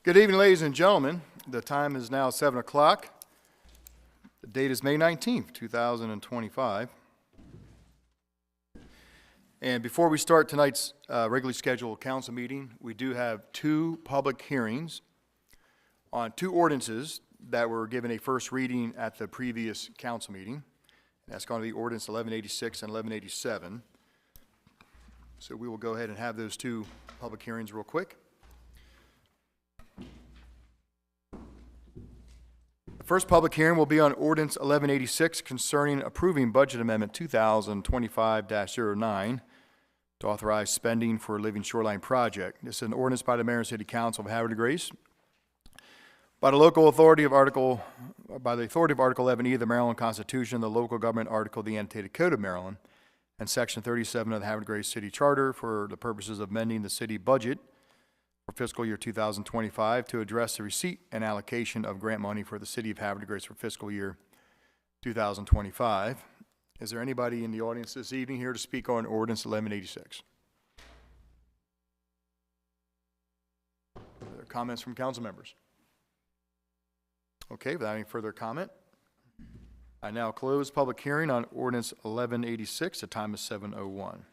Good evening, ladies and gentlemen. The time is now 7 o'clock. The date is May 19th, 2025. And before we start tonight's regularly scheduled council meeting, we do have two public hearings on two ordinances that were given a first reading at the previous council meeting. That's going to be Ordinance 1186 and 1187. So we will go ahead and have those two public hearings real quick. The first public hearing will be on Ordinance 1186 concerning approving Budget Amendment 2025-09 to authorize spending for a living shoreline project. This is an ordinance by the Mayor and City Council of Havre de Grace by the authority of Article 11E of the Maryland Constitution, the local government article of the annotated Code of Maryland, and Section 37 of the Havre de Grace City Charter for the purposes of amending the city budget for fiscal year 2025 to address the receipt and allocation of grant money for the city of Havre de Grace for fiscal year 2025. Is there anybody in the audience this evening here to speak on Ordinance 1186? Are there comments from council members? Okay, without any further comment, I now close public hearing on Ordinance 1186. The time is 7:01.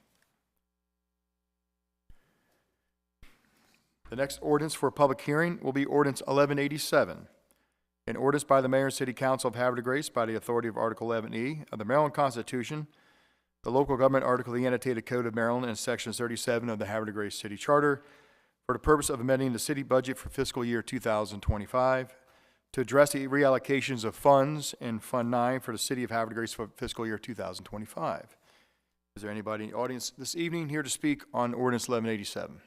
The next ordinance for public hearing will be Ordinance 1187, an ordinance by the Mayor and City Council of Havre de Grace by the authority of Article 11E of the Maryland Constitution, the local government article of the annotated Code of Maryland, and Section 37 of the Havre de Grace City Charter for the purpose of amending the city budget for fiscal year 2025 to address the reallocations of funds in Fund 9 for the city of Havre de Grace for fiscal year 2025. Is there anybody in the audience this evening here to speak on Ordinance 1187?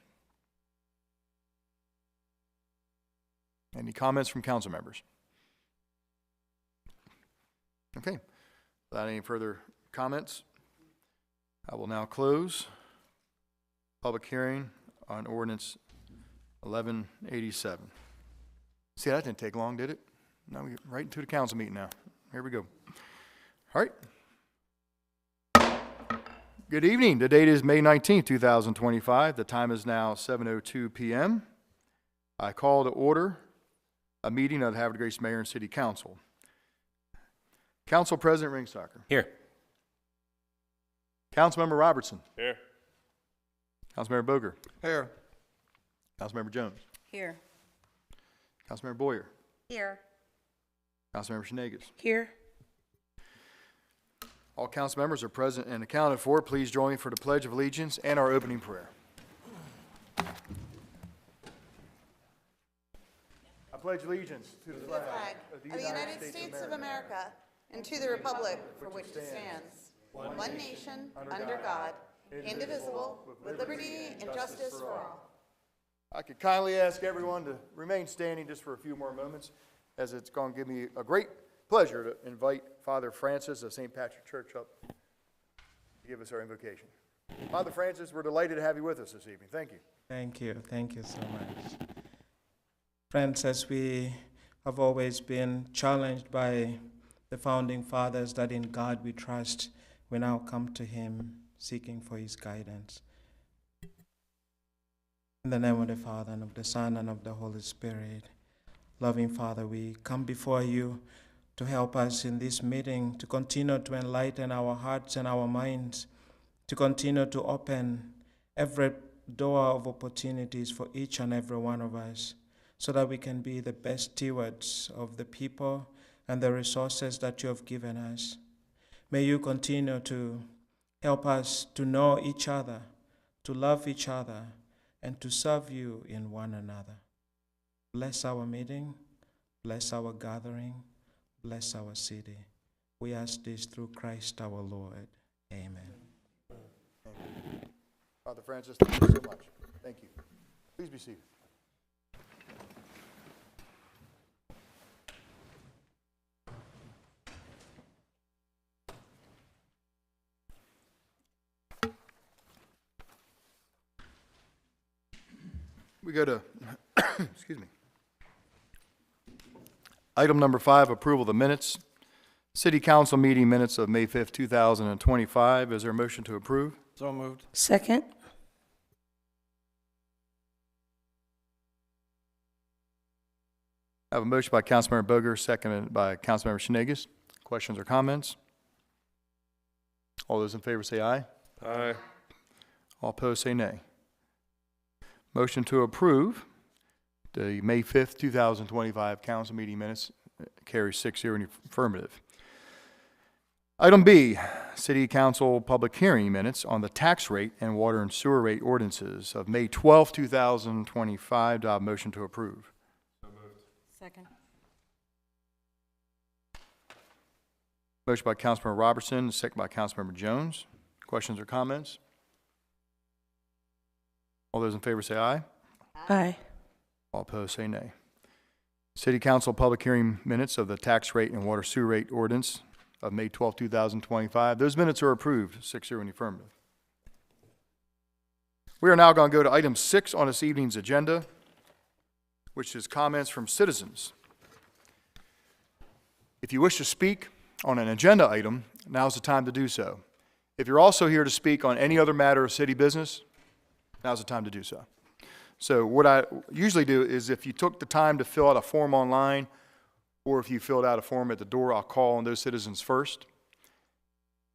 Any comments from council members? Okay, without any further comments, I will now close public hearing on Ordinance 1187. See, that didn't take long, did it? Now we get right into the council meeting now. Here we go. All right. Good evening. The date is May 19th, 2025. The time is now 7:02 p.m. I call to order a meeting of the Havre de Grace Mayor and City Council. Council President Ringstocker. Here. Councilmember Robertson. Here. Councilmember Boger. Here. Councilmember Jones. Here. Councilmember Boyer. Here. Councilmember Shenagas. Here. All council members are present and accounted for. Please join me for the Pledge of Allegiance and our opening prayer. I pledge allegiance to the flag of the United States of America and to the republic for which it stands, one nation, under God, indivisible, with liberty and justice for all. I could kindly ask everyone to remain standing just for a few more moments, as it's going to give me a great pleasure to invite Father Francis of St. Patrick Church up to give us our invocation. Father Francis, we're delighted to have you with us this evening. Thank you. Thank you. Thank you so much. Friends, as we have always been challenged by the founding fathers that in God we trust, we now come to Him seeking for His guidance. In the name of the Father, and of the Son, and of the Holy Spirit. Loving Father, we come before you to help us in this meeting, to continue to enlighten our hearts and our minds, to continue to open every door of opportunities for each and every one of us, so that we can be the best stewards of the people and the resources that you have given us. May you continue to help us to know each other, to love each other, and to serve you in one another. Bless our meeting, bless our gathering, bless our city. We ask this through Christ our Lord. Amen. Father Francis, thank you so much. Thank you. Please be seated. We go to, excuse me. Item number 5, approval of the minutes. City Council meeting minutes of May 5th, 2025. Is there a motion to approve? So moved. Second. I have a motion by Councilmember Boger, seconded by Councilmember Schneegis. Questions or comments? All those in favor say aye. Aye. All opposed say nay. Motion to approve the May 5th, 2025 council meeting minutes carries 6-0 in the affirmative. Item B, City Council public hearing minutes on the tax rate and water and sewer rate ordinances of May 12, 2025. Do I have a motion to approve? Second. Motion by Councilmember Robertson, second by Councilmember Jones. Questions or comments? All those in favor say aye. Aye. All opposed say nay. City Council public hearing minutes of the tax rate and water sewer rate ordinance of May 12, 2025. Those minutes are approved, 6-0 in the affirmative. We are now going to go to item 6 on this evening's agenda, which is comments from citizens. If you wish to speak on an agenda item, now's the time to do so. If you're also here to speak on any other matter of city business, now's the time to do so. So what I usually do is if you took the time to fill out a form online, or if you filled out a form at the door, I'll call on those citizens first.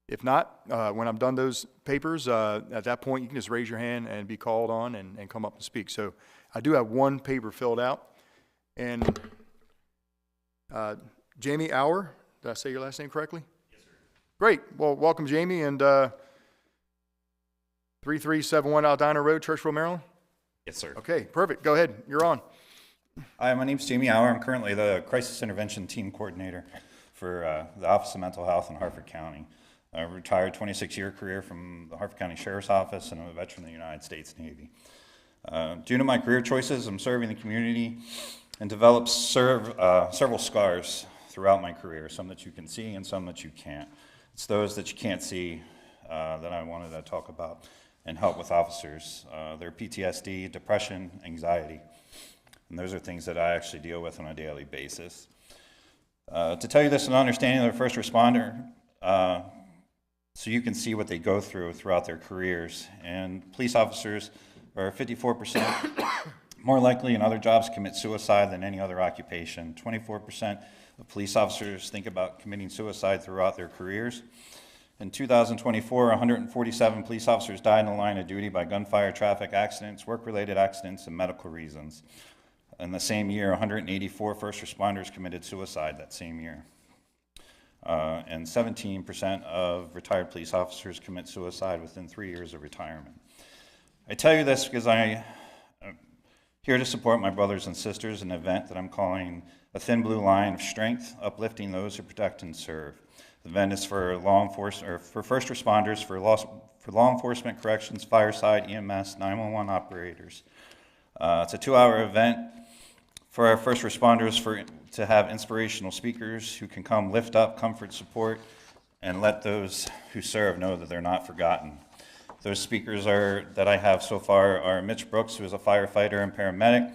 If not, when I'm done those papers, at that point you can just raise your hand and be called on and come up and speak. So I do have one paper filled out. And Jamie Auer, did I say your last name correctly? Yes, sir. Great. Well, welcome, Jamie. And 3371 Aldina Road, Churchville, Maryland? Yes, sir. Okay, perfect. Go ahead. You're on. Hi, my name's Jamie Auer. I'm currently the Crisis Intervention Team Coordinator for the Office of Mental Health in Harford County. A retired 26-year career from the Harford County Sheriff's Office, and I'm a veteran of the United States Navy. Due to my career choices, I'm serving the community and developed several scars throughout my career, some that you can see and some that you can't. It's those that you can't see that I wanted to talk about and help with officers. Their PTSD, depression, anxiety. And those are things that I actually deal with on a daily basis. To tell you this in understanding of a first responder, so you can see what they go through throughout their careers. And police officers are 54% more likely in other jobs to commit suicide than any other occupation. 24% of police officers think about committing suicide throughout their careers. In 2024, 147 police officers died in the line of duty by gunfire, traffic accidents, work-related accidents, and medical reasons. In the same year, 184 first responders committed suicide that same year. And 17% of retired police officers commit suicide within 3 years of retirement. I tell you this because I'm here to support my brothers and sisters in an event that I'm calling a thin blue line of strength, uplifting those who protect and serve. The event is for for first responders, for law enforcement, corrections, fireside, EMS, 911 operators. It's a 2-hour event for our first responders to have inspirational speakers who can come lift up, comfort, support, and let those who serve know that they're not forgotten. Those speakers that I have so far are Mitch Brooks, who is a firefighter and paramedic,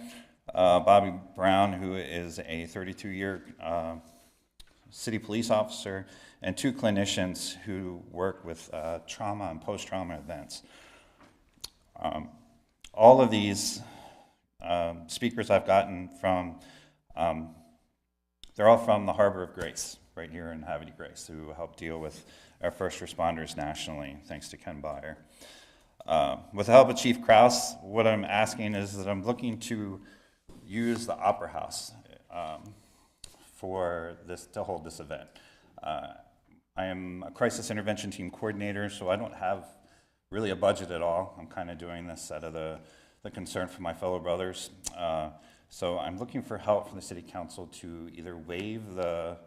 Bobby Brown, who is a 32-year city police officer, and 2 clinicians who work with trauma and post-trauma events. All of these speakers I've gotten from, they're all from the Harbor of Grace, right here in Havre Grace, who help deal with our first responders nationally, thanks to Ken Byer. With the help of Chief Krause, what I'm asking is that I'm looking to use the Opera House to hold this event. I am a crisis intervention team coordinator, so I don't have really a budget at all. I'm kind of doing this out of the concern for my fellow brothers. So I'm looking for help from the City Council to either waive the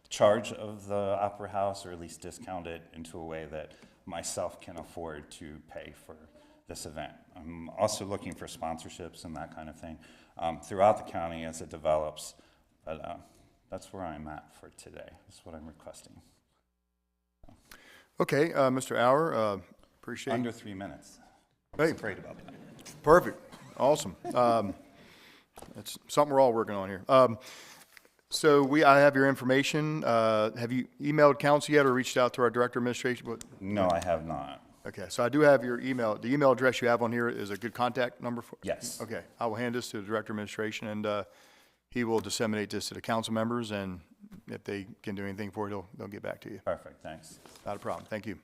charge of the Opera House or at least discount it into a way that myself can afford to pay for this event. I'm also looking for sponsorships and that kind of thing throughout the county as it develops. But that's where I'm at for today. That's what I'm requesting. Okay, Mr. Auer, appreciate it. Under 3 minutes. Hey. I'm afraid about that. Perfect. Awesome. That's something we're all working on here. So I have your information. Have you emailed council yet or reached out to our director of administration? No, I have not. Okay, so I do have your email. The email address you have on here is a good contact number for? Yes. Okay, I will hand this to the director of administration, and He will disseminate this to the council members, and if they can do anything for it, they'll get back to you. Perfect, thanks. Not a problem. Thank you.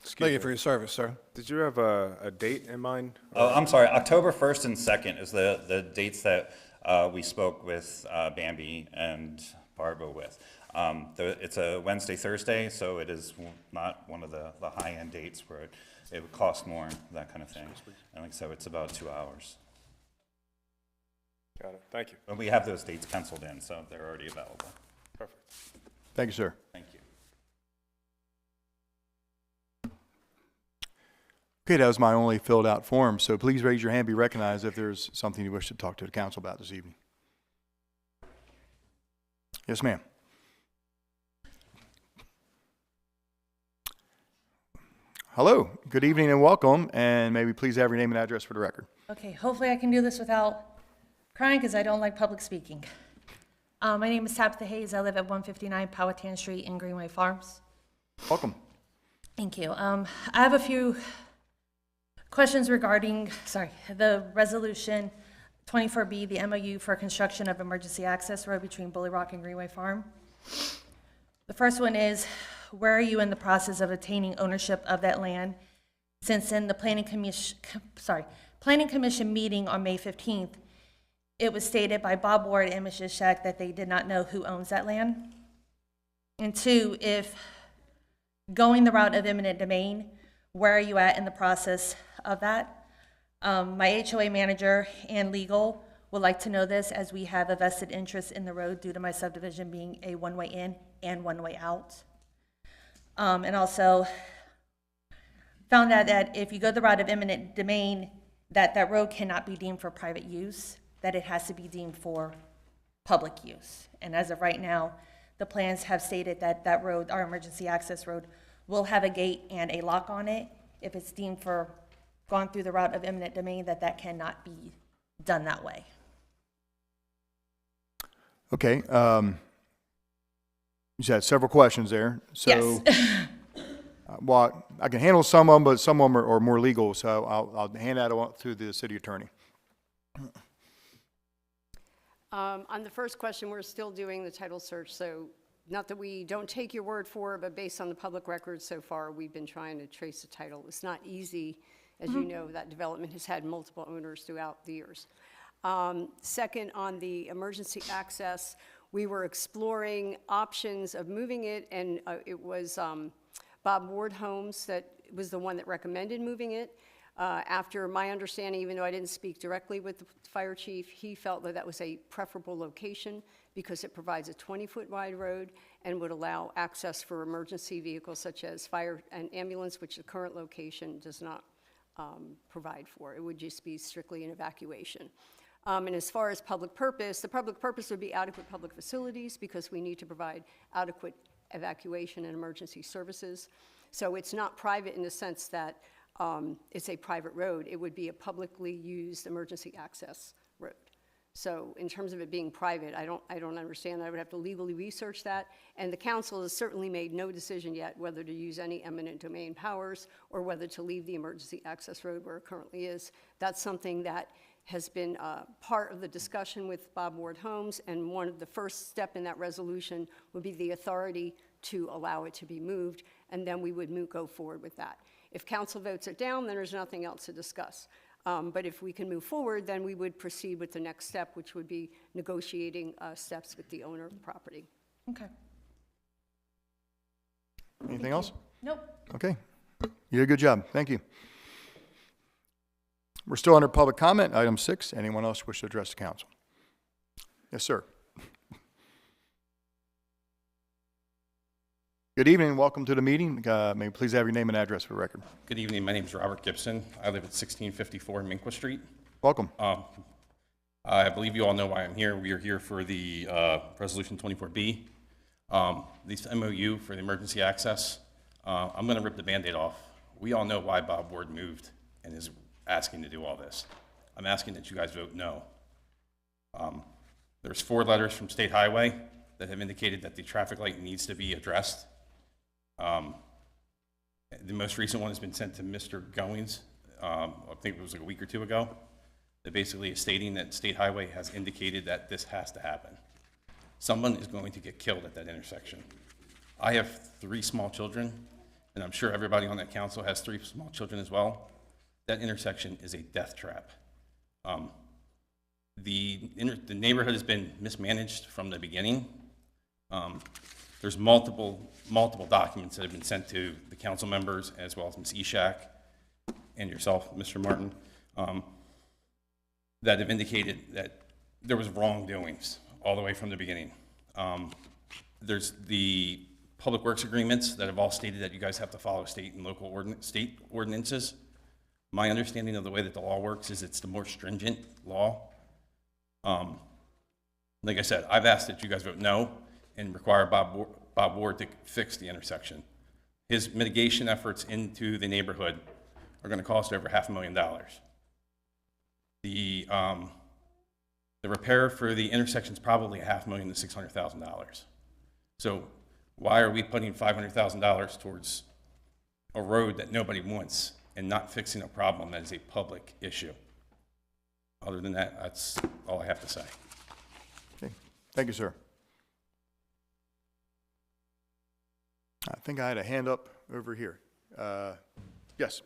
Thank you for your service, sir. Did you have a date in mind? Oh, I'm sorry, October 1st and 2nd is the dates that we spoke with Bambi and Barbara with. It's a Wednesday, Thursday, so it is not one of the high-end dates where it would cost more, that kind of thing. And like I said, it's about 2 hours. Got it. Thank you. But we have those dates penciled in, so they're already available. Perfect. Thank you, sir. Thank you. Okay, that was my only filled out form, so please raise your hand, be recognized if there's something you wish to talk to the council about this evening. Yes, ma'am. Hello, good evening and welcome, and may we please have your name and address for the record. Okay, hopefully I can do this without crying because I don't like public speaking. My name is Tabitha Hayes. I live at 159 Powhatan Street in Greenway Farms. Welcome. Thank you. I have a few questions regarding, the resolution 24B, the MOU for construction of emergency access road between Bully Rock and Greenway Farm. The first one is, where are you in the process of attaining ownership of that land? Since in the Planning Commission meeting on May 15th, it was stated by Bob Ward and Mrs. Scheck that they did not know who owns that land. And two, if going the route of eminent domain, where are you at in the process of that? My HOA manager and legal would like to know this, as we have a vested interest in the road due to my subdivision being a one-way in and one-way out. And also found out that if you go the route of eminent domain, that road cannot be deemed for private use, that it has to be deemed for public use. And as of right now, the plans have stated that that road, our emergency access road, will have a gate and a lock on it. If it's deemed for gone through the route of eminent domain, that cannot be done that way. Okay, you had several questions there. So, Yes. well, I can handle some of them, but some of them are more legal, so I'll hand that on to the city attorney. On the first question, we're still doing the title search, so not that we don't take your word for it, but based on the public records so far, we've been trying to trace the title. It's not easy. As you know, that development has had multiple owners throughout the years. Second, on the emergency access, we were exploring options of moving it, and it was Bob Ward Homes that was the one that recommended moving it. After my understanding, even though I didn't speak directly with the fire chief, he felt that that was a preferable location because it provides a 20-foot wide road and would allow access for emergency vehicles such as fire and ambulance, which the current location does not provide for. It would just be strictly an evacuation. And as far as public purpose, the public purpose would be adequate public facilities because we need to provide adequate evacuation and emergency services. So it's not private in the sense that it's a private road. It would be a publicly used emergency access road. So in terms of it being private, I don't understand. I would have to legally research that. And the council has certainly made no decision yet whether to use any eminent domain powers or whether to leave the emergency access road where it currently is. That's something that has been part of the discussion with Bob Ward Homes, and one of the first step in that resolution would be the authority to allow it to be moved, and then we would go forward with that. If council votes it down, then there's nothing else to discuss. But if we can move forward, then we would proceed with the next step, which would be negotiating steps with the owner of the property. Okay. Anything else? Nope. Okay, you did a good job. Thank you. We're still under public comment, item 6. Anyone else wish to address the council? Yes, sir. Good evening, welcome to the meeting. May you please have your name and address for the record. Good evening, my name is Robert Gibson. I live at 1654 Minqua Street. Welcome. I believe you all know why I'm here. We are here for the Resolution 24B, this MOU for the emergency access. I'm going to rip the Band-Aid off. We all know why Bob Ward moved and is asking to do all this. I'm asking that you guys vote no. There's 4 letters from State Highway that have indicated that the traffic light needs to be addressed. The most recent one has been sent to Mr. Goings, I think it was like a week or 2 ago. that basically is stating that State Highway has indicated that this has to happen. Someone is going to get killed at that intersection. I have 3 small children, and I'm sure everybody on that council has 3 small children as well. That intersection is a death trap. The neighborhood has been mismanaged from the beginning. There's multiple documents that have been sent to the council members, as well as Ms. Eshak and yourself, Mr. Martin, that have indicated that there was wrongdoings all the way from the beginning. There's the public works agreements that have all stated that you guys have to follow state and local state ordinances. My understanding of the way that the law works is it's the more stringent law. Like I said, I've asked that you guys vote no and require Bob Ward to fix the intersection. His mitigation efforts into the neighborhood are going to cost over $500,000. The repair for the intersection is probably $500,000 to $600,000. So why are we putting $500,000 towards a road that nobody wants and not fixing a problem that is a public issue? Other than that, that's all I have to say. Okay, thank you, sir. I think I had a hand up over here. Yes.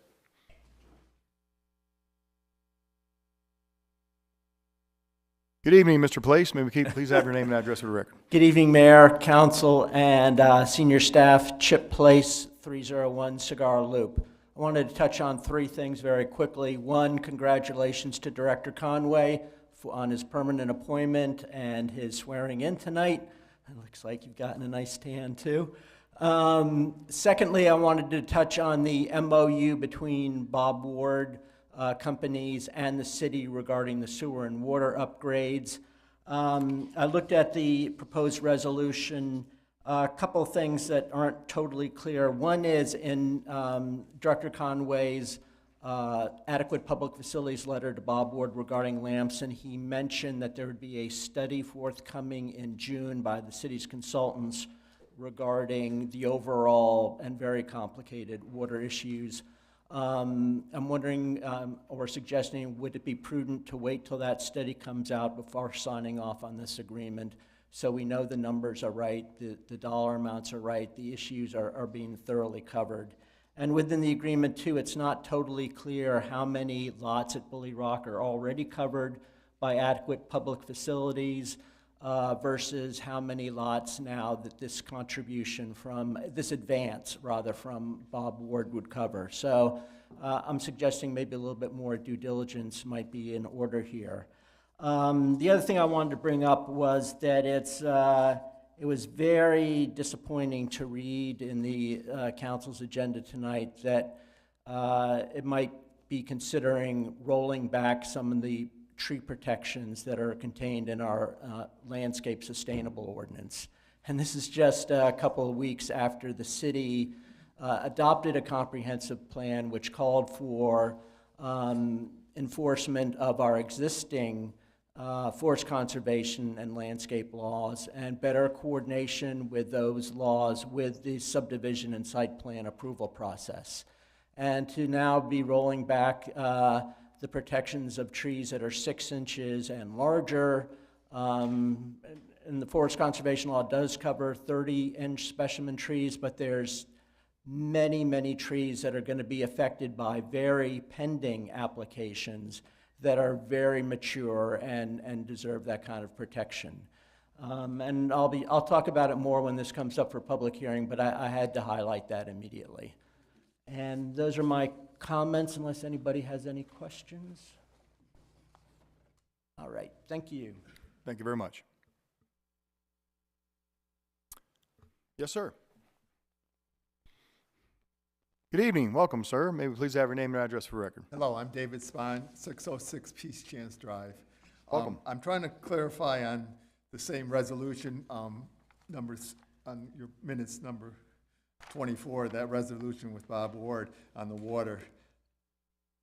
Good evening, Mr. Place. May we please have your name and address for the record? Good evening, Mayor, Council, and senior staff. Chip Place, 301 Cigar Loop. I wanted to touch on 3 things very quickly. 1, congratulations to Director Conway on his permanent appointment and his swearing in tonight. It looks like you've gotten a nice tan, too. Secondly, I wanted to touch on the MOU between Bob Ward companies and the city regarding the sewer and water upgrades. I looked at the proposed resolution. A couple of things that aren't totally clear. One is in Director Conway's adequate public facilities letter to Bob Ward regarding Lamson, he mentioned that there would be a study forthcoming in June by the city's consultants regarding the overall and very complicated water issues. I'm wondering or suggesting, would it be prudent to wait till that study comes out before signing off on this agreement, so we know the numbers are right, the dollar amounts are right, the issues are being thoroughly covered. And within the agreement too, it's not totally clear how many lots at Bully Rock are already covered by adequate public facilities versus how many lots now that this contribution from, this advance rather, from Bob Ward would cover. So I'm suggesting maybe a little bit more due diligence might be in order here. The other thing I wanted to bring up was that it was very disappointing to read in the council's agenda tonight that it might be considering rolling back some of the tree protections that are contained in our landscape sustainable ordinance. And this is just a couple of weeks after the city adopted a comprehensive plan which called for enforcement of our existing forest conservation and landscape laws and better coordination with those laws with the subdivision and site plan approval process. And to now be rolling back the protections of trees that are 6 inches and larger. And the forest conservation law does cover 30-inch specimen trees, but there's many, many trees that are going to be affected by very pending applications that are very mature and deserve that kind of protection. And I'll talk about it more when this comes up for public hearing, but I had to highlight that immediately. And those are my comments, unless anybody has any questions. All right, thank you. Thank you very much. Yes, sir. Good evening. Welcome, sir. May we please have your name and address for record? Hello, I'm David Spahn, 606 Peace Chance Drive. Welcome. I'm trying to clarify on the same resolution numbers on your minutes, number 24, that resolution with Bob Ward on the water.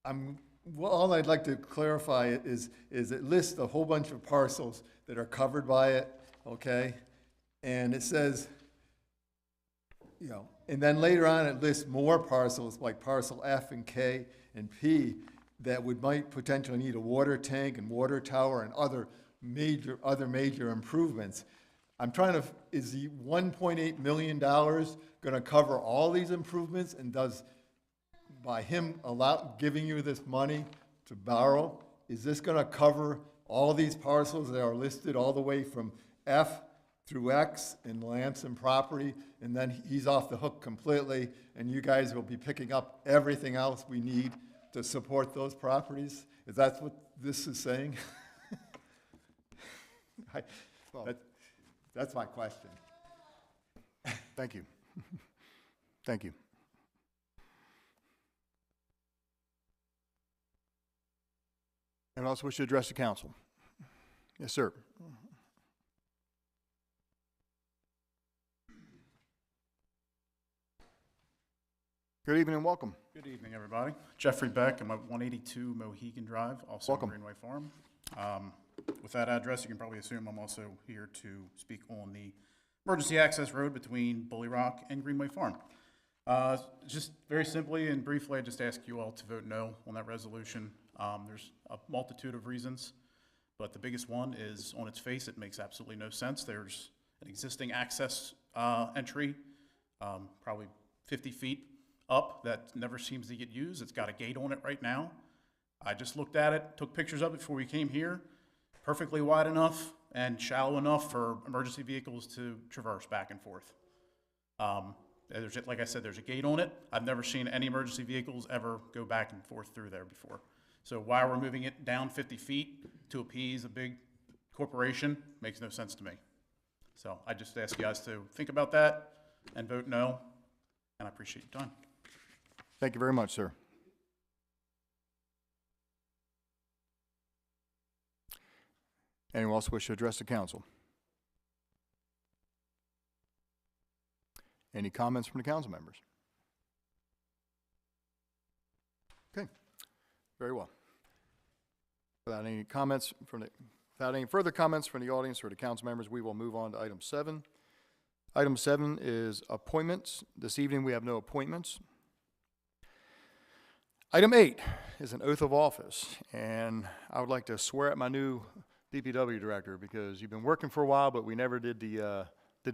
Well, all I'd like to clarify is it lists a whole bunch of parcels that are covered by it, okay? And it says, you know, and then later on it lists more parcels like parcel F and K and P that might potentially need a water tank and water tower and other major improvements. I'm trying to, is the $1.8 million gonna cover all these improvements? And does, by him giving you this money to borrow, is this gonna cover all these parcels that are listed all the way from F through X in Lamson property? And then he's off the hook completely, and you guys will be picking up everything else we need to support those properties? Is that what this is saying? That's my question. Thank you. Thank you. Anyone else wish to address the council? Yes, sir. Good evening and welcome. Good evening, everybody. Jeffrey Beck. I'm at 182 Mohegan Drive, also Welcome. on Greenway Farm. With that address, you can probably assume I'm also here to speak on the emergency access road between Bully Rock and Greenway Farm. Just very simply and briefly, I just ask you all to vote no on that resolution. There's a multitude of reasons, but the biggest one is on its face, it makes absolutely no sense. There's an existing access entry, probably 50 feet up that never seems to get used. It's got a gate on it right now. I just looked at it, took pictures of it before we came here. Perfectly wide enough and shallow enough for emergency vehicles to traverse back and forth. Like I said, there's a gate on it. I've never seen any emergency vehicles ever go back and forth through there before. So why we're moving it down 50 feet to appease a big corporation makes no sense to me. So I just ask you guys to think about that and vote no, and I appreciate your time. Thank you very much, sir. Anyone else wish to address the council? Any comments from the council members? Okay, very well. Without any further comments from the audience or the council members, we will move on to item 7. Item 7 is appointments. This evening we have no appointments. Item 8 is an oath of office, and I would like to swear at my new DPW director because you've been working for a while, but we never did the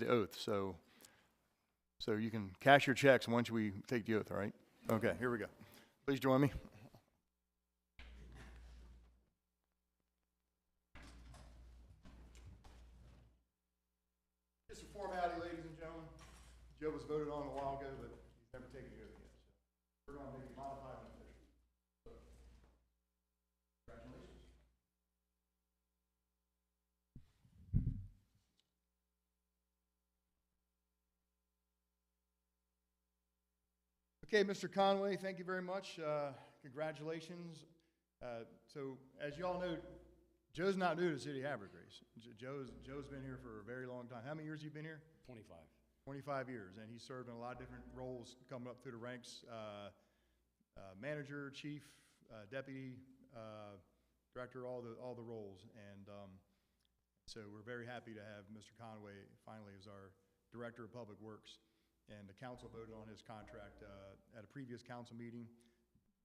oath. So you can cash your checks once we take the oath, all right? Okay, here we go. Please join me. Just a formality, ladies and gentlemen. Joe was voted on a while ago, but he's never taken the oath yet. So we're going to make it modified and official. So, congratulations. Okay, Mr. Conway, thank you very much. Congratulations. So, as you all know, Joe's not new to the city of Havre, Grace. Joe's been here for a very long time. How many years have you been here? 25. 25 years, and he served in a lot of different roles coming up through the ranks, manager, chief, deputy, director, all the roles. And so we're very happy to have Mr. Conway finally as our Director of Public Works. And the council voted on his contract at a previous council meeting.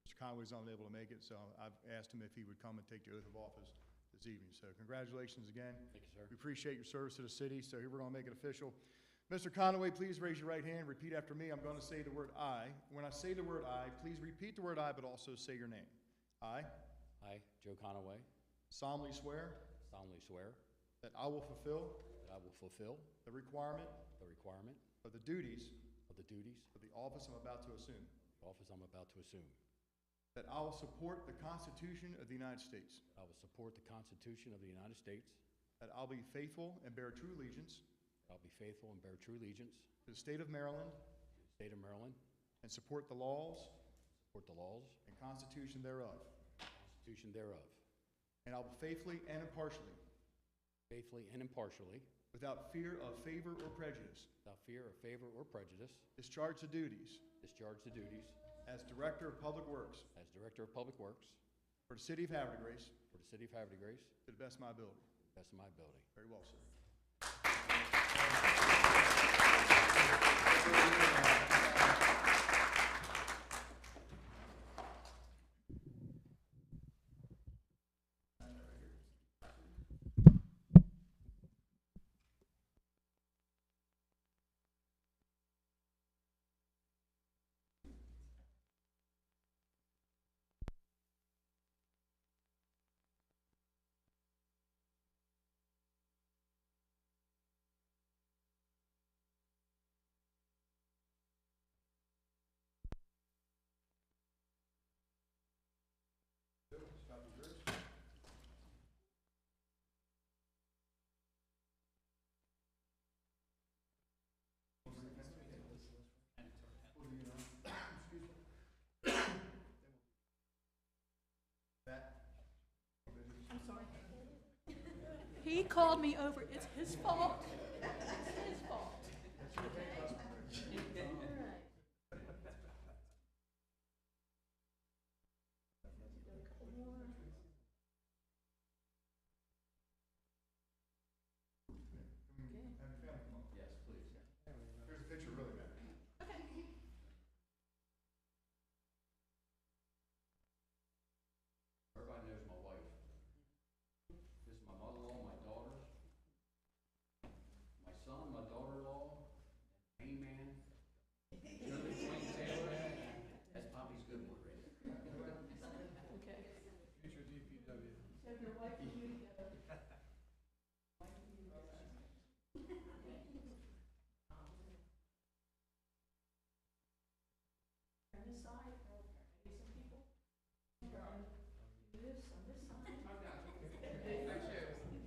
Mr. Conway's unable to make it, so I've asked him if he would come and take the oath of office this evening. So congratulations again. Thank you, sir. We appreciate your service to the city, so here we're going to make it official. Mr. Conway, please raise your right hand, repeat after me. I'm going to say the word I. When I say the word I, please repeat the word I, but also say your name. I Joe Conaway, solemnly swear solemnly swear that I will fulfill that I will fulfill the requirement the requirement of the duties of the duties of the office I'm about to assume, of office I'm about to assume. that I will support the Constitution of the United States, I will support the Constitution of the United States. that I'll be faithful and bear true allegiance I'll be faithful and bear true allegiance to the state of Maryland to the state of Maryland, and support the laws support the laws and Constitution thereof, and Constitution thereof, and I will faithfully and impartially, faithfully and impartially, without fear of favor or prejudice, without fear of favor or prejudice, discharge the duties discharge the duties as Director of Public Works as Director of Public Works for the city of Havre, Grace, for the city of Havre de Grace, to the best of my ability. to the best of my ability. Very well, sir. He called me over. It's his fault. It's his fault. Here's a picture, really, man. Everybody knows my wife. This is my mother-in-law, my daughters, my son, my daughter-in-law, Main Man, Shirley Twain Taylor. That's Poppy's good one, right? Okay. Future DPW. So if your wife and you together. On this side, maybe some people. Do this on this side.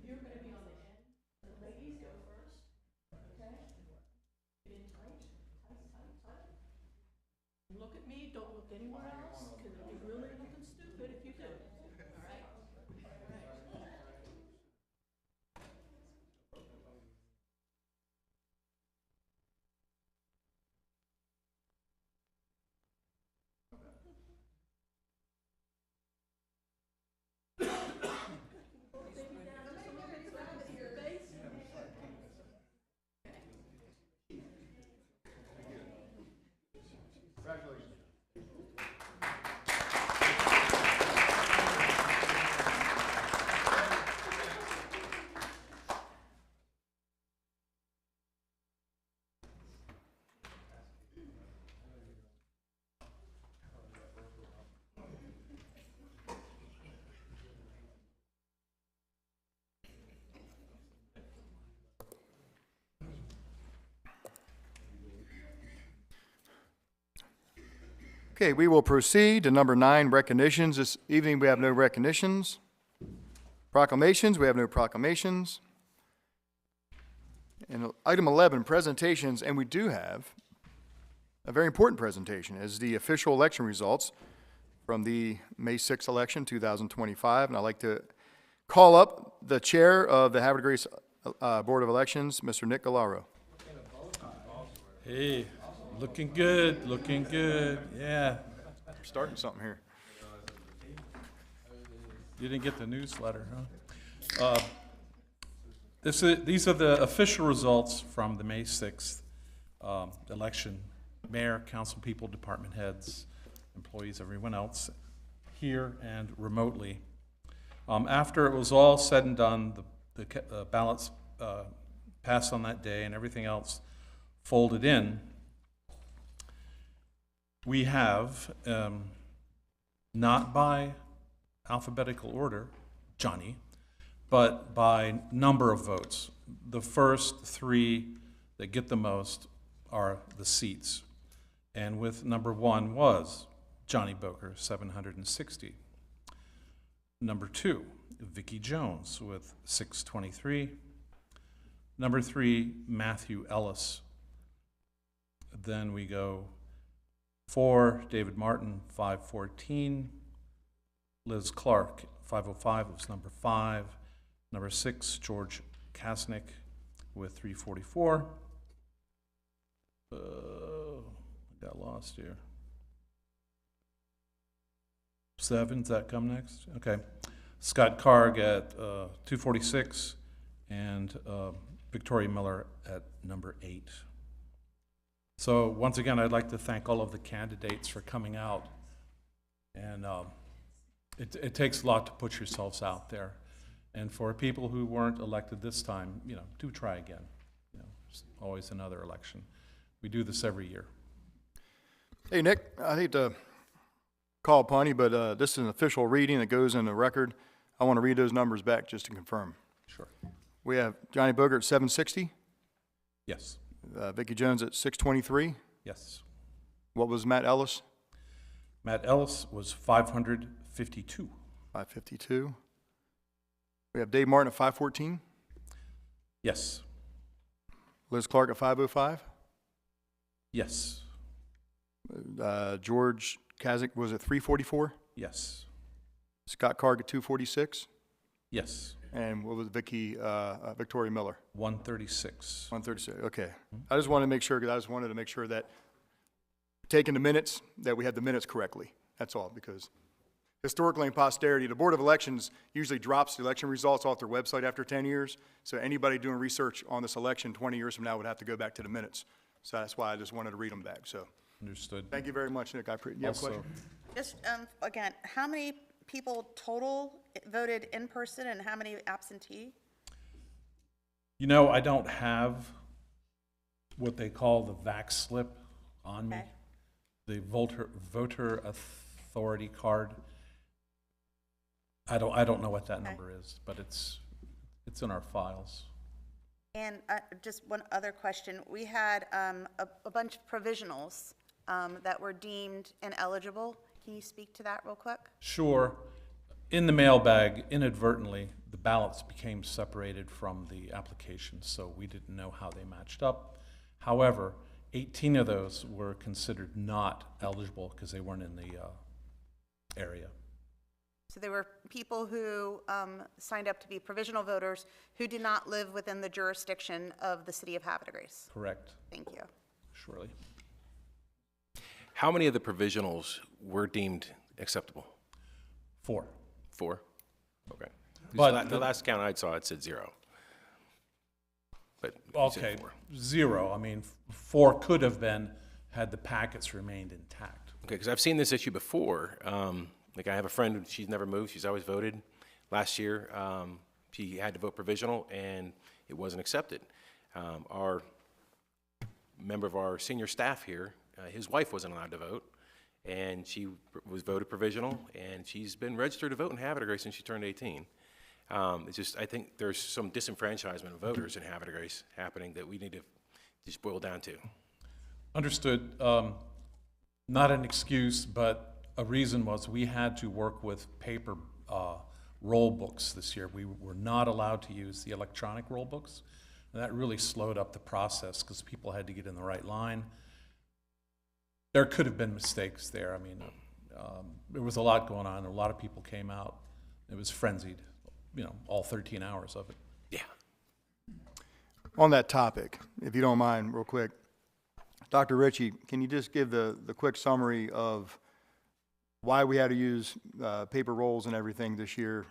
You're gonna be on the end. The ladies go first. Okay? Get in tight, tight, tight, tight. Look at me, don't look anywhere else, because you'll be really looking stupid if you do. All right? All right. Congratulations. Okay, we will proceed to number 9, recognitions. This evening, we have no recognitions. Proclamations, we have no proclamations. And item 11, presentations, and we do have a very important presentation, is the official election results from the May 6th election, 2025. And I'd like to call up the chair of the Havre de Grace Board of Elections, Mr. Nick Galaro. Hey, looking good, yeah. We're starting something here. You didn't get the newsletter, huh? These are the official results from the May 6th election. Mayor, council people, department heads, employees, everyone else, here and remotely. After it was all said and done, the ballots passed on that day and everything else folded in, we have, not by alphabetical order, Johnny, but by number of votes. The first 3 that get the most are the seats. And with number 1 was Johnny Boker, 760. Number 2, Vicki Jones with 623. Number 3, Matthew Ellis. Then we go 4, David Martin, 514. Liz Clark, 505 was number 5. Number 6, George Kasnick with 344. I got lost here. 7, does that come next? Okay. Scott Karg at 246, and Victoria Miller at number 8. So once again, I'd like to thank all of the candidates for coming out. And it takes a lot to put yourselves out there. And for people who weren't elected this time, do try again. It's always another election. We do this every year. Hey, Nick, I hate to call upon you, but this is an official reading that goes in the record. I want to read those numbers back just to confirm. Sure. We have Johnny Boger at 760. Yes. Vicki Jones at 623. Yes. What was Matt Ellis? Matt Ellis was 552. 552. We have Dave Martin at 514. Yes. Liz Clark at 505. Yes. George Kasich was at 344. Yes. Scott Karg at 246. Yes. And what was Victoria Miller? 136. 136, okay. I just wanted to make sure, because I just wanted to make sure that, taking the minutes, that we had the minutes correctly. That's all, because historically in posterity, the Board of Elections usually drops the election results off their website after 10 years. So anybody doing research on this election 20 years from now would have to go back to the minutes. So that's why I just wanted to read them back, so. Understood. Thank you very much, Nick. I appreciate, you have a Also, question? Just, again, how many people total voted in person and how many absentee? you know, I don't have what they call the vax slip on me, Okay. the voter authority card. I don't know what that number is, but it's in our files. And just one other question. We had a bunch of provisionals that were deemed ineligible. Can you speak to that real quick? Sure. In the mailbag, inadvertently, the ballots became separated from the applications, so we didn't know how they matched up. However, 18 of those were considered not eligible because they weren't in the area. So there were people who signed up to be provisional voters who did not live within the jurisdiction of the city of Havre. Correct. Thank you. Surely. How many of the provisionals were deemed acceptable? 4. 4? Okay. But The last count I saw, it said 0. But you said Okay, 4. 0. I mean, 4 could have been had the packets remained intact. Okay, because I've seen this issue before. Like I have a friend, she's never moved, she's always voted. Last year, she had to vote provisional and it wasn't accepted. Our member of our senior staff here, his wife wasn't allowed to vote, and she was voted provisional, and she's been registered to vote in Havre since she turned 18. It's just, I think there's some disenfranchisement of voters in Havre happening that we need to just boil down to. Understood. Not an excuse, but a reason was we had to work with paper roll books this year. We were not allowed to use the electronic roll books, and that really slowed up the process because people had to get in the right line. There could have been mistakes there. I mean, there was a lot going on. A lot of people came out. It was frenzied, you know, all 13 hours of it. Yeah. On that topic, if you don't mind, real quick, Dr. Ritchie, can you just give the quick summary of why we had to use paper rolls and everything this year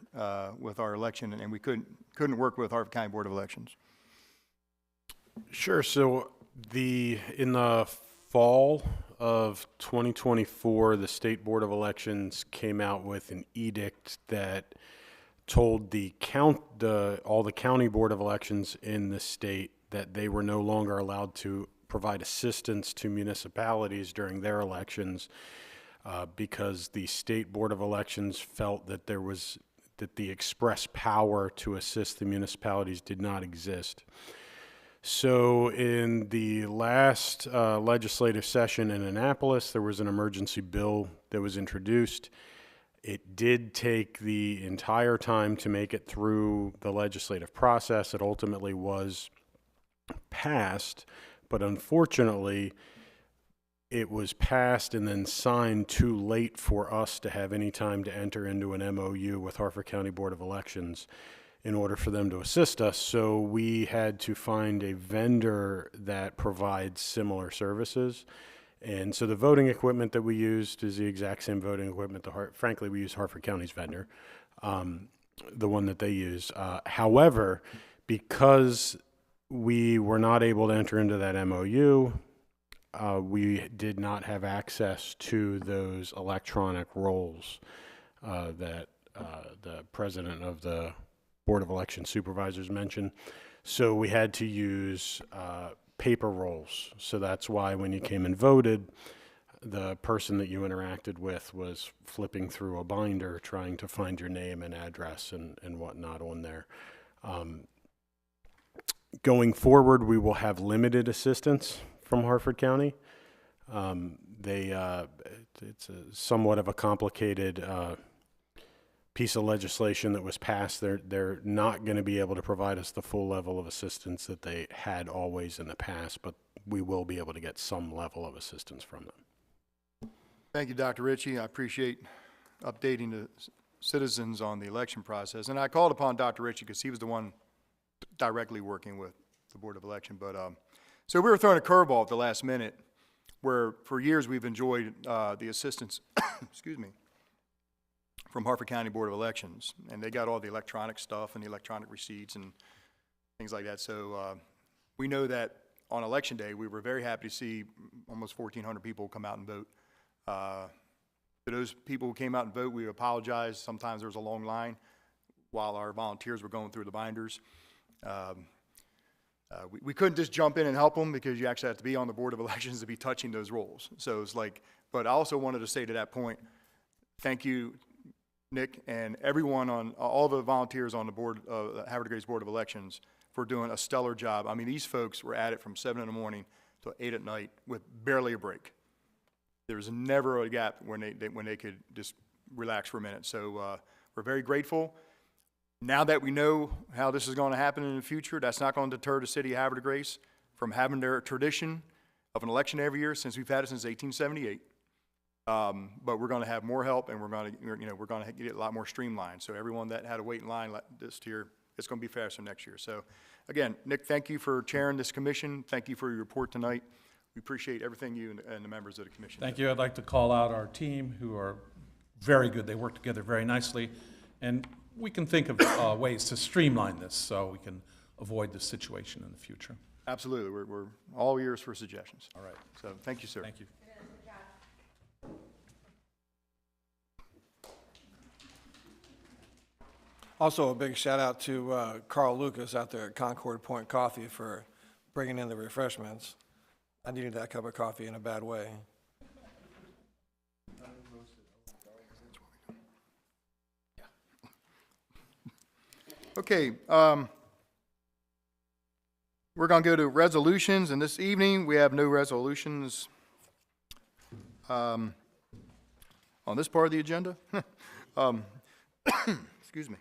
with our election, and we couldn't work with Harford County Board of Elections? Sure. So in the fall of 2024, the State Board of Elections came out with an edict that told all the county board of elections in the state that they were no longer allowed to provide assistance to municipalities during their elections because the State Board of Elections felt that the express power to assist the municipalities did not exist. So in the last legislative session in Annapolis, there was an emergency bill that was introduced. It did take the entire time to make it through the legislative process. It ultimately was passed, but unfortunately, it was passed and then signed too late for us to have any time to enter into an MOU with Harford County Board of Elections in order for them to assist us. So we had to find a vendor that provides similar services. And so the voting equipment that we used is the exact same voting equipment. Frankly, we use Harford County's vendor, the one that they use. However, because we were not able to enter into that MOU, we did not have access to those electronic rolls that the president of the Board of Election Supervisors mentioned. So we had to use paper rolls. So that's why when you came and voted, the person that you interacted with was flipping through a binder trying to find your name and address and whatnot on there. Going forward, we will have limited assistance from Harford County. It's somewhat of a complicated piece of legislation that was passed. They're not going to be able to provide us the full level of assistance that they had always in the past, but we will be able to get some level of assistance from them. Thank you, Dr. Ritchie. I appreciate updating the citizens on the election process. And I called upon Dr. Ritchie because he was the one directly working with the Board of Election. But so we were throwing a curveball at the last minute, where for years we've enjoyed the assistance, excuse me, from Harford County Board of Elections, and they got all the electronic stuff and the electronic receipts and things like that. So we know that on Election Day, we were very happy to see almost 1,400 people come out and vote. To those people who came out and vote, we apologize. Sometimes there was a long line while our volunteers were going through the binders. We couldn't just jump in and help them because you actually have to be on the Board of Elections to be touching those rolls. So it's like, but I also wanted to say to that point, thank you, Nick, and everyone on, all the volunteers on the board, Havre Grace Board of Elections, for doing a stellar job. I mean, these folks were at it from 7 in the morning till 8 at night with barely a break. There was never a gap when they could just relax for a minute. So we're very grateful. Now that we know how this is going to happen in the future, that's not going to deter the city of Havre de Grace from having their tradition of an election every year, since we've had it since 1878. But we're going to have more help, and we're going to get it a lot more streamlined. So everyone that had to wait in line this year, it's going to be faster next year. So again, Nick, thank you for chairing this commission. Thank you for your report tonight. We appreciate everything you and the members of the commission. Thank you. I'd like to call out our team, who are very good. They work together very nicely, and we can think of ways to streamline this so we can avoid this situation in the future. Absolutely. We're all ears for suggestions. All right. So thank you, sir. Thank you. Also, a big shout out to Carl Lucas out there at Concord Point Coffee for bringing in the refreshments. I needed that cup of coffee in a bad way. Okay, we're going to go to resolutions, and this evening we have no resolutions on this part of the agenda. Excuse me.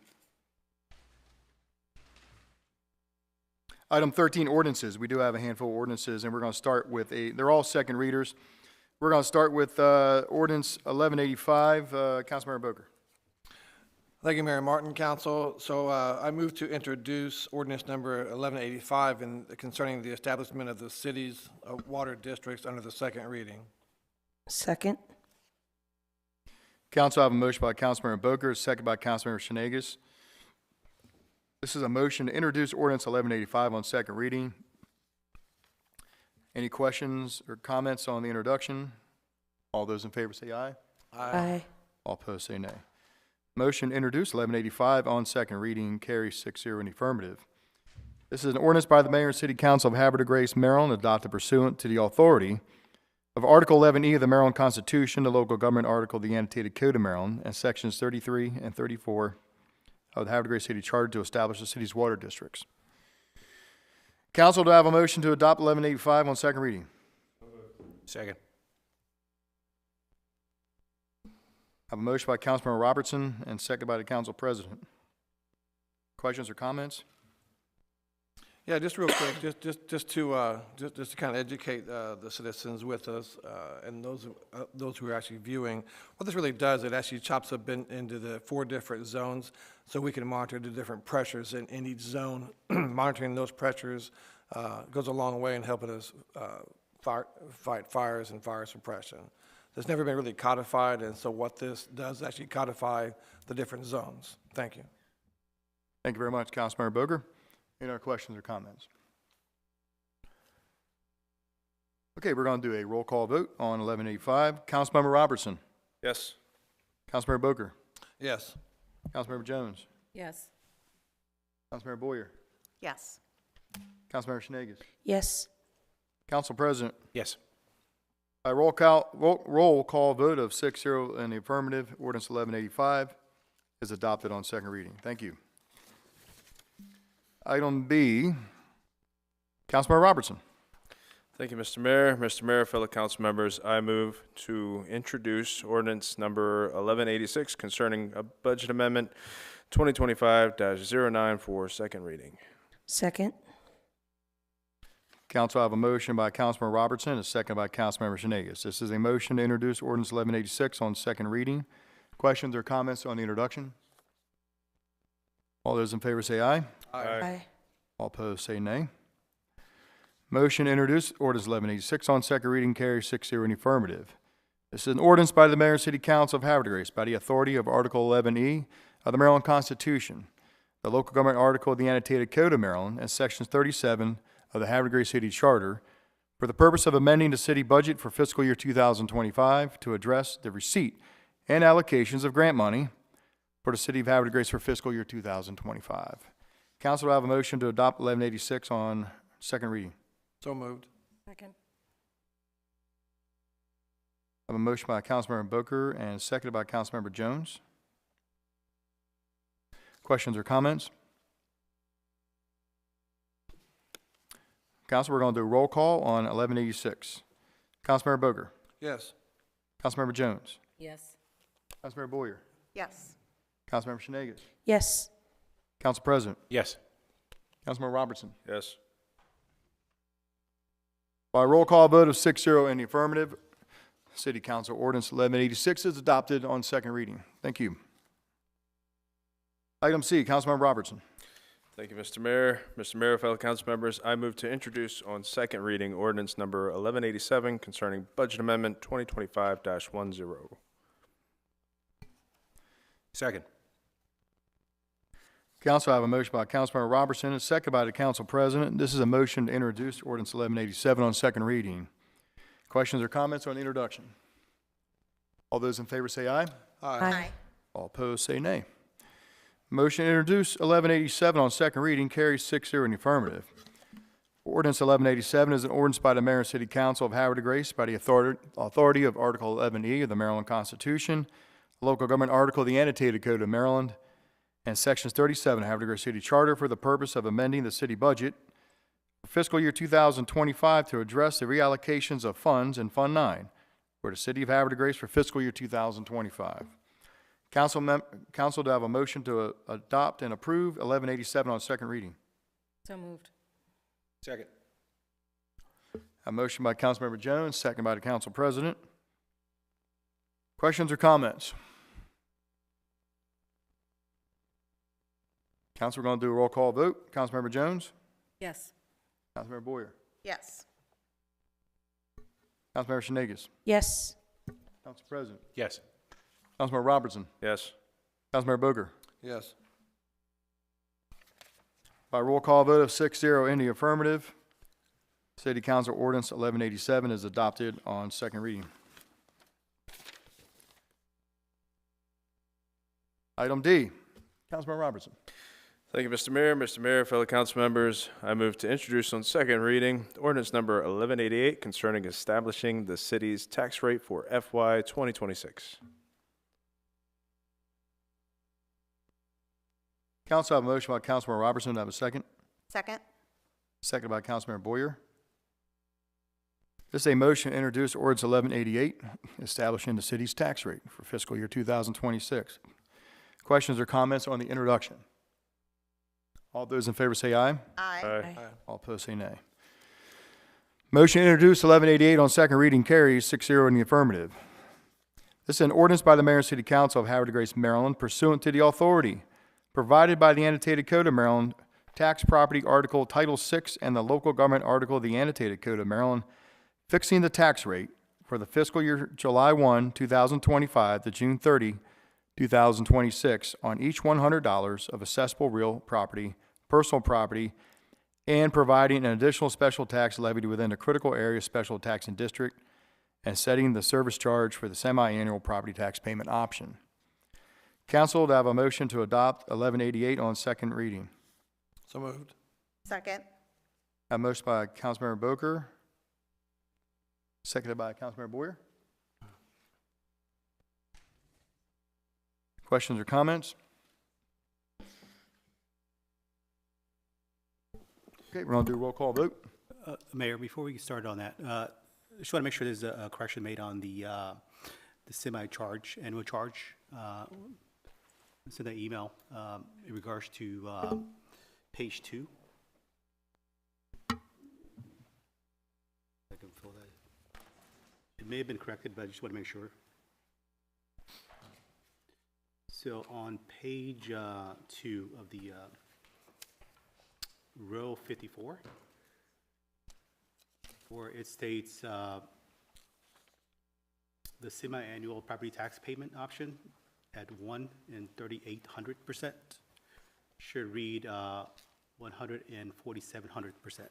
Item 13, ordinances. We do have a handful of ordinances, and we're going to start with they're all second readers. We're going to start with ordinance 1185. Councilmember Boker. Thank you, Mayor Martin, Council. So I move to introduce ordinance number 1185 concerning the establishment of the city's water districts under the second reading. Second. Council, I have a motion by Councilmember Boker, second by Councilmember Shenagus. This is a motion to introduce ordinance 1185 on second reading. Any questions or comments on the introduction? All those in favor say aye. Aye. All opposed say nay. Motion to introduce 1185 on second reading carries 6-0 in the affirmative. This is an ordinance by the Mayor and City Council of Havre de Grace, Maryland, adopted pursuant to the authority of Article 11E of the Maryland Constitution, the local government article of the annotated Code of Maryland, and Sections 33 and 34 of the Havre de Grace City Charter to establish the city's water districts. Council, do I have a motion to adopt 1185 on second reading? Second. I have a motion by Councilmember Robertson and second by the Council President. Questions or comments? Yeah, just real quick, just to kind of educate the citizens with us and those who are actually viewing. What this really does, it actually chops up into the 4 different zones, so we can monitor the different pressures in each zone. Monitoring those pressures goes a long way in helping us fight fires and fire suppression. It's never been really codified, and so what this does is actually codify the different zones. Thank you. Thank you very much, Councilmember Boger. Any other questions or comments? Okay, we're going to do a roll call vote on 1185. Councilmember Robertson. Yes. Councilmember Boger. Yes. Councilmember Jones. Yes. Councilmember Boyer. Yes. Councilmember Shenagus. Yes. Council President. Yes. By roll call vote of 6-0 in the affirmative, ordinance 1185 is adopted on second reading. Thank you. Item B, Councilmember Robertson. Thank you, Mr. Mayor. Mr. Mayor, fellow council members, I move to introduce ordinance number 1186 concerning a budget amendment 2025-09 for second reading. Second. Council, I have a motion by Councilmember Robertson, a second by Councilmember Shenagus. This is a motion to introduce ordinance 1186 on second reading. Questions or comments on the introduction? All those in favor say aye. Aye. All opposed say nay. Motion to introduce ordinance 1186 on second reading carries 6-0 in the affirmative. This is an ordinance by the Mayor and City Council of Havre de Grace by the authority of Article 11E of the Maryland Constitution, the local government article of the annotated Code of Maryland, and Sections 37 of the Havre de Grace City Charter for the purpose of amending the city budget for fiscal year 2025 to address the receipt and allocations of grant money for the city of Havre de Grace for fiscal year 2025. Council will have a motion to adopt 1186 on second reading. So moved. Second. I have a motion by Councilmember Booker and seconded by Councilmember Jones. Questions or comments? Council, we're going to do a roll call on 1186. Councilmember Booker. Yes. Councilmember Jones. Yes. Councilmember Boyer. Yes. Councilmember Shenanigans. Yes. Council President. Yes. Councilmember Robertson. Yes. By roll call vote of 6-0 in the affirmative, City Council Ordinance 1186 is adopted on second reading. Thank you. Item C, Councilmember Robertson. Thank you, Mr. Mayor. Mr. Mayor, fellow council members, I move to introduce on second reading ordinance number 1187 concerning budget amendment 2025-10. Second. Council, I have a motion by Councilmember Robertson and second by the Council President. This is a motion to introduce Ordinance 1187 on second reading. Questions or comments on the introduction? All those in favor say aye. Aye. All opposed say nay. Motion to introduce 1187 on second reading carries 6-0 in the affirmative. Ordinance 1187 is an ordinance by the Mayor and City Council of Havre de Grace by the authority of Article 11E of the Maryland Constitution, the local government article of the annotated Code of Maryland, and Sections 37 of Havre de Grace City Charter for the purpose of amending the city budget for fiscal year 2025 to address the reallocations of funds in Fund 9 for the City of Havre de Grace for fiscal year 2025. Council to have a motion to adopt and approve 1187 on second reading. So moved. Second. A motion by Councilmember Jones, second by the Council President. Questions or comments? Council, we're going to do a roll call vote. Councilmember Jones? Yes. Councilmember Boyer? Yes. Councilmember Shenanigans? Yes. Council President? Yes. Councilmember Robertson? Yes. Councilmember Booker? Yes. By roll call vote of 6-0 in the affirmative, City Council Ordinance 1187 is adopted on second reading. Item D, Councilmember Robertson. Thank you, Mr. Mayor. Mr. Mayor, fellow council members, I move to introduce on second reading ordinance number 1188 concerning establishing the city's tax rate for FY 2026. Council, I have a motion by Councilmember Robertson. Do I have a second? Second. Second by Councilmember Boyer. This is a motion to introduce ordinance 1188, establishing the city's tax rate for fiscal year 2026. Questions or comments on the introduction? All those in favor say aye. Aye. All opposed say nay. Motion to introduce 1188 on second reading carries 6-0 in the affirmative. This is an ordinance by the Mayor and City Council of Havre de Grace, Maryland, pursuant to the authority provided by the annotated Code of Maryland, Tax Property Article Title 6, and the Local Government Article of the annotated Code of Maryland, fixing the tax rate for the fiscal year July 1, 2025 to June 30, 2026 on each $100 of assessable real property, personal property, and providing an additional special tax levied within the critical area special taxing district and setting the service charge for the semi-annual property tax payment option. Council, to have a motion to adopt 1188 on second reading. So moved. Second. A motion by Councilmember Booker, seconded by Councilmember Boyer. Questions or comments? Okay, we're going to do a roll call vote. Mayor, before we get started on that, I just want to make sure there's a correction made on the semi-charge, annual charge. Send that email in regards to page 2. I can fill that. It may have been corrected, but I just want to make sure. So on page 2 of the row 54, where it states the semi-annual property tax payment option at 1 and 3,800% should read 14700%,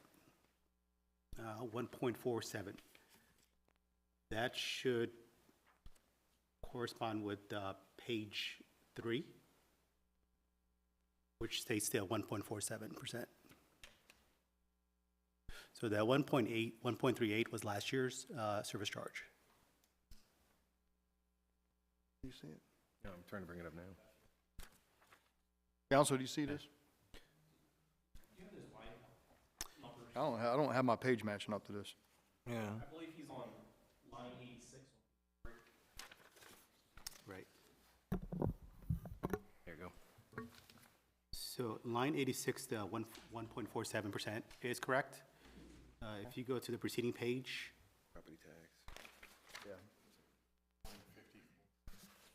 1.47. That should correspond with page 3, which states still 1.47%. So that 1.38 was last year's service charge. Do you see it? No, I'm trying to bring it up now. Council, do you see this? I don't have my page matching up to this. Yeah. I believe he's on line 86. Right. There you go. So line 86, the 1.47% is correct. If you go to the preceding page, Property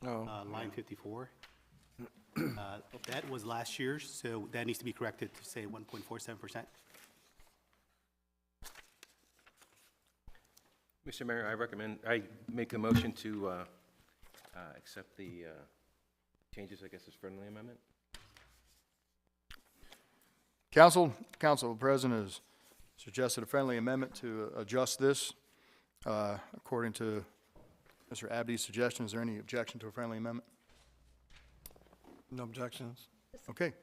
tax. line 54, that was last year's, so that needs to be corrected to say 1.47%. Mr. Mayor, I make a motion to accept the changes, I guess, as friendly amendment. Council President has suggested a friendly amendment to adjust this according to Mr. Abdi's suggestion. Is there any objection to a friendly amendment? No objections. Okay.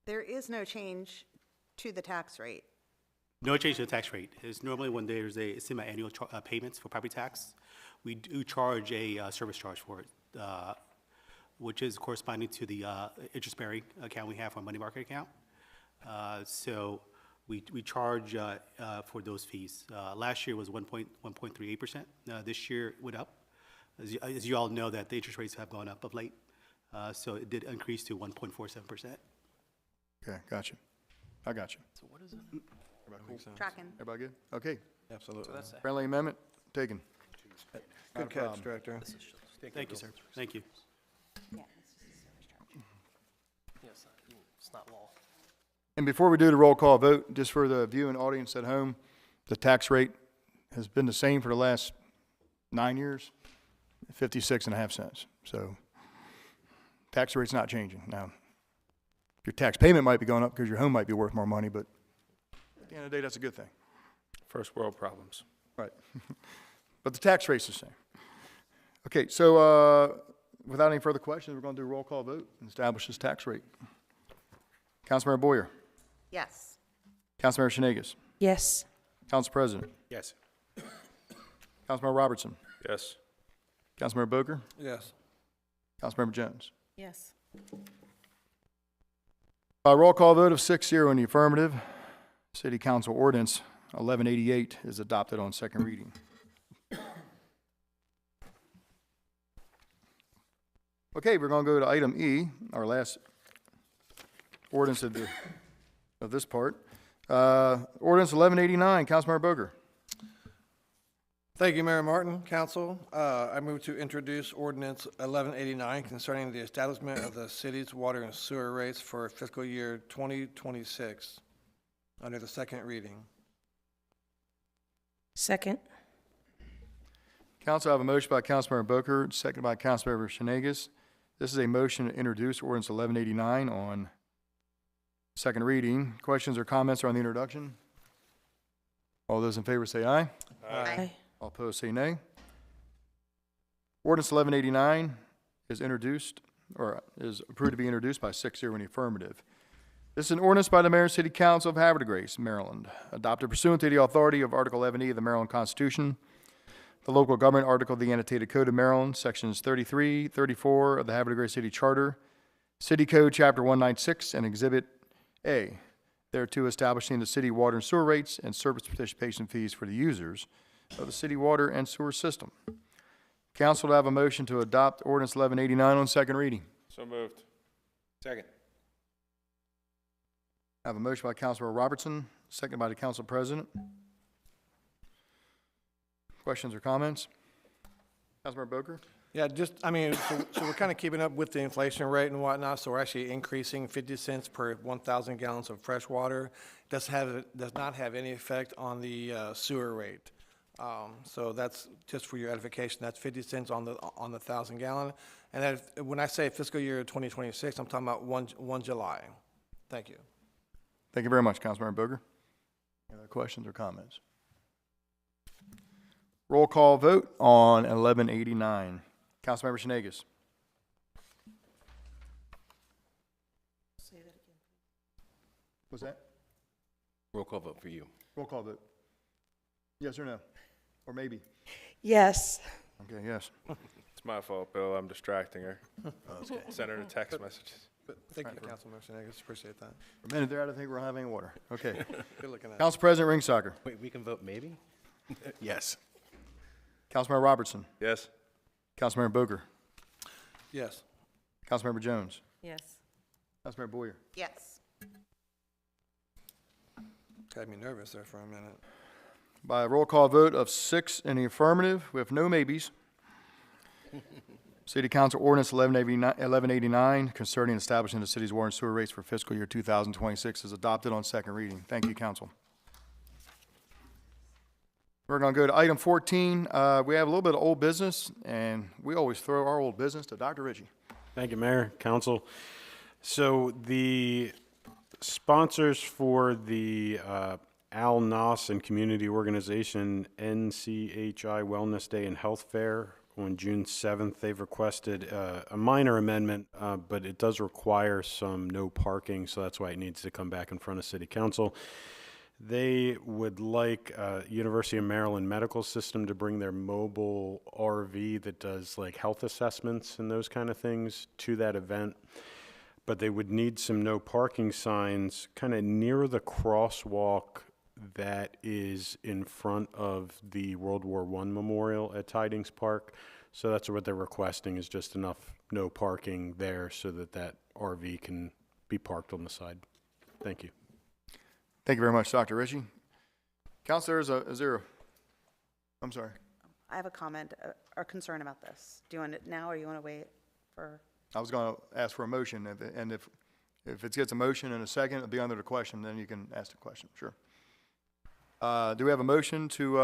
There is no change to the tax rate. No change to the tax rate. It's normally when there's a semi-annual payments for property tax, we do charge a service charge for it, which is corresponding to the interest-bearing account we have for money market account. So we charge for those fees. Last year was 1.38%. This year it went up. As you all know, that the interest rates have gone up of late. So it did increase to 1.47%. Okay, gotcha. I got you. So what is it? Everybody cool? Tracking. Everybody good? Okay. Absolutely. Friendly amendment taken. Good catch, Director. Thank you, sir. Thank you. Yeah, Yes, it's not law. And before we do the roll call vote, just for the viewing audience at home, the tax rate has been the same for the last 9 years, 56.5 cents. So tax rate's not changing. Now, your tax payment might be going up because your home might be worth more money, but at the end of the day, that's a good thing. First world problems. Right. But the tax rate's the same. Okay, so without any further questions, we're going to do a roll call vote and establish this tax rate. Councilmember Boyer. Yes. Councilmember Shanegas. Yes. Council President. Yes. Councilmember Robertson. Yes. Councilmember Boker. Yes. Councilmember Jones. Yes. By roll call vote of 6-0 in the affirmative, City Council Ordinance 1188 is adopted on second reading. Okay, we're going to go to item E, our last ordinance of this part. Ordinance 1189, Councilmember Boger. Thank you, Mayor Martin. Council, I move to introduce ordinance 1189 concerning the establishment of the city's water and sewer rates for fiscal year 2026 under the second reading. Second. Council, I have a motion by Councilmember Boker, seconded by Councilmember Shanegas. This is a motion to introduce ordinance 1189 on second reading. Questions or comments on the introduction? All those in favor say aye. Aye. All opposed say nay. Ordinance 1189 is introduced, or is approved to be introduced by 6-0 in the affirmative. This is an ordinance by the Mayor and City Council of Havre de Grace, Maryland, adopted pursuant to the authority of Article 11E of the Maryland Constitution, the local government article of the Annotated Code of Maryland, sections 33, 34 of the Havre de Grace City Charter, City Code Chapter 196, and Exhibit A, thereto establishing the city water and sewer rates and service participation fees for the users of the city water and sewer system. Council to have a motion to adopt ordinance 1189 on second reading. So moved. Second. I have a motion by Councilmember Robertson, seconded by the Council President. Questions or comments? Councilmember Boker? Yeah, just, I mean, so we're kind of keeping up with the inflation rate and whatnot, so we're actually increasing 50 cents per 1,000 gallons of fresh water. Does not have any effect on the sewer rate. So that's, just for your edification, that's 50 cents on the 1,000 gallon. And that, when I say fiscal year 2026, I'm talking about 1 July. Thank you. Thank you very much, Councilmember Booger. Any other questions or comments? Roll call vote on 1189. Councilmember Shenegis. What's that? Roll call vote for you. Roll call vote. Yes or no? Or maybe? Yes. Okay, yes. It's my fault, Bill. I'm distracting her. Send her the text messages. Thank you, Councilman Shenegis, appreciate that. For a minute there, I don't think we're having water. Okay. Good looking at it. Council President Ringsacker. Wait, we can vote maybe? Yes. Councilmember Robertson. Yes. Councilmember Booger. Yes. Councilmember Jones. Yes. Councilmember Boyer. Yes. Had me nervous there for a minute. By a roll call vote of 6 in the affirmative with no maybes, City Council Ordinance 1189 concerning establishing the city's water and sewer rates for fiscal year 2026 is adopted on second reading. Thank you, Council. We're going to go to item 14. We have a little bit of old business, and we always throw our old business to Dr. Ritchie. Thank you, Mayor, Council. So the sponsors for the Al Nas and Community Organization NCHI Wellness Day and Health Fair on June 7th, they've requested a minor amendment, but it does require some no parking, so that's why it needs to come back in front of City Council. They would like University of Maryland Medical System to bring their mobile RV that does like health assessments and those kind of things to that event. But they would need some no parking signs kind of near the crosswalk that is in front of the World War I Memorial at Tidings Park. So that's what they're requesting, is just enough no parking there so that that RV can be parked on the side. Thank you. Thank you very much, Dr. Ritchie. Councilor, I'm sorry. I have a comment or concern about this. Do you want it now or you want to wait for? I was going to ask for a motion, and if it gets a motion in a second, it'll be under the question, then you can ask the question, sure. Do we have a motion to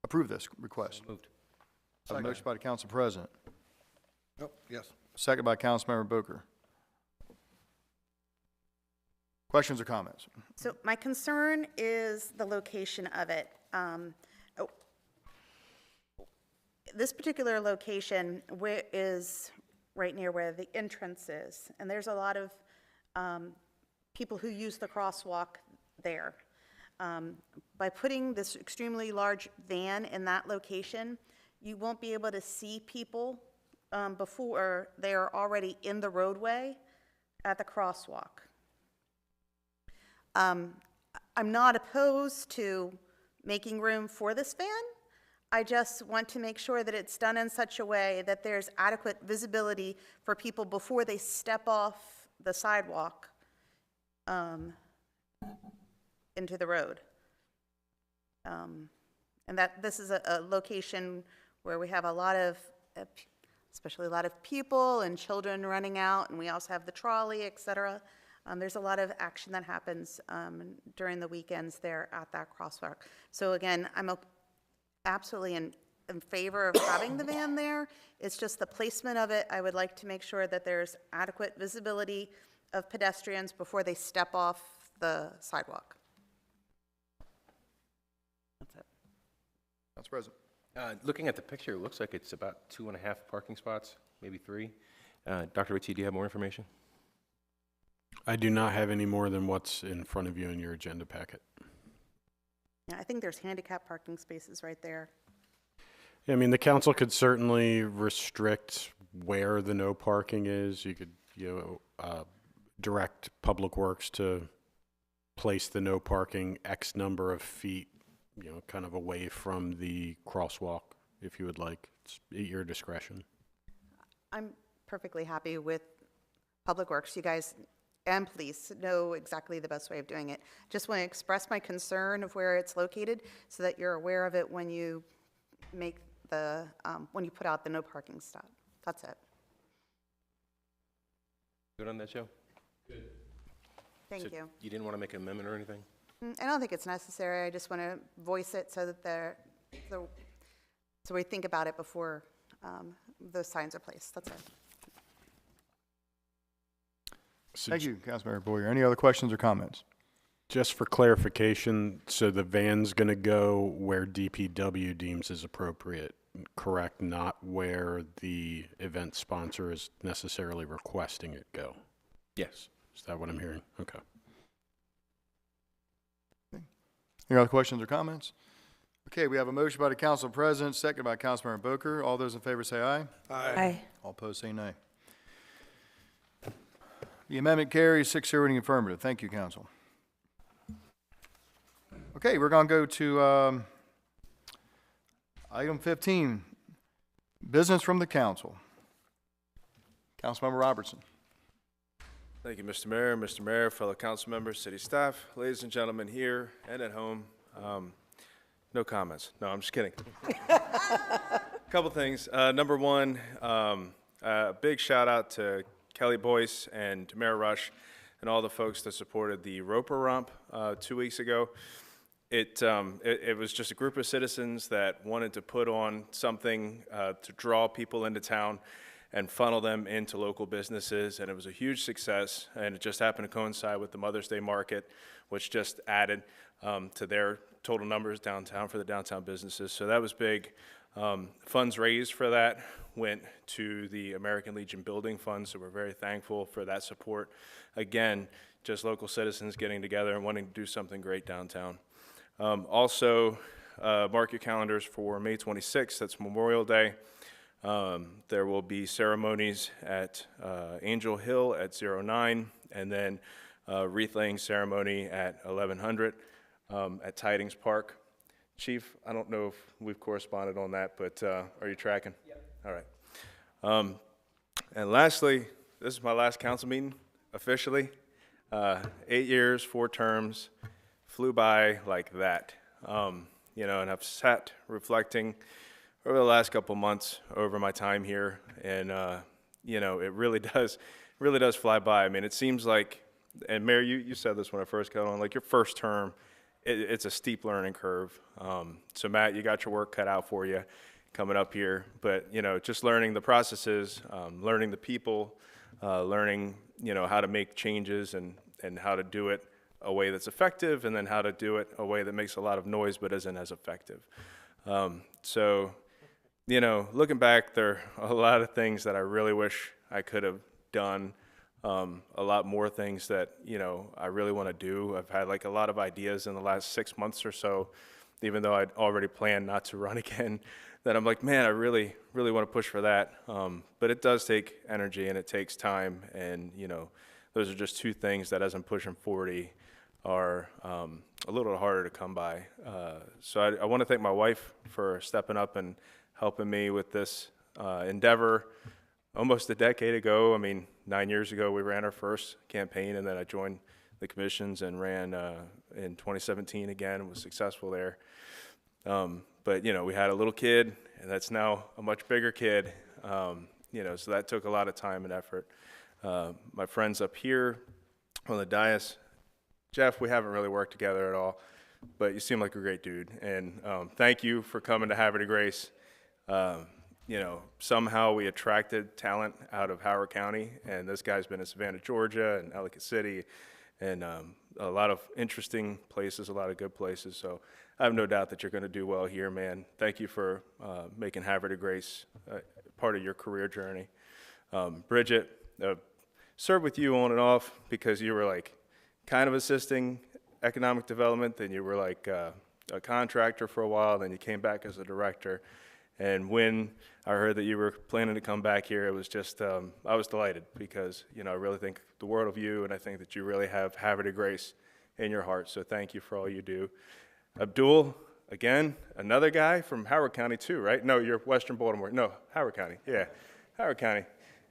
approve this request? Moved. A motion by the Council President. Oh, yes. Second by Councilmember Booker. Questions or comments? So my concern is the location of it. This particular location is right near where the entrance is, and there's a lot of people who use the crosswalk there. By putting this extremely large van in that location, you won't be able to see people before they are already in the roadway at the crosswalk. I'm not opposed to making room for this van. I just want to make sure that it's done in such a way that there's adequate visibility for people before they step off the sidewalk into the road. And that this is a location where we have a lot of, especially a lot of people and children running out, and we also have the trolley, et cetera. There's a lot of action that happens during the weekends there at that crosswalk. So again, I'm absolutely in favor of having the van there. It's just the placement of it. I would like to make sure that there's adequate visibility of pedestrians before they step off the sidewalk. That's it. Council President. Looking at the picture, it looks like it's about 2.5 parking spots, maybe 3. Dr. Ritchie, do you have more information? I do not have any more than what's in front of you in your agenda packet. Yeah, I think there's handicap parking spaces right there. Yeah, I mean, the council could certainly restrict where the no parking is. You could, direct Public Works to place the no parking X number of feet, kind of away from the crosswalk, if you would like. It's at your discretion. I'm perfectly happy with Public Works. You guys and police know exactly the best way of doing it. Just want to express my concern of where it's located so that you're aware of it when you make the, when you put out the no parking stop. That's it. Good on that, Joe? Thank So you. You didn't want to make an amendment or anything? I don't think it's necessary. I just want to voice it so that so we think about it before those signs are placed. That's it. Thank you, Councilmember Boyer. Any other questions or comments? Just for clarification, so the van's going to go where DPW deems is appropriate, correct? Not where the event sponsor is necessarily requesting it go? Yes. Is that what I'm hearing? Okay. Any other questions or comments? Okay, we have a motion by the Council President, second by Councilmember Booker. All those in favor say aye. Aye. All opposed say nay. The amendment carries 6-0 in the affirmative. Thank you, Council. Okay, we're going to go to item 15, business from the council. Councilmember Robertson. Thank you, Mr. Mayor. Mr. Mayor, fellow council members, city staff, ladies and gentlemen here and at home. No comments. No, I'm just kidding. Couple things. Number one, big shout out to Kelly Boyce and Tamara Rush and all the folks that supported the Roper Romp 2 weeks ago. It was just a group of citizens that wanted to put on something to draw people into town and funnel them into local businesses, and it was a huge success, and it just happened to coincide with the Mother's Day market, which just added to their total numbers downtown for the downtown businesses. So that was big. Funds raised for that went to the American Legion Building Fund, so we're very thankful for that support. Again, just local citizens getting together and wanting to do something great downtown. Also, mark your calendars for May 26th, that's Memorial Day. There will be ceremonies at Angel Hill at 09, and then wreath laying ceremony at 1100 at Tidings Park. Chief, I don't know if we've corresponded on that, but are you tracking? Yep. All right. And lastly, this is my last council meeting officially. 8 years, 4 terms, flew by like that. You know, and I've sat reflecting over the last couple months over my time here, and you know, it really does fly by. I mean, it seems like, and Mayor, you said this when I first got on, like your first term, it's a steep learning curve. So Matt, you got your work cut out for you coming up here, but you know, just learning the processes, learning the people, learning, you know, how to make changes and how to do it a way that's effective, and then how to do it a way that makes a lot of noise but isn't as effective. So, you know, looking back, there are a lot of things that I really wish I could have done, a lot more things that, you know, I really want to do. I've had like a lot of ideas in the last 6 months or so, even though I'd already planned not to run again, that I'm like, man, I really want to push for that. But it does take energy and it takes time, and, you know, those are just 2 things that as I'm pushing 40 are a little harder to come by. So I want to thank my wife for stepping up and helping me with this endeavor almost a decade ago. I mean, 9 years ago, we ran our first campaign, and then I joined the commissions and ran in 2017 again and was successful there. But, you know, we had a little kid, and that's now a much bigger kid, you know, so that took a lot of time and effort. My friends up here on the dais, Jeff, we haven't really worked together at all, but you seem like a great dude, and thank you for coming to Havre de Grace. You know, somehow we attracted talent out of Howard County, and this guy's been in Savannah, Georgia, and Ellicott City, and a lot of interesting places, a lot of good places. So I have no doubt that you're going to do well here, man. Thank you for making Havre de Grace part of your career journey. Bridget, served with you on and off because you were like kind of assisting economic development, then you were like a contractor for a while, then you came back as a director. And when I heard that you were planning to come back here, it was just, I was delighted because, you know, I really think the world of you, and I think that you really have Havre de Grace in your heart. So thank you for all you do. Abdul, again, another guy from Howard County too, right? No, you're Western Baltimore. No, Howard County. Yeah, Howard County.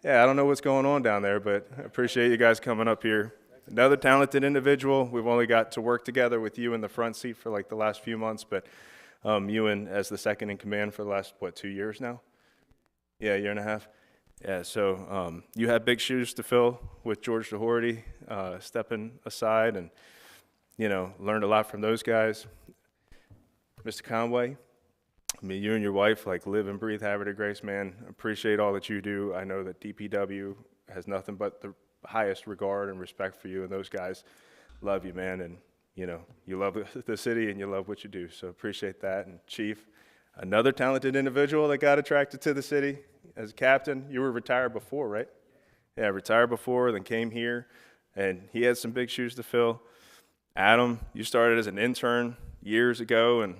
Yeah, I don't know what's going on down there, but I appreciate you guys coming up here. Another talented individual. We've only got to work together with you in the front seat for like the last few months, but Ewan as the second in command for the last, 2 years now? Yeah, 1.5 years. Yeah, so you had big shoes to fill with George Doherty stepping aside, and, learned a lot from those guys. Mr. Conway, I mean, you and your wife, live and breathe Havre de Grace, man. Appreciate all that you do. I know that DPW has nothing but the highest regard and respect for you, and those guys love you, man, and, you love the city and you love what you do, so appreciate that. And Chief, another talented individual that got attracted to the city as a captain. You were retired before, right? Yeah, retired before, then came here, and he had some big shoes to fill. Adam, you started as an intern years ago, and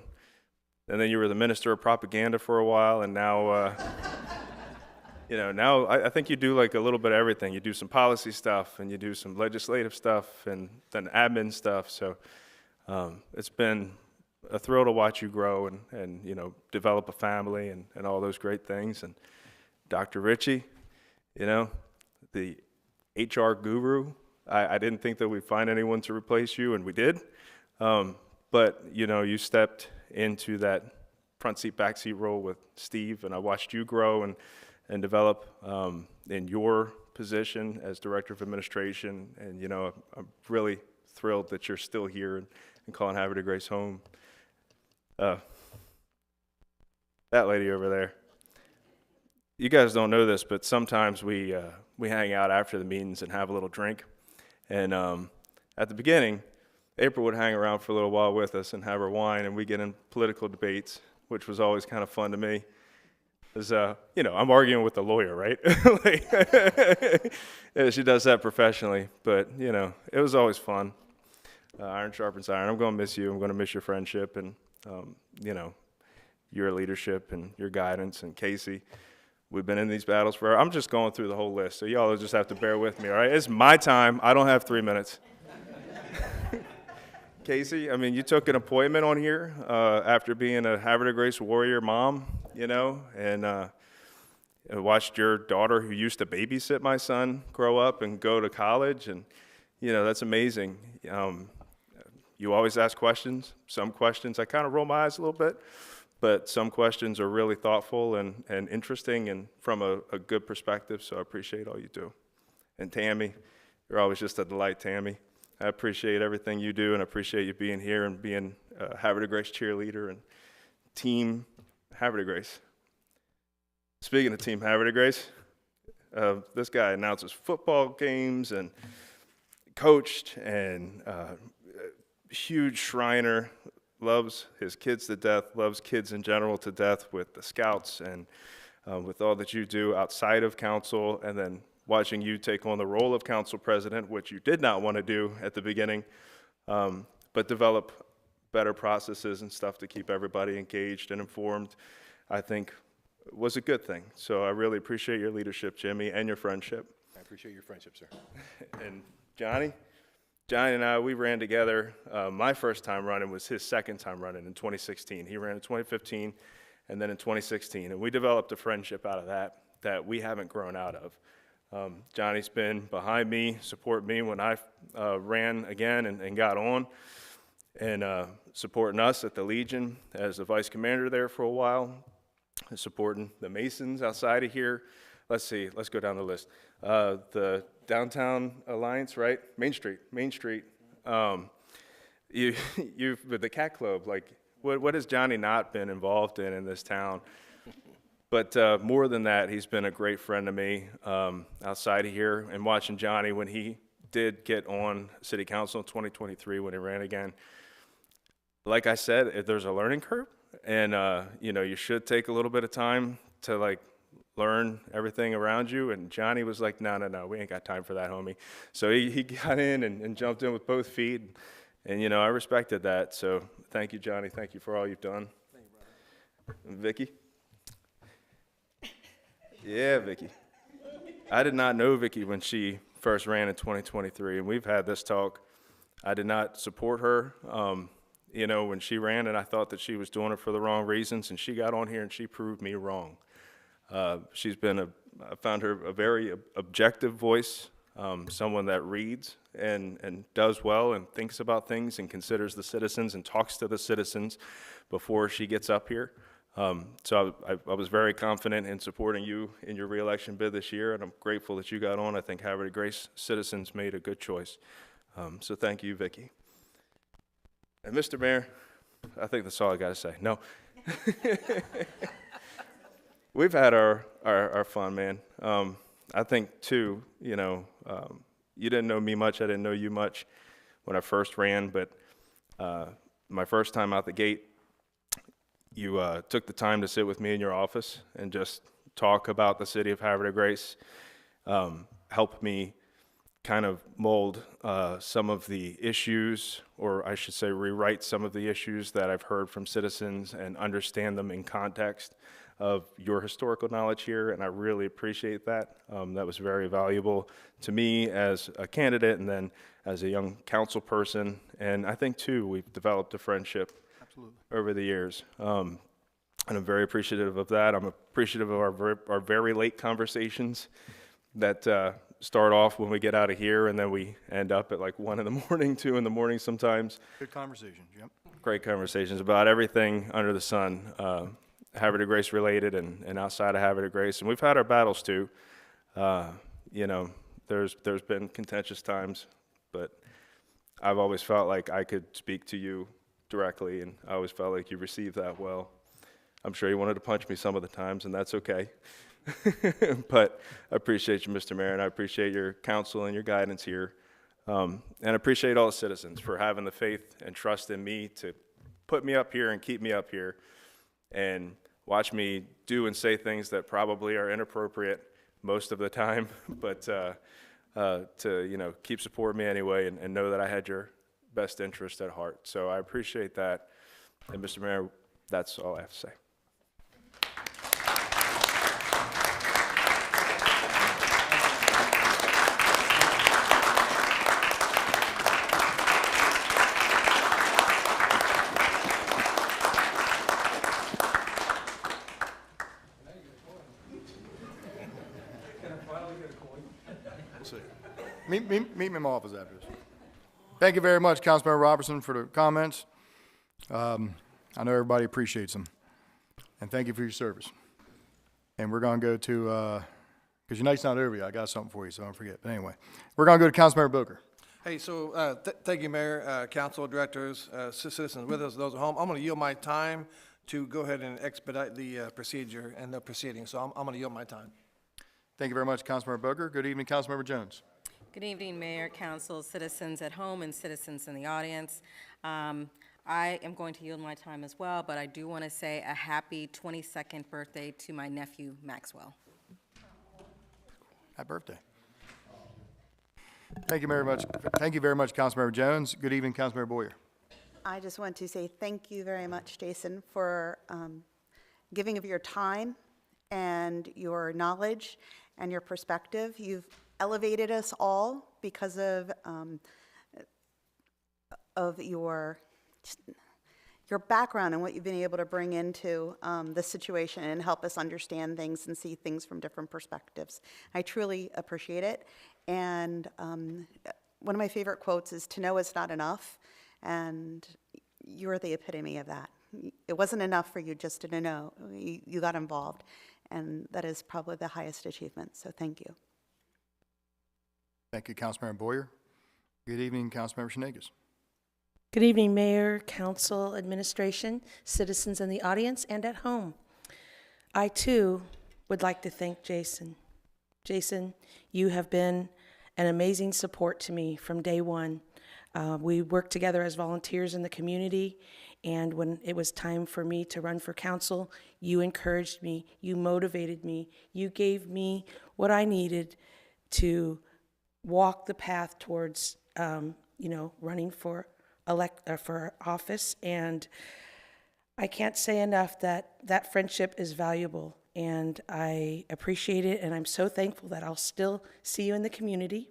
then you were the minister of propaganda for a while, and now, now I think you do a little bit of everything. You do some policy stuff, and you do some legislative stuff, and then admin stuff. So it's been a thrill to watch you grow and develop a family and all those great things. And Dr. Ritchie, the HR guru. I didn't think that we'd find anyone to replace you, and we did. But you stepped into that front seat, back seat role with Steve, and I watched you grow and develop in your position as Director of Administration. And, I'm really thrilled that you're still here and calling Havre de Grace home. That lady over there. You guys don't know this, but sometimes we hang out after the meetings and have a little drink. And at the beginning, April would hang around for a little while with us and have her wine, and we get in political debates, which was always kind of fun to me. Because, I'm arguing with a lawyer, right? Yeah, she does that professionally, but, it was always fun. Iron sharpens iron. I'm going to miss you. I'm going to miss your friendship and, your leadership and your guidance. And Casey, we've been in these battles forever. I'm just going through the whole list, so y'all will just have to bear with me, all right? It's my time. I don't have 3 minutes. Casey, I mean, you took an appointment on here after being a Havre de Grace Warrior mom, and I watched your daughter, who used to babysit my son, grow up and go to college, and, that's amazing. You always ask questions. Some questions, I kind of roll my eyes a little bit, but some questions are really thoughtful and interesting and from a good perspective, so I appreciate all you do. And Tammy, you're always just a delight, Tammy. I appreciate everything you do, and I appreciate you being here and being a Havre de Grace cheerleader and Team Havre de Grace. Speaking of Team Havre de Grace, this guy announces football games and coached and huge Shriner, loves his kids to death, loves kids in general to death with the Scouts and with all that you do outside of council, and then watching you take on the role of council president, which you did not want to do at the beginning, but develop better processes and stuff to keep everybody engaged and informed, I think was a good thing. So I really appreciate your leadership, Jimmy, and your friendship. I appreciate your friendship, sir. And Johnny and I, we ran together. My first time running was his second time running in 2016. He ran in 2015 and then in 2016. And we developed a friendship out of that we haven't grown out of. Johnny's been behind me, support me when I ran again and got on, and supporting us at the Legion as the vice commander there for a while, and supporting the Masons outside of here. Let's see, let's go down the list. The Downtown Alliance, right? Main Street. You've with the Cat Club, what has Johnny not been involved in this town? But more than that, he's been a great friend to me outside of here. And watching Johnny when he did get on city council in 2023 when he ran again, like I said, there's a learning curve. And, you should take a little bit of time to, learn everything around you. And Johnny was like, no, we ain't got time for that, homie. So he got in and jumped in with both feet. And, I respected that. So thank you, Johnny. Thank you for all you've done. Thank you, brother. And Vicky? Yeah, Vicky. I did not know Vicky when she first ran in 2023, and we've had this talk. I did not support her, when she ran, and I thought that she was doing it for the wrong reasons, and she got on here and she proved me wrong. I found her a very objective voice someone that reads and does well and thinks about things and considers the citizens and talks to the citizens before she gets up here. So I was very confident in supporting you in your reelection bid this year, and I'm grateful that you got on. I think Havre de Grace citizens made a good choice. So thank you, Vicki. And Mr. Mayor, I think that's all I got to say. No. We've had our fun, man. I think, too, you didn't know me much. I didn't know you much when I first ran, but my first time out the gate, you took the time to sit with me in your office and just talk about the city of Havre de Grace, help me kind of mold some of the issues, or I should say rewrite some of the issues that I've heard from citizens and understand them in context of your historical knowledge here, and I really appreciate that. That was very valuable to me as a candidate and then as a young council person, and I think, too, we've developed a friendship over the years. And I'm very appreciative of that. I'm appreciative of our very late conversations that start off when we get out of here, and then we end up at like 1 in the morning, 2 in the morning sometimes. Good conversations, yep. Great conversations about everything under the sun, Havre de Grace related and outside of Havre de Grace. And we've had our battles too. There's been contentious times, but I've always felt like I could speak to you directly, and I always felt like you received that well. I'm sure you wanted to punch me some of the times, and that's okay. But I appreciate you, Mr. Mayor, and I appreciate your counsel and your guidance here. And I appreciate all the citizens for having the faith and trust in me to put me up here and keep me up here and watch me do and say things that probably are inappropriate most of the time, but to keep supporting me anyway and know that I had your best interest at heart. So I appreciate that. And Mr. Mayor, that's all I have to say. Meet me in my office after this. Thank you very much, Councilmember Robertson, for the comments. I know everybody appreciates them. And thank you for your service. And we're going to go to, because your night's not over yet, I got something for you, so don't forget. But anyway, we're going to go to Councilmember Booker. Hey, so thank you, Mayor, Council, Directors, citizens with us, those at home. I'm going to yield my time to go ahead and expedite the procedure and the proceedings. So I'm going to yield my time. Thank you very much, Councilmember Booker. Good evening, Councilmember Jones. Good evening, Mayor, Council, citizens at home, and citizens in the audience. I am going to yield my time as well, but I do want to say a happy 22nd birthday to my nephew, Maxwell. Happy birthday. Thank you very much. Thank you very much, Councilmember Jones. Good evening, Councilmember Boyer. I just want to say thank you very much, Jason, for giving of your time and your knowledge and your perspective. You've elevated us all because of your background and what you've been able to bring into the situation and help us understand things and see things from different perspectives. I truly appreciate it. And one of my favorite quotes is, "To know is not enough," and you're the epitome of that. It wasn't enough for you just to know. You got involved, and that is probably the highest achievement, so thank you. Thank you, Councilmember Boyer. Good evening, Councilmember Shenegis. Good evening, Mayor, Council, Administration, citizens in the audience and at home. I, too, would like to thank Jason. Jason, you have been an amazing support to me from day one. We worked together as volunteers in the community, and when it was time for me to run for council, you encouraged me, you motivated me, you gave me what I needed to walk the path towards, running for office. And I can't say enough that friendship is valuable, and I appreciate it, and I'm so thankful that I'll still see you in the community,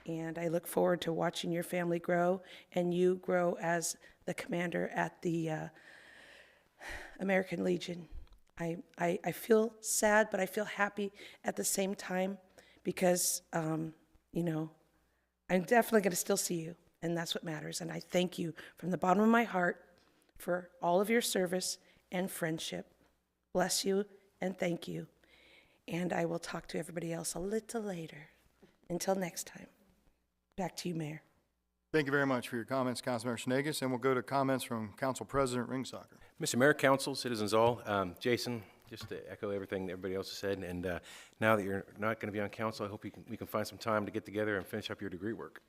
and I look forward to watching your family grow and you grow as the commander at the American Legion. I feel sad, but I feel happy at the same time, because you know, I'm definitely going to still see you, and that's what matters. And I thank you from the bottom of my heart for all of your service and friendship. Bless you and thank you. And I will talk to everybody else a little later. Until next time. Back to you, Mayor. Thank you very much for your comments, Councilmember Shenegis, and we'll go to comments from Council President Ringsacher. Mr. Mayor, Council, citizens all, Jason, just to echo everything that everybody else has said, and now that you're not going to be on council, I hope we can find some time to get together and finish up your degree work.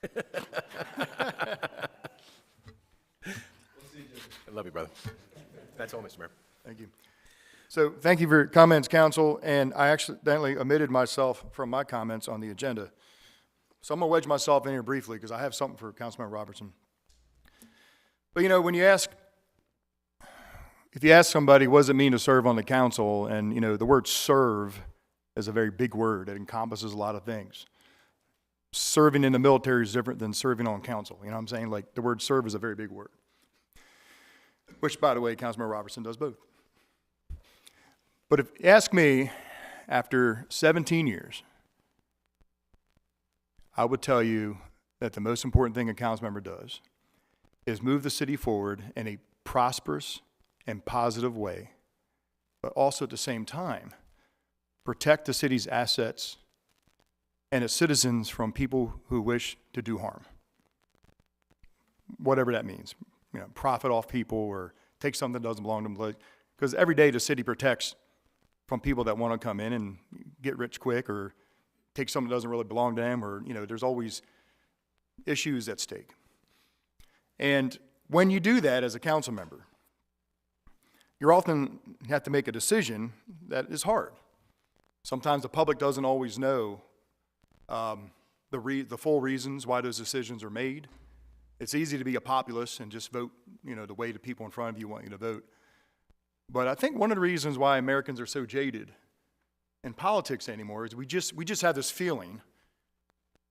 I love you, brother. That's all, Mr. Mayor. Thank you. So thank you for your comments, Council, and I accidentally omitted myself from my comments on the agenda. So I'm going to wedge myself in here briefly because I have something for Councilmember Robertson. But you know, when you ask, if you ask somebody, what does it mean to serve on the council? And you know, the word serve is a very big word. It encompasses a lot of things. Serving in the military is different than serving on council. You know what I'm saying? Like the word serve is a very big word. Which, by the way, Councilmember Robertson does both. But if you ask me, after 17 years, I would tell you that the most important thing a council member does is move the city forward in a prosperous and positive way, but also at the same time, protect the city's assets and its citizens from people who wish to do harm. Whatever that means, you know, profit off people or take something that doesn't belong to them. Because every day the city protects from people that want to come in and get rich quick or take something that doesn't really belong to them, or, you know, there's always issues at stake. And when you do that as a council member, you often have to make a decision that is hard. Sometimes the public doesn't always know the full reasons why those decisions are made. It's easy to be a populist and just vote, you know, the way the people in front of you want you to vote. But I think one of the reasons why Americans are so jaded in politics anymore is we just have this feeling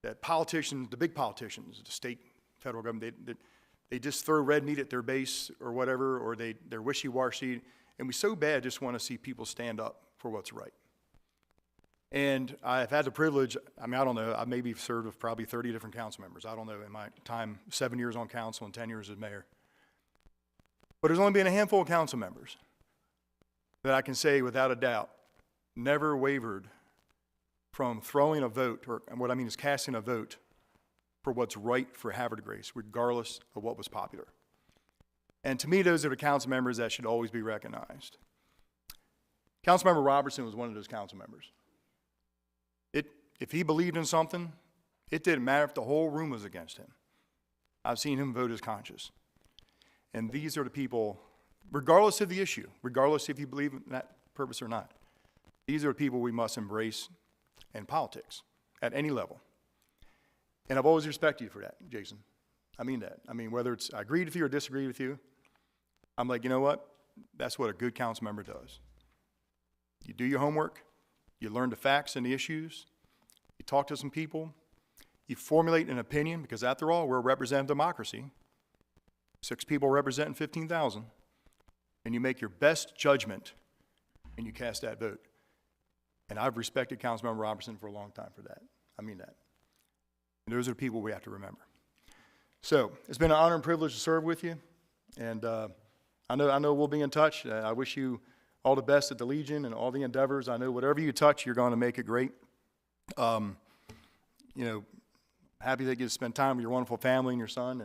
that politicians, the big politicians, the state, federal government, they just throw red meat at their base or whatever, or they're wishy-washy, and we so bad just want to see people stand up for what's right. And I've had the privilege, I mean, I don't know, I've maybe served with probably 30 different council members. I don't know, in my time, 7 years on council and 10 years as mayor. But there's only been a handful of council members that I can say without a doubt never wavered from throwing a vote, or what I mean is casting a vote for what's right for Havre de Grace, regardless of what was popular. And to me, those are the council members that should always be recognized. Councilmember Robertson was one of those council members. If he believed in something, it didn't matter if the whole room was against him. I've seen him vote his conscience. And these are the people, regardless of the issue, regardless if you believe in that purpose or not, these are the people we must embrace in politics at any level. And I've always respected you for that, Jason. I mean that. I mean, whether it's I agreed with you or disagreed with you, I'm like, you know what? That's what a good council member does. You do your homework, you learn the facts and the issues, you talk to some people, you formulate an opinion, because after all, we're a representative democracy. 6 people representing 15,000. And you make your best judgment and you cast that vote. And I've respected Councilmember Robertson for a long time for that. I mean that. And those are the people we have to remember. So it's been an honor and privilege to serve with you. And I know we'll be in touch. I wish you all the best at the Legion and all the endeavors. I know whatever you touch, you're going to make it great. You know, happy that you get to spend time with your wonderful family and your son.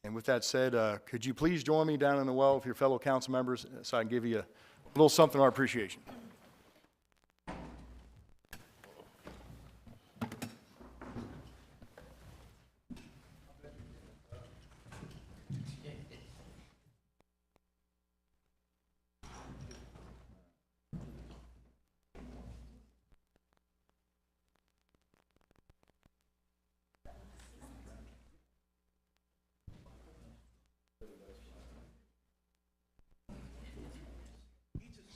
And with that said, could you please join me down in the well with your fellow council members so I can give you a little something of our appreciation.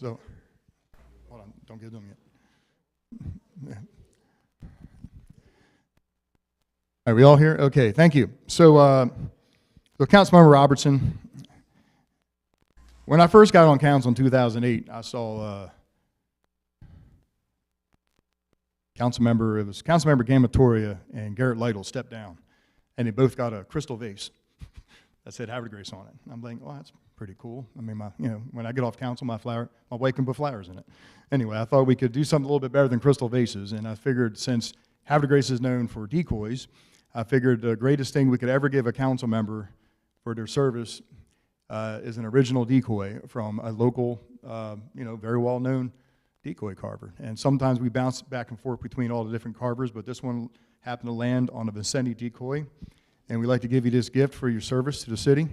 So, hold on, don't give them yet. Are we all here? Okay, thank you. So, Councilmember Robertson, when I first got on council in 2008, I saw Councilmember, it was Councilmember Gamatoria and Garrett Lytle stepped down, and they both got a crystal vase that said Havre de Grace on it. I'm like, well, that's pretty cool. I mean, when I get off council, my wife can put flowers in it. Anyway, I thought we could do something a little bit better than crystal vases, and I figured since Havre de Grace is known for decoys, I figured the greatest thing we could ever give a council member for their service is an original decoy from a local, very well-known decoy carver. And sometimes we bounce back and forth between all the different carvers, but this one happened to land on a Vicendi decoy. And we'd like to give you this gift for your service to the city.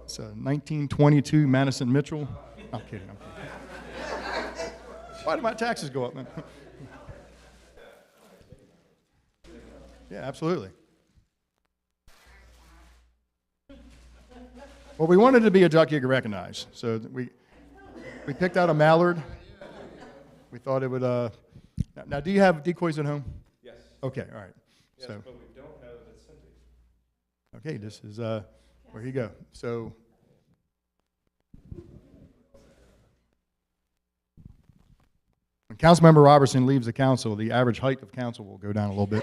It's a 1922 Madison Mitchell. I'm kidding. Why did my taxes go up, man? Yeah, absolutely. Well, we wanted to be a duck you could recognize, so we picked out a mallard. We thought it would. Now, do you have decoys at home? Yes. Okay, all right. Yes, So, but we don't have it Cindy. okay, this is where you go. So, when Councilmember Robertson leaves the council, the average height of council will go down a little bit.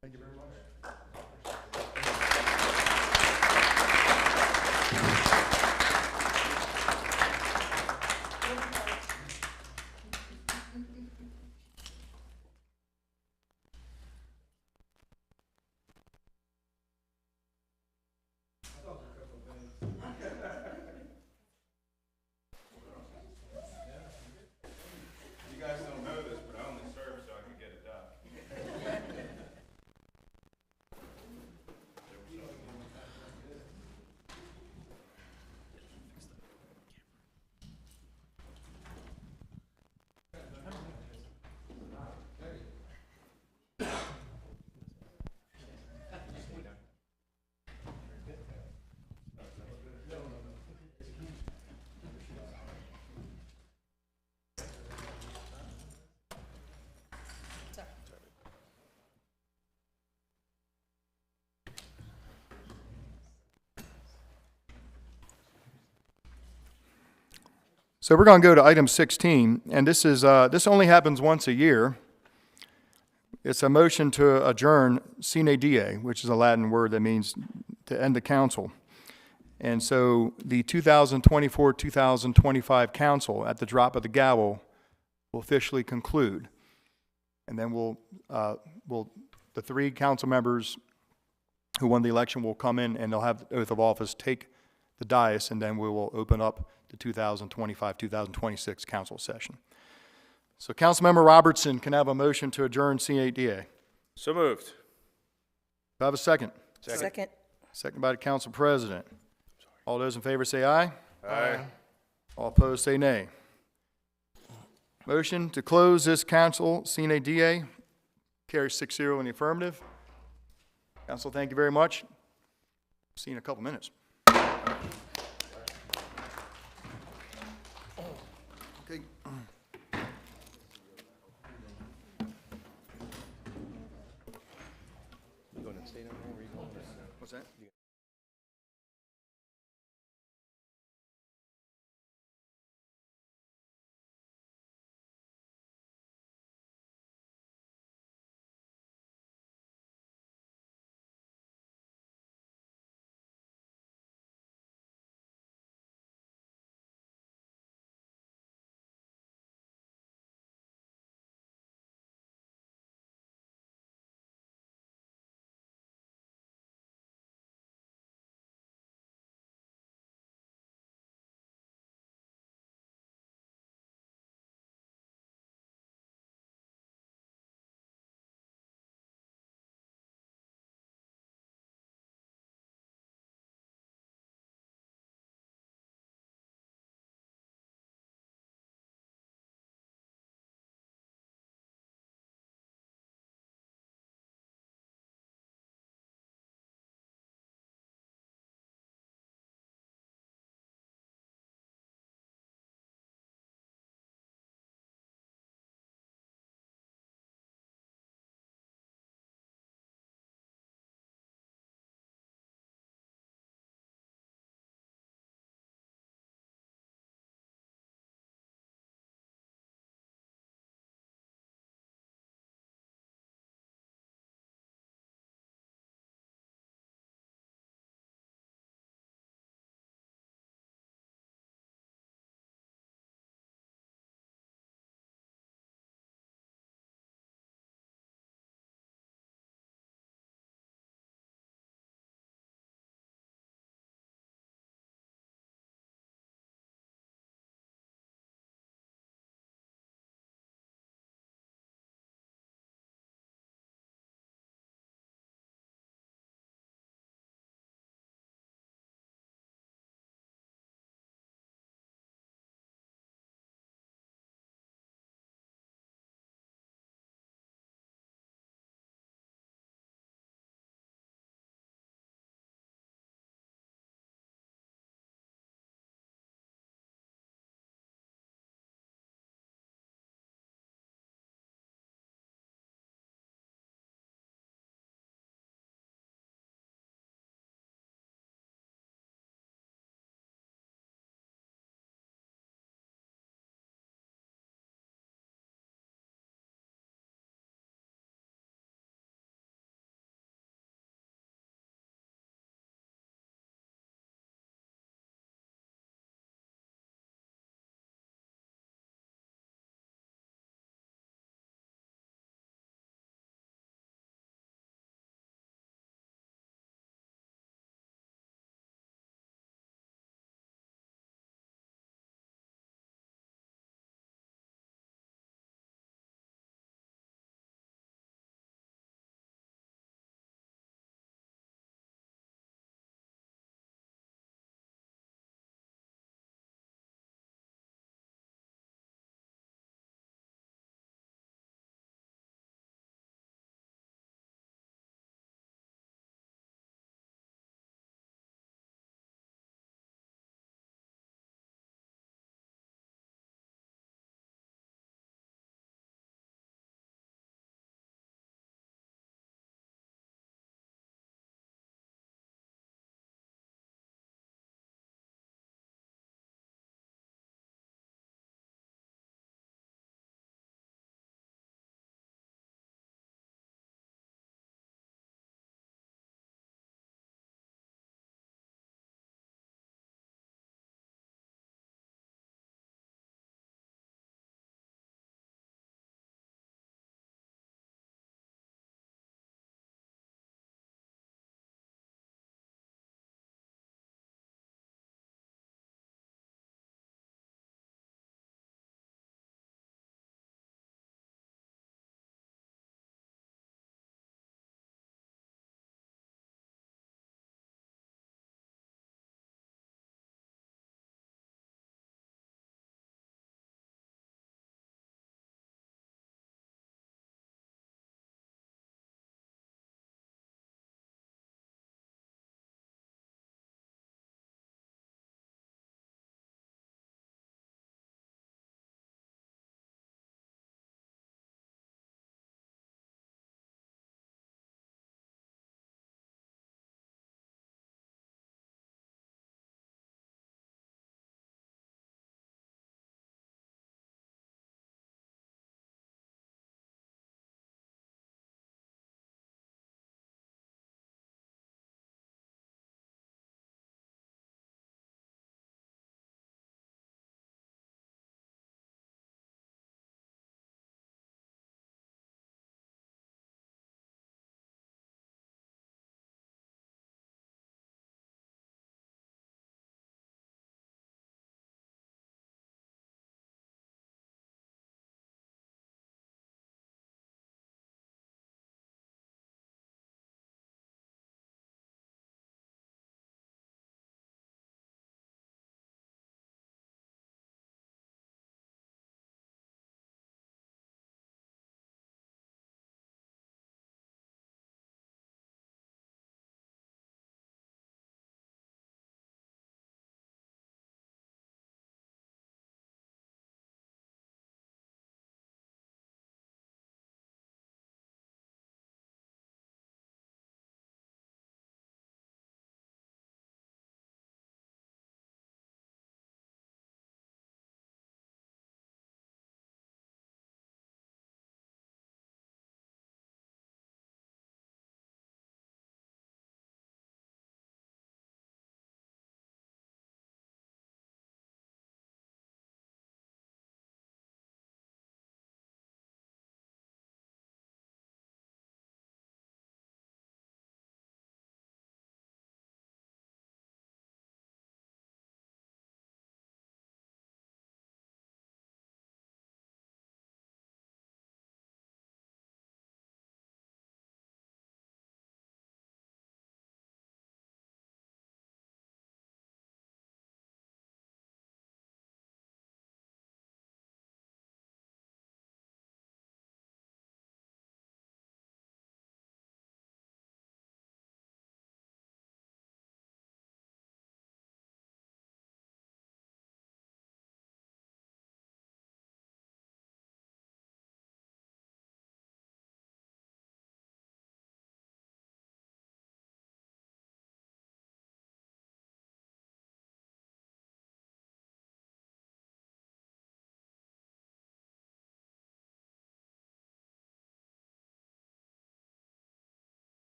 Thank you very much. You guys don't know this, but I only serve so I can get it done. So we're going to go to item 16, and this is this only happens once a year. It's a motion to adjourn sine die, which is a Latin word that means to end the council. And so the 2024-2025 council, at the drop of the gavel, will officially conclude. And then the three council members who won the election will come in and they'll have the oath of office, take the dais, and then we will open up the 2025-2026 council session. So Councilmember Robertson, can I have a motion to adjourn sine die? So moved. Do I have a second? Second. Second by the council president. All those in favor say aye. Aye. All opposed say nay. Motion to close this council sine die carries 6-0 in the affirmative. Council, thank you very much. See you in a couple minutes. Okay. You going to stay down there or are you going to? What's that?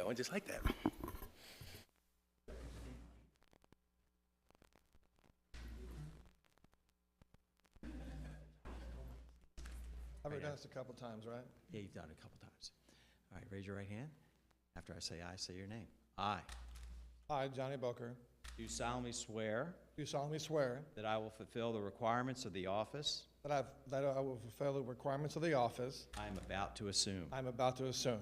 going, just like that. I've done this a couple times, right? Yeah, you've done it a couple times. All right, raise your right hand. After I say aye, say your name. I I, Johnny Boker, do solemnly swear do solemnly swear that I will fulfill the requirements of the office that I will fulfill the requirements of the office I am about to assume, I'm about to assume,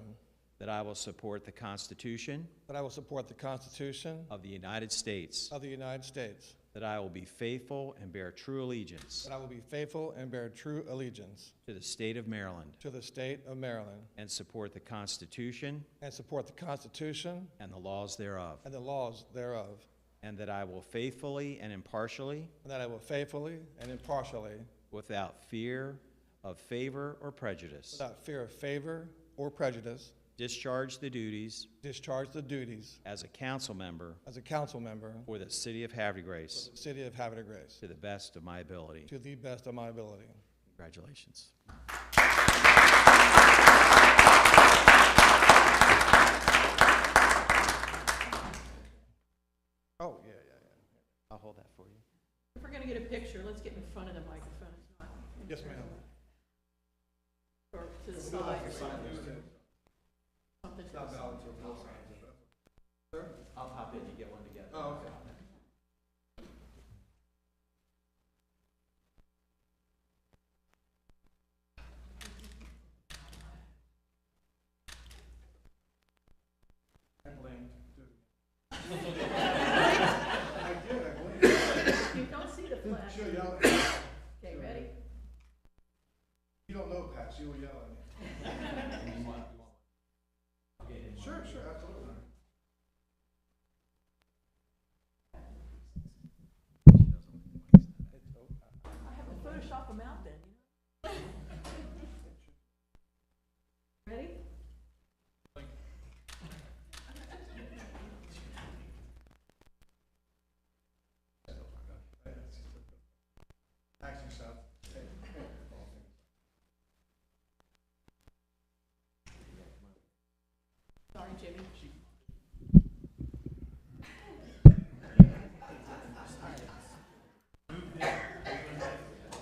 that I will support the Constitution that I will support the Constitution of the United States, of the United States, that I will be faithful and bear true allegiance that I will be faithful and bear true allegiance to the state of Maryland, to the state of Maryland, and support the Constitution and support the Constitution and the laws thereof, and the laws thereof, and that I will faithfully and impartially, and that I will faithfully and impartially, without fear of favor or prejudice, without fear of favor or prejudice, discharge the duties discharge the duties as a council member as a council member for the city of Havre de Grace for the city of Havre de Grace to the best of my ability. to the best of my ability. Congratulations. Oh, yeah. I'll hold that for you. If we're gonna get a picture, let's get in front of the microphone. It's not- Yes, ma'am. Or to the side. Something to the side. I'll pop in and get one together. Oh, okay. I blinked. I blinked. You don't see the flash. She'll yell at me. Okay, ready? You don't know, Pat, she will yell at me. Sure, absolutely. I have to Photoshop them out then, you know? Ready? Action shot. Sorry, Jimmy.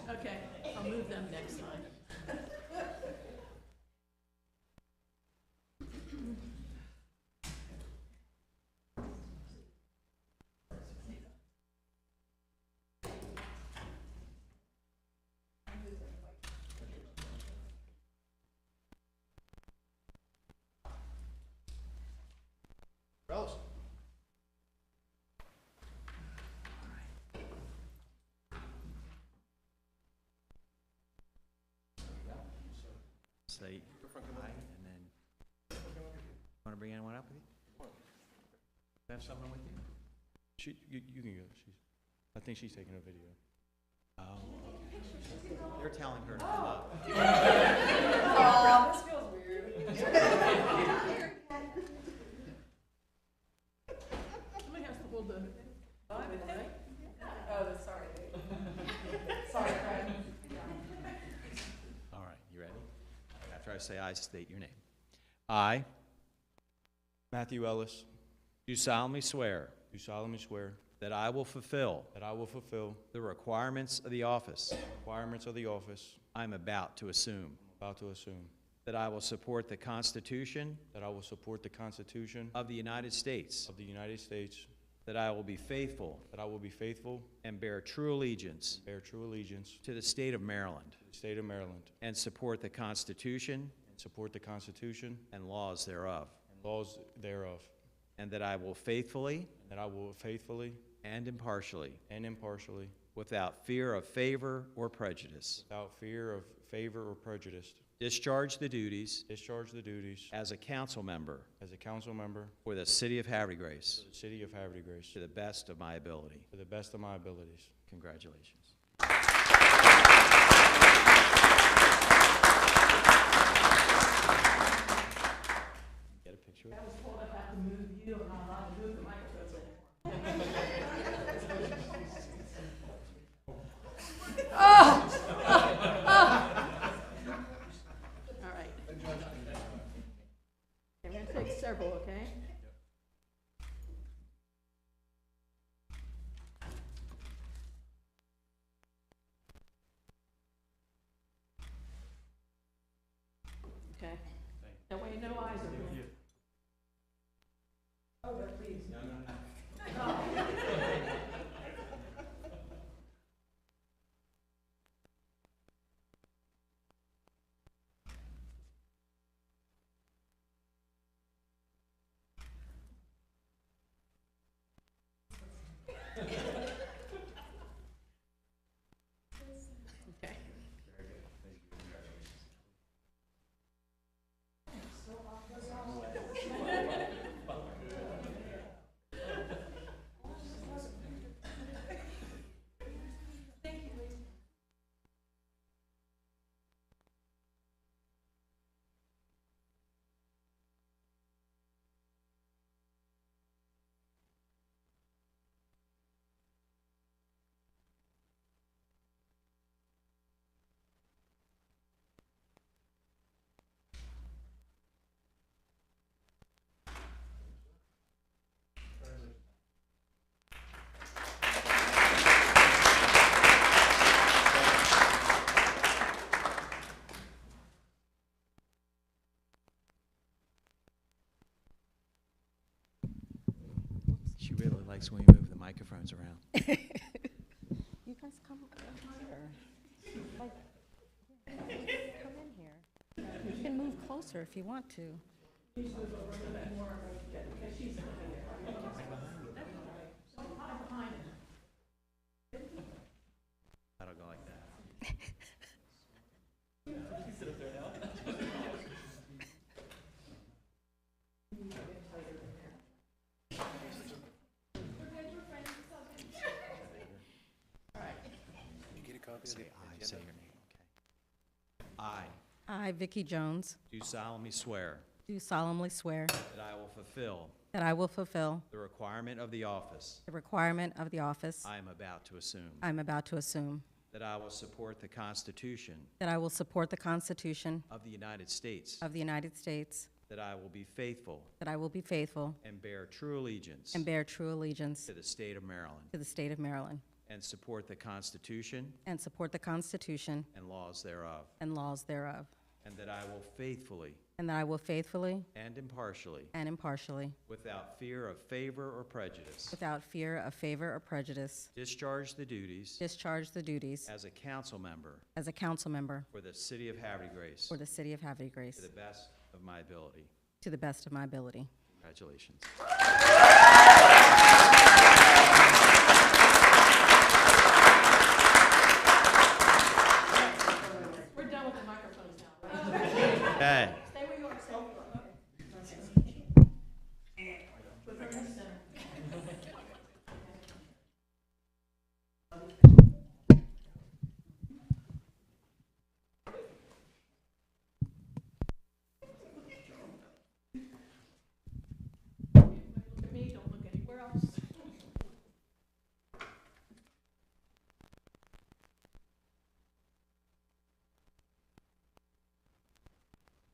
Okay, I'll move them next time. Relish. Say aye, and then, want to bring anyone up with you? Have someone with you? You can go. I think she's taking a video. Oh, okay. They're telling her to come up. Oh, this feels weird. Somebody has to hold the Bible, right? Oh, sorry. Sorry, Fred. All right, you ready? After I say aye, state your name. I Matthew Ellis, do solemnly swear do solemnly swear that I will fulfill that I will fulfill the requirements of the office the requirements of the office I'm about to assume, I'm about to assume, that I will support the Constitution that I will support the Constitution of the United States, of the United States, that I will be faithful that I will be faithful, and bear true allegiance bear true allegiance to the state of Maryland, to the state of Maryland, and support the Constitution and support the Constitution and laws thereof, and laws thereof, and that I will faithfully and that I will faithfully and impartially, and impartially, without fear of favor or prejudice, without fear of favor or prejudice, discharge the duties discharge the duties as a council member as a council member for the city of Havre de Grace for the city of Havre de Grace to the best of my ability. to the best of my abilities. Congratulations. Get a picture with I was told I have to move you, I'm not allowed to move the microphones anymore. All right. I'm gonna take several, okay? She really likes when we move the microphones around. You guys come here. Like, come in here. You can move closer if you want to. That'll go like that. Say I, say your name, okay? I, Vicki Jones, Do solemnly swear do solemnly swear that I will fulfill that I will fulfill the requirement of the office the requirement of the office I am about to assume, I'm about to assume, that I will support the Constitution that I will support the Constitution of the United States, of the United States, that I will be faithful that I will be faithful and bear true allegiance and bear true allegiance to the state of Maryland, to the state of Maryland, and support the Constitution and support the Constitution and laws thereof, and laws thereof, and that I will faithfully and that I will faithfully and impartially, and impartially, without fear of favor or prejudice, without fear of favor or prejudice, discharge the duties discharge the duties as a council member as a council member for the city of Havre de Grace for the city of Havre de to Grace the best of my ability. to the best of my ability. Congratulations. We're done with the microphones now. Okay. Stay where you are, stay where you are. Put her in the center. Look at me, don't look anywhere else.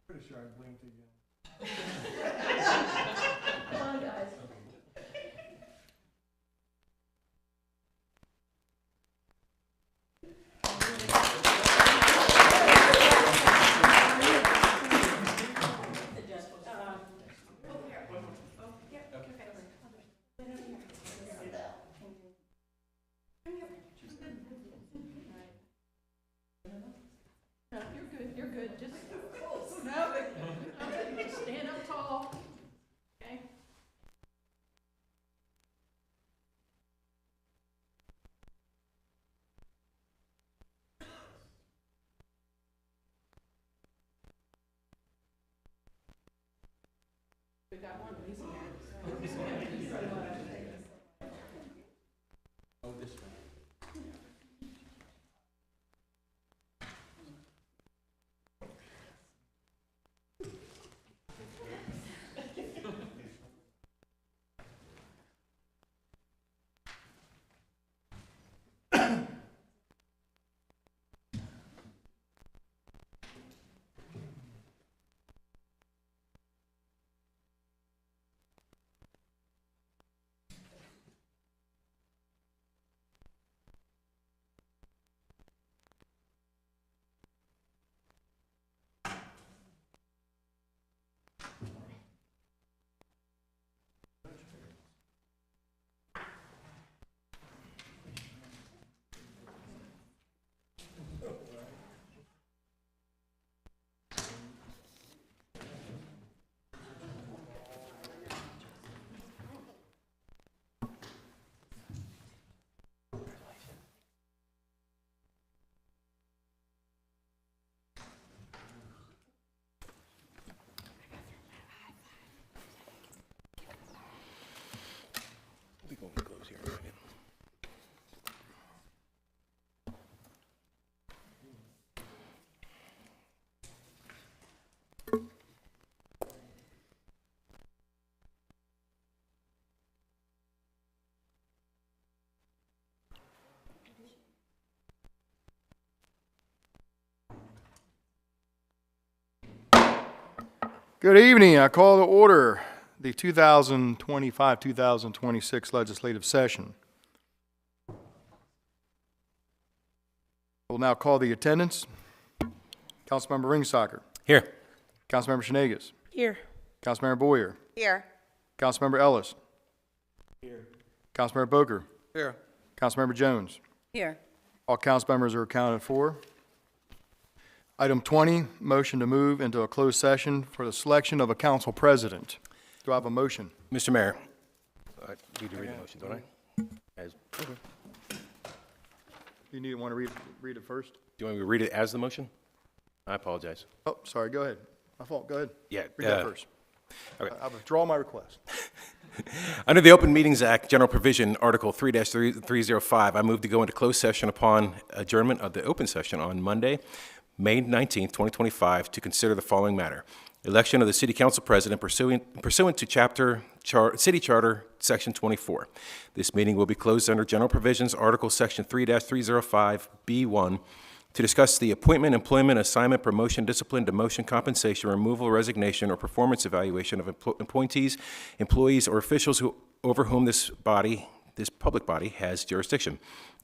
Pretty sure I blinked again. Come on, guys. No, you're good, you're good, just, no, just stand up tall, okay? We got one of these here. Oh, this one. Good evening. I call to order the 2025-2026 legislative session. I will now call the attendance. Councilmember Ringsacher. Here. Councilmember Shenagus. Here. Councilmember Boyer. Here. Councilmember Ellis. Here. Councilmember Boker. Here. Councilmember Jones. Here. All council members are accounted for. Item 20, motion to move into a closed session for the selection of a council president. Do I have a motion? Mr. Mayor, I need to read the motion, don't I? You want to read it first? Do you want me to read it as the motion? I apologize. Oh, sorry, go ahead. My fault, go ahead. Yeah. Read that first. Okay. I withdraw my request. Under the Open Meetings Act, General Provision, Article 3-305, I move to go into closed session upon adjournment of the open session on Monday, May 19th, 2025, to consider the following matter. Election of the City Council President pursuant to City Charter, Section 24. This meeting will be closed under General Provisions, Article Section 3-305B1, to discuss the appointment, employment, assignment, promotion, discipline, demotion, compensation, removal, resignation, or performance evaluation of appointees, employees, or officials over whom this public body has jurisdiction.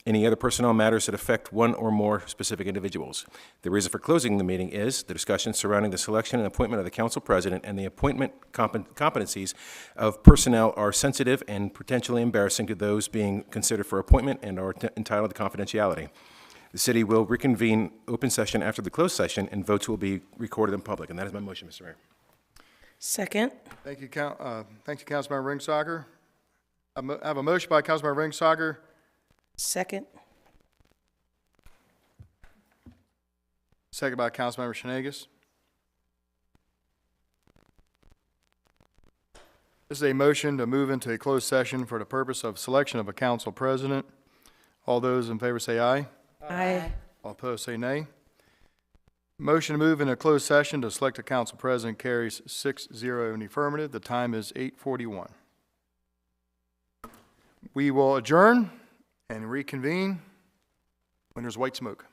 Any other personnel matters that affect one or more specific individuals. The reason for closing the meeting is the discussion surrounding the selection and appointment of the council president and the appointment competencies of personnel are sensitive and potentially embarrassing to those being considered for appointment and are entitled to confidentiality. The city will reconvene open session after the closed session, and votes will be recorded in public. And that is my motion, Mr. Mayor. Second. Thank you, Councilmember Ringsacher. I have a motion by Councilmember Ringsacher. Second. Second by Councilmember Shenagus. This is a motion to move into a closed session for the purpose of selection of a council president. All those in favor say aye. Aye. All opposed say nay. Motion to move into a closed session to select a council president carries 6-0 in the affirmative. The time is 8:41. We will adjourn and reconvene when there's white smoke.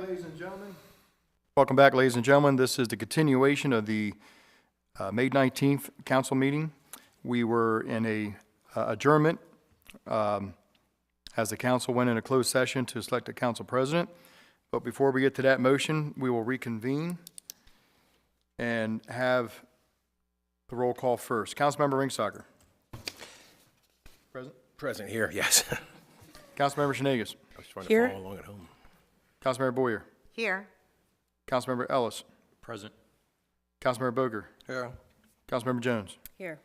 ladies and gentlemen. Welcome back, ladies and gentlemen. This is the continuation of the May 19th council meeting. We were in a adjournment as the council went in a closed session to select a council president. But before we get to that motion, we will reconvene and have the roll call first. Councilmember Ringstocker. Present. Present here, yes. Councilmember Shenagus. I was trying to Here. follow along at home. Councilmember Boyer. Here. Councilmember Ellis. Present. Councilmember Boger. Here. Councilmember Jones. Here.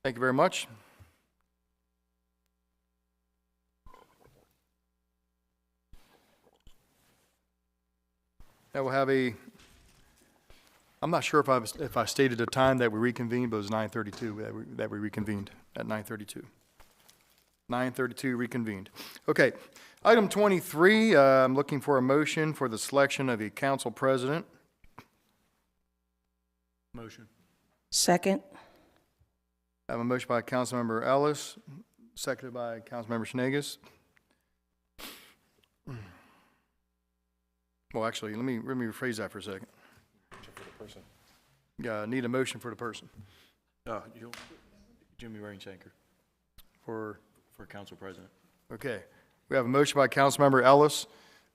Thank you very much. Now we'll have I'm not sure if I stated the time that we reconvened, but it was 9:32 that we reconvened at 9:32. 9:32 reconvened. Okay, item 23, I'm looking for a motion for the selection of a council president. Motion. Second. I have a motion by Councilmember Ellis, seconded by Councilmember Shenagus. Well, actually, let me rephrase that for a second. For the person. Yeah, I need a motion for the person. Jimmy Rainsanker For, for council president. okay. We have a motion by Councilmember Ellis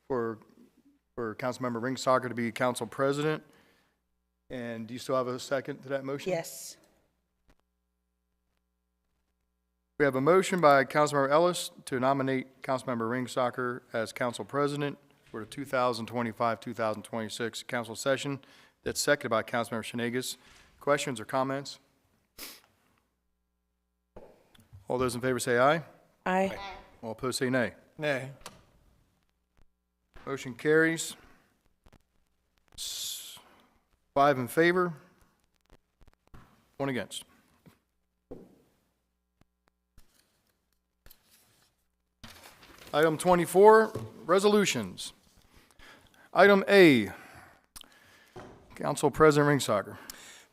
for Councilmember Ringstocker to be council president. And do you still have a second to that motion? Yes. We have a motion by Councilmember Ellis to nominate Councilmember Ringstocker as council president for the 2025-2026 council session. That's seconded by Councilmember Shenagus. Questions or comments? All those in favor say aye. Aye. All opposed say nay. Nay. Motion carries. 5 in favor, 1 against. Item 24, resolutions. Item A, Council President Ringstocker.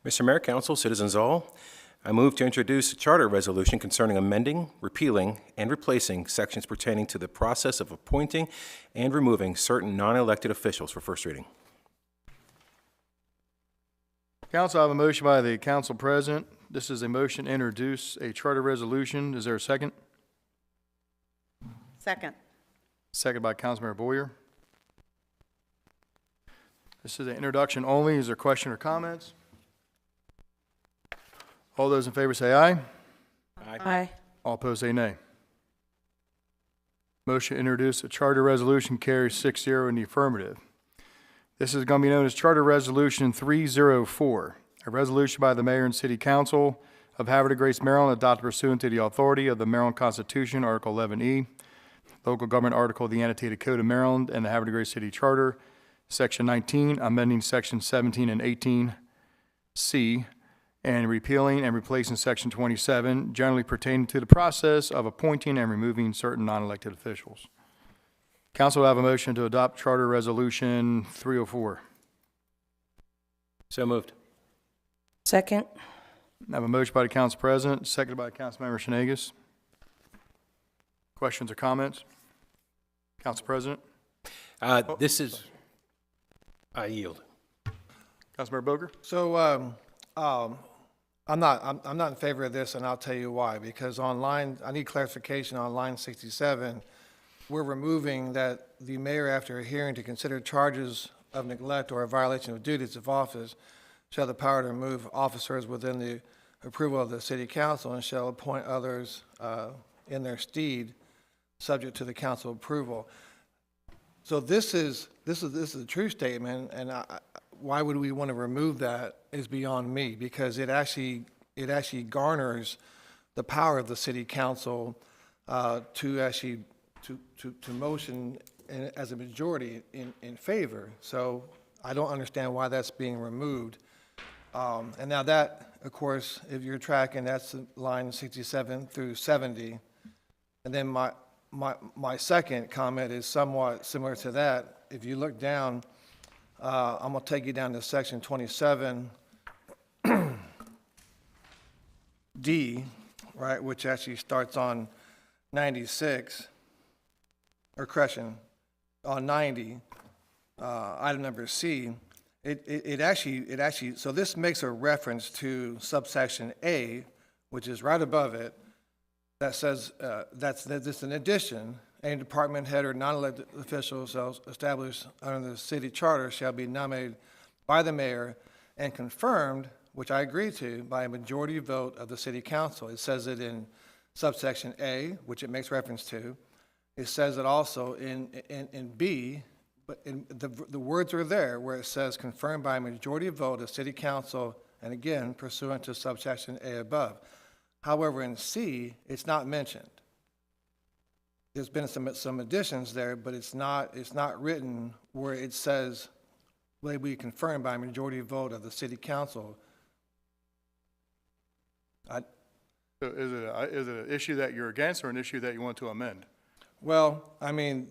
Mr. Mayor, Council, citizens all, I move to introduce a charter resolution concerning amending, repealing, and replacing sections pertaining to the process of appointing and removing certain non-elected officials for first reading. Council, I have a motion by the Council President. This is a motion to introduce a charter resolution. Is there a second? Second. Second by Councilmember Boyer. This is an introduction only. Is there question or comments? All those in favor say aye. Aye. All opposed say nay. Motion to introduce a charter resolution carries 6-0 in the affirmative. This is going to be known as Charter Resolution 304, a resolution by the Mayor and City Council of Havre de Grace, Maryland, adopted pursuant to the authority of the Maryland Constitution, Article 11E, Local Government Article of the Annotated Code of Maryland, and the Havre de Grace City Charter, Section 19, amending Section 17 and 18C, and repealing and replacing Section 27, generally pertaining to the process of appointing and removing certain non-elected officials. Council will have a motion to adopt Charter Resolution 304. So moved. Second. I have a motion by the Council President, seconded by Councilmember Shenagus. Questions or comments? Council President? This is, I yield. Councilmember Boger? So, I'm not in favor of this, and I'll tell you why. Because on line, I need clarification on line 67. We're removing that the mayor, after a hearing to consider charges of neglect or a violation of duties of office, shall have the power to remove officers within the approval of the city council and shall appoint others in their stead, subject to the council approval. So this is a true statement, and why would we want to remove that is beyond me, because it actually garners the power of the city council to actually to motion as a majority in favor. So I don't understand why that's being removed. And now that, of course, if you're tracking, that's line 67 through 70. And then my second comment is somewhat similar to that. If you look down, I'm going to take you down to section 27, D, right, which actually starts on 96, or correction, on 90. item number C, it actually, so this makes a reference to subsection A, which is right above it, that says, that's in addition, any department head or non-elected official shall established under the city charter shall be nominated by the mayor and confirmed, which I agree to, by a majority vote of the city council. It says it in subsection A, which it makes reference to. It says it also in B, but the words are there where it says confirmed by a majority vote of city council, and again, pursuant to subsection A above. However, in C, it's not mentioned. There's been some additions there, but it's not written where it says will be confirmed by a majority vote of the city council. So is it an issue that you're against or an issue that you want to amend? Well, I mean,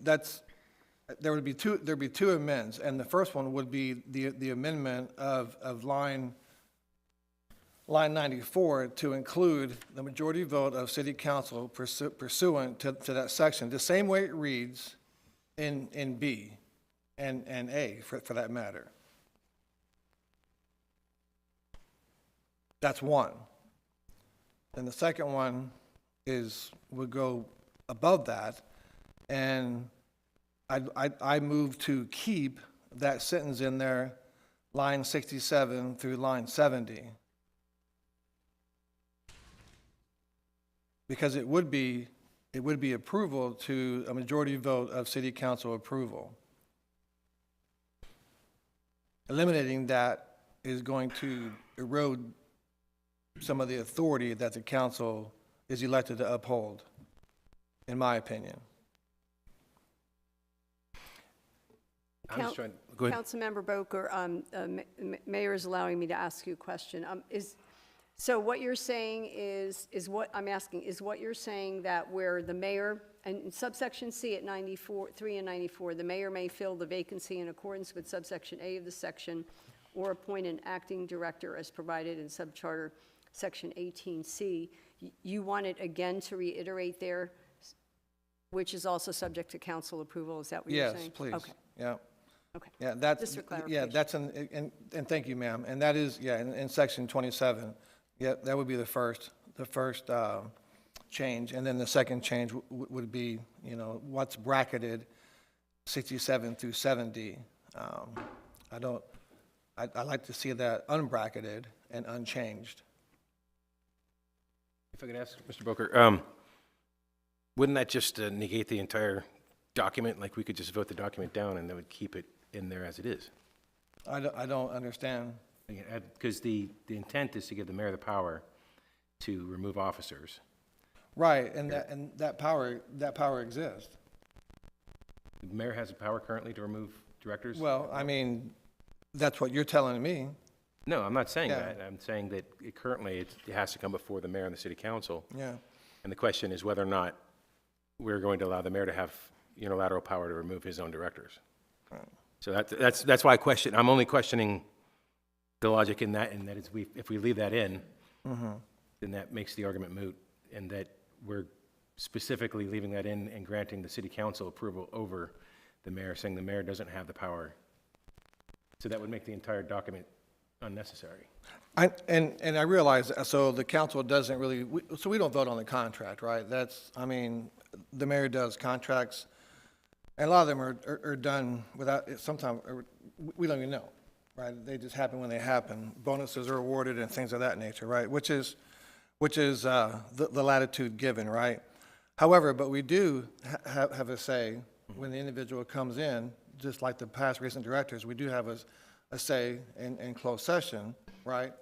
there'd be two amends, and the first one would be the amendment of line 94 to include the majority vote of city council pursuant to that section, the same way it reads in B and A for that matter. That's one. And the second one would go above that, and I move to keep that sentence in there, line 67 through line 70. Because it would be approval to a majority vote of city council approval. Eliminating that is going to erode some of the authority that the council is elected to uphold, in my opinion. I'm just trying, go ahead. Councilmember Boker, Mayor is allowing me to ask you a question. So what you're saying is what I'm asking, is what you're saying that where the mayor, and in subsection C at 3 and 94, the mayor may fill the vacancy in accordance with subsection A of the section or appoint an acting director as provided in subcharter section 18C. You want it again to reiterate there, which is also subject to council approval, is that what you're saying? Yes, please. Okay. Yeah. Okay. Yeah, that's, Just for yeah, clarification. that's, and thank you, ma'am. And that is, yeah, in section 27. Yeah, that would be the first change. And then the second change would be, what's bracketed 67 through 70. I'd like to see that unbracketed and unchanged. If I could ask Mr. Boker, wouldn't that just negate the entire document? Like we could just vote the document down and that would keep it in there as it is? I don't understand. Because the intent is to give the mayor the power to remove officers. Right, and that power exists. The mayor has the power currently to remove directors? Well, I mean, that's what you're telling me. No, I'm not saying Yeah. that. I'm saying that currently it has to come before the mayor and the city council. Yeah. And the question is whether or not we're going to allow the mayor to have unilateral power to remove his own directors. Right. So that's why I'm only questioning the logic in that, and that is if we leave that in, then that makes the argument moot, and that we're specifically leaving that in and granting the city council approval over the mayor, saying the mayor doesn't have the power. So that would make the entire document unnecessary. And I realize, so the council doesn't really, so we don't vote on the contract, right? The mayor does contracts, and a lot of them are done without, sometimes, we don't even know, right? They just happen when they happen. Bonuses are awarded and things of that nature, right? Which is the latitude given, right? However, but we do have a say when the individual comes in, just like the past recent directors, we do have a say in closed session, right?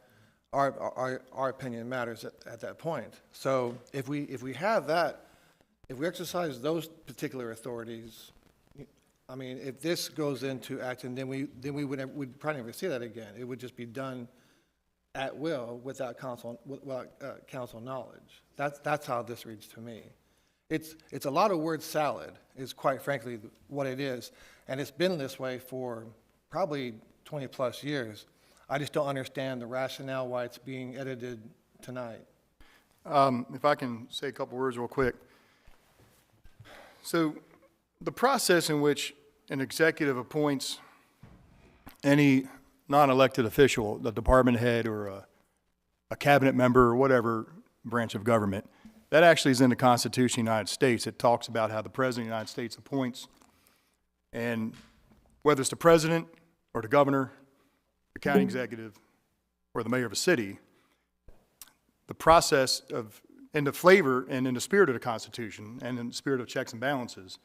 Our opinion matters at that point. So if we have that, if we exercise those particular authorities, I mean, if this goes into action, then we'd probably never see that again. It would just be done at will without council knowledge. That's how this reads to me. It's a lot of word salad, is quite frankly what it is, and it's been this way for probably 20 plus years. I just don't understand the rationale why it's being edited tonight. If I can say a couple words real quick. So the process in which an executive appoints any non-elected official, the department head or a cabinet member or whatever branch of government, that actually is in the Constitution of the United States. It talks about how the President of the United States appoints, and whether it's the President or the Governor, the County Executive, or the Mayor of a city, the process of, in the flavor and in the spirit of the Constitution and in the spirit of checks and balances,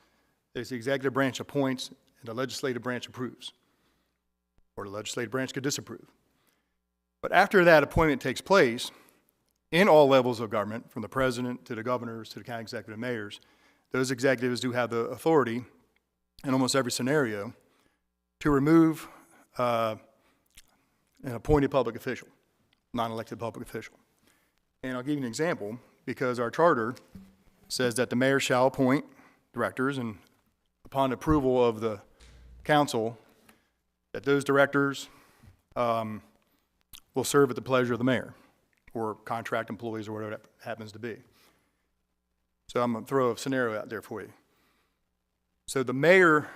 is the executive branch appoints and the legislative branch approves, or the legislative branch could disapprove. But after that appointment takes place, in all levels of government, from the president to the governors to the county executive mayors, those executives do have the authority in almost every scenario to remove an appointed public official, non-elected public official. And I'll give you an example, because our charter says that the mayor shall appoint directors, and upon approval of the council, that those directors will serve at the pleasure of the mayor, or contract employees, or whatever that happens to be. So I'm going to throw a scenario out there for you. So the mayor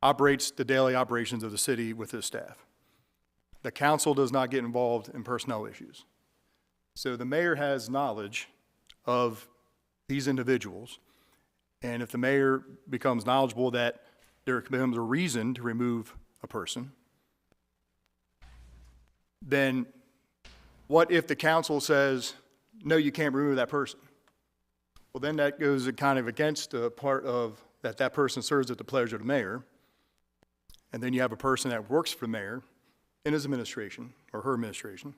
operates the daily operations of the city with his staff. The council does not get involved in personnel issues. So the mayor has knowledge of these individuals, and if the mayor becomes knowledgeable that there becomes a reason to remove a person, then what if the council says, no, you can't remove that person? Well, then that goes kind of against the part of that person serves at the pleasure of the mayor, and then you have a person that works for the mayor in his administration, or her administration,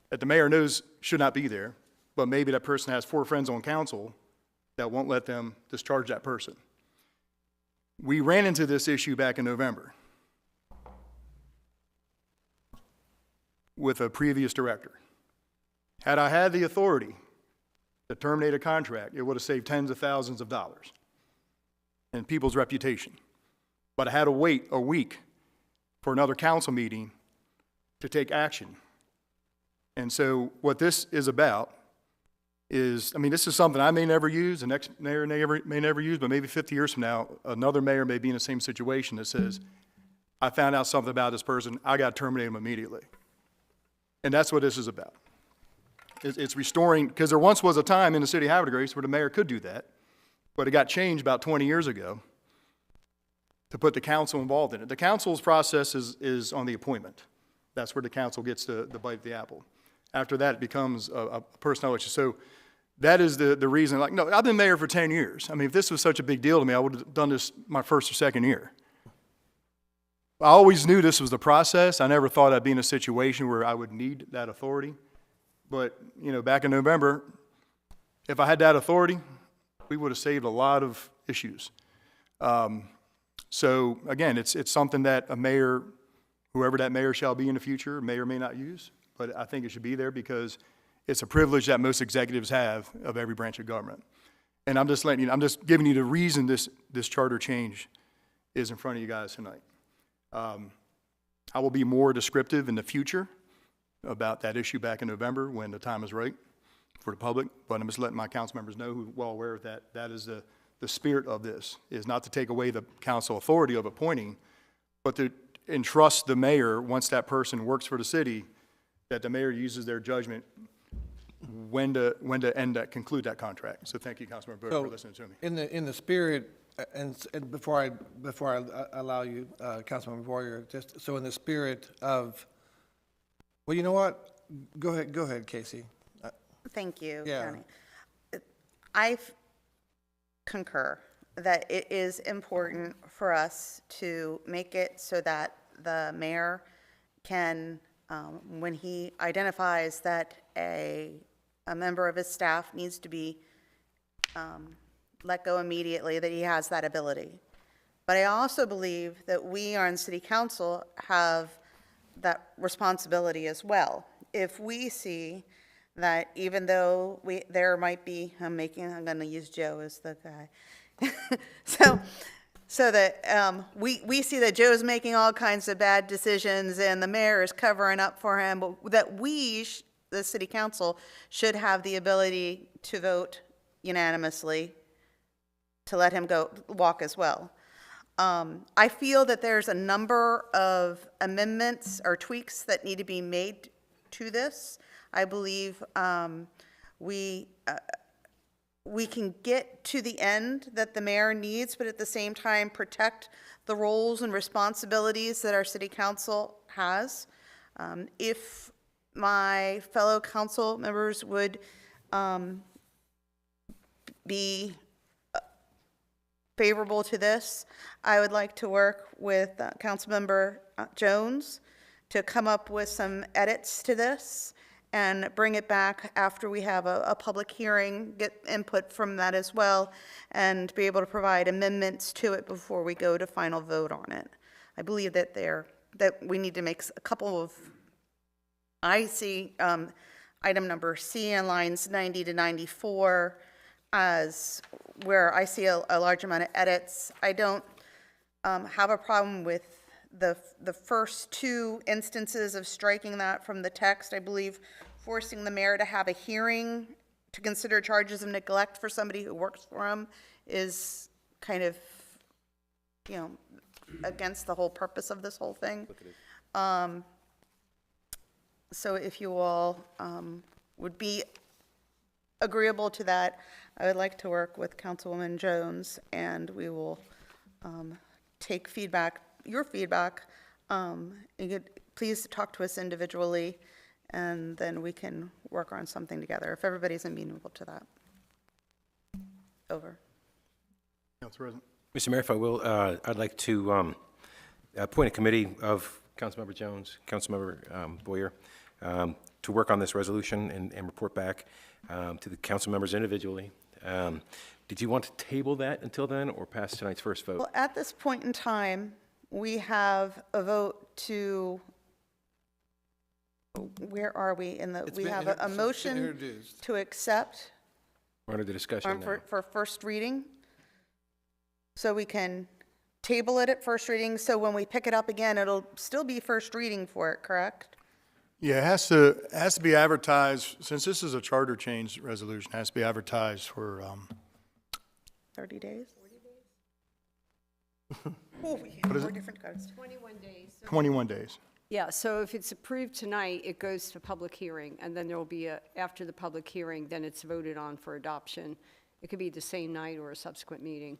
that the mayor knows should not be there, but maybe that person has 4 friends on council that won't let them discharge that person. We ran into this issue back in November with a previous director. Had I had the authority to terminate a contract, it would have saved tens of thousands of dollars and people's reputation. But I had to wait a week for another council meeting to take action. And so what this is about is, I mean, this is something I may never use, the next mayor may never use, but maybe 50 years from now, another mayor may be in the same situation that says, I found out something about this person, I got to terminate him immediately. And that's what this is about. It's restoring, because there once was a time in the city of Havre where the mayor could do that, but it got changed about 20 years ago to put the council involved in it. The council's process is on the appointment. That's where the council gets the bite of the apple. After that, it becomes a personnel issue. So that is the reason. Like, no, I've been mayor for 10 years. I mean, if this was such a big deal to me, I would have done this my first or second year. I always knew this was the process. I never thought I'd be in a situation where I would need that authority. But, you know, back in November, if I had that authority, we would have saved a lot of issues. So again, it's something that a mayor, whoever that mayor shall be in the future, may or may not use, but I think it should be there because it's a privilege that most executives have of every branch of government. And I'm just letting you know, I'm just giving you the reason this charter change is in front of you guys tonight. I will be more descriptive in the future about that issue back in November when the time is right for the public, but I'm just letting my council members know who are well aware of that. That is the spirit of this, is not to take away the council authority of appointing, but to entrust the mayor, once that person works for the city, that the mayor uses their judgment when to conclude that contract. So thank you, Councilmember Burke, for listening to me. In the spirit, and before I allow you, Councilmember Warrior, just so in the spirit of, well, you know what? Go ahead, Casey. Thank you, Yeah. County. I concur that it is important for us to make it so that the mayor can, when he identifies that a member of his staff needs to be let go immediately, that he has that ability. But I also believe that we on City Council have that responsibility as well. If we see that even though there might be, I'm going to use Joe as the guy. so that we see that Joe's making all kinds of bad decisions and the mayor is covering up for him, but that the City Council, should have the ability to vote unanimously to let him walk as well. I feel that there's a number of amendments or tweaks that need to be made to this. I believe we can get to the end that the mayor needs, but at the same time protect the roles and responsibilities that our city council has. If my fellow council members would be favorable to this, I would like to work with Councilmember Jones to come up with some edits to this and bring it back after we have a public hearing, get input from that as well, and be able to provide amendments to it before we go to final vote on it. I believe that we need to make a couple of, I see item number C in lines 90 to 94 as where I see a large amount of edits. I don't have a problem with the first two instances of striking that from the text. I believe forcing the mayor to have a hearing to consider charges of neglect for somebody who works for him is kind of, against the whole purpose of this whole thing. So if you all would be agreeable to that, I would like to work with Councilwoman Jones, and we will take feedback, your feedback. Please talk to us individually, and then we can work on something together, if everybody's amenable to that. Over. Council President. Mr. Mayor, if I will, I'd like to appoint a committee of Councilmember Jones, Councilmember Boyer, to work on this resolution and report back to the council members individually. Did you want to table that until then or pass tonight's first vote? Well, at this point in time, we have a vote to, where are we in the, we have a motion to accept We're under the discussion now. for first reading. So we can table it at first reading, so when we pick it up again, it'll still be first reading for it, correct? Yeah, it has to be advertised, since this is a charter change resolution, it has to be advertised for, 30 days? 40 days. What is Four it? different codes. 21 days. 21 days. Yeah, so if it's approved tonight, it goes to public hearing, and then there will be after the public hearing, then it's voted on for adoption. It could be the same night or a subsequent meeting.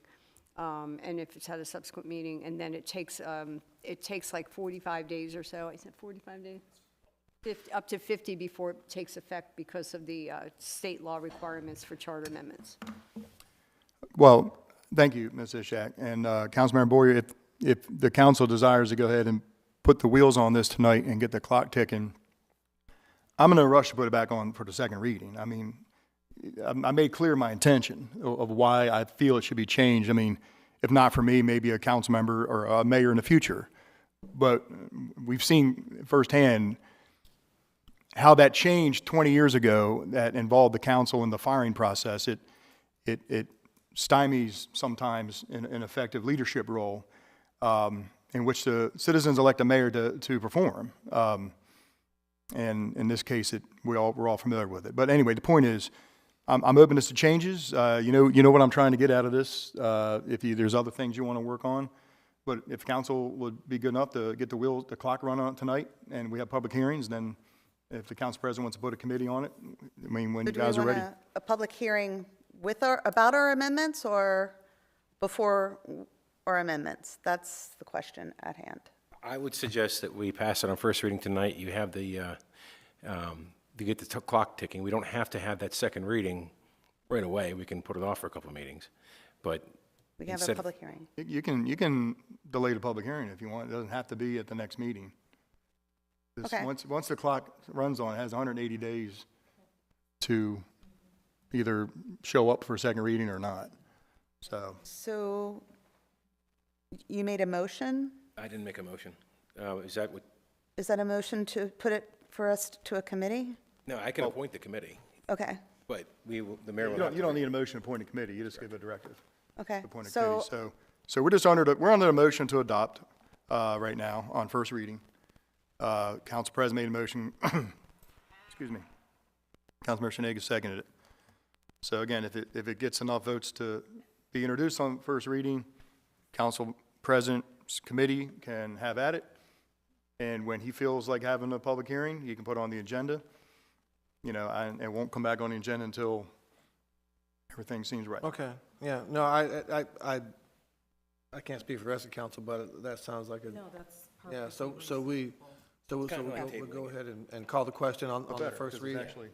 And if it's at a subsequent meeting, and then it takes like 45 days or so. I said 45 days? Up to 50 before it takes effect because of the state law requirements for charter amendments. Well, thank you, Ms. Ishak. And Councilmember Boyer, if the council desires to go ahead and put the wheels on this tonight and get the clock ticking, I'm going to rush to put it back on for the second reading. I mean, I made clear my intention of why I feel it should be changed. I mean, if not for me, maybe a council member or a mayor in the future. But we've seen firsthand how that changed 20 years ago that involved the council in the firing process. It stymies sometimes an effective leadership role in which the citizens elect a mayor to perform. And in this case, we're all familiar with it. But anyway, the point is, I'm open to changes. You know what I'm trying to get out of this. If there's other things you want to work on, but if council would be good enough to get the clock run on it tonight, and we have public hearings, then if the council president wants to put a committee on it, I mean, when you guys are ready. A public hearing about our amendments or before our amendments? That's the question at hand. I would suggest that we pass it on first reading tonight. You have to get the clock ticking. We don't have to have that second reading right away. We can put it off for a couple of meetings, but we can have a public hearing. You can delay the public hearing if you want. It doesn't have to be at the next meeting. Okay. Once the clock runs on, it has 180 days to either show up for a second reading or not. So you made a motion? I didn't make a motion. Is that what? Is that a motion to put it for us to a committee? No, I can appoint the committee, Okay. but the mayor will you don't need a motion to appoint a committee. You just give a directive. Okay. To appoint a committee. So we're just we're under a motion to adopt right now on first reading. Council President made a motion. Excuse me. Councilmember Shenega seconded it. So again, if it gets enough votes to be introduced on first reading, council President's committee can have at it. And when he feels like having a public hearing, he can put it on the agenda. You know, and it won't come back on the agenda until everything seems right. Okay, yeah, no, I can't speak for the rest of the council, but that sounds like a. No, that's Yeah, perfect. we'll go ahead and call the question on the Better, first 'cause it's reading. actually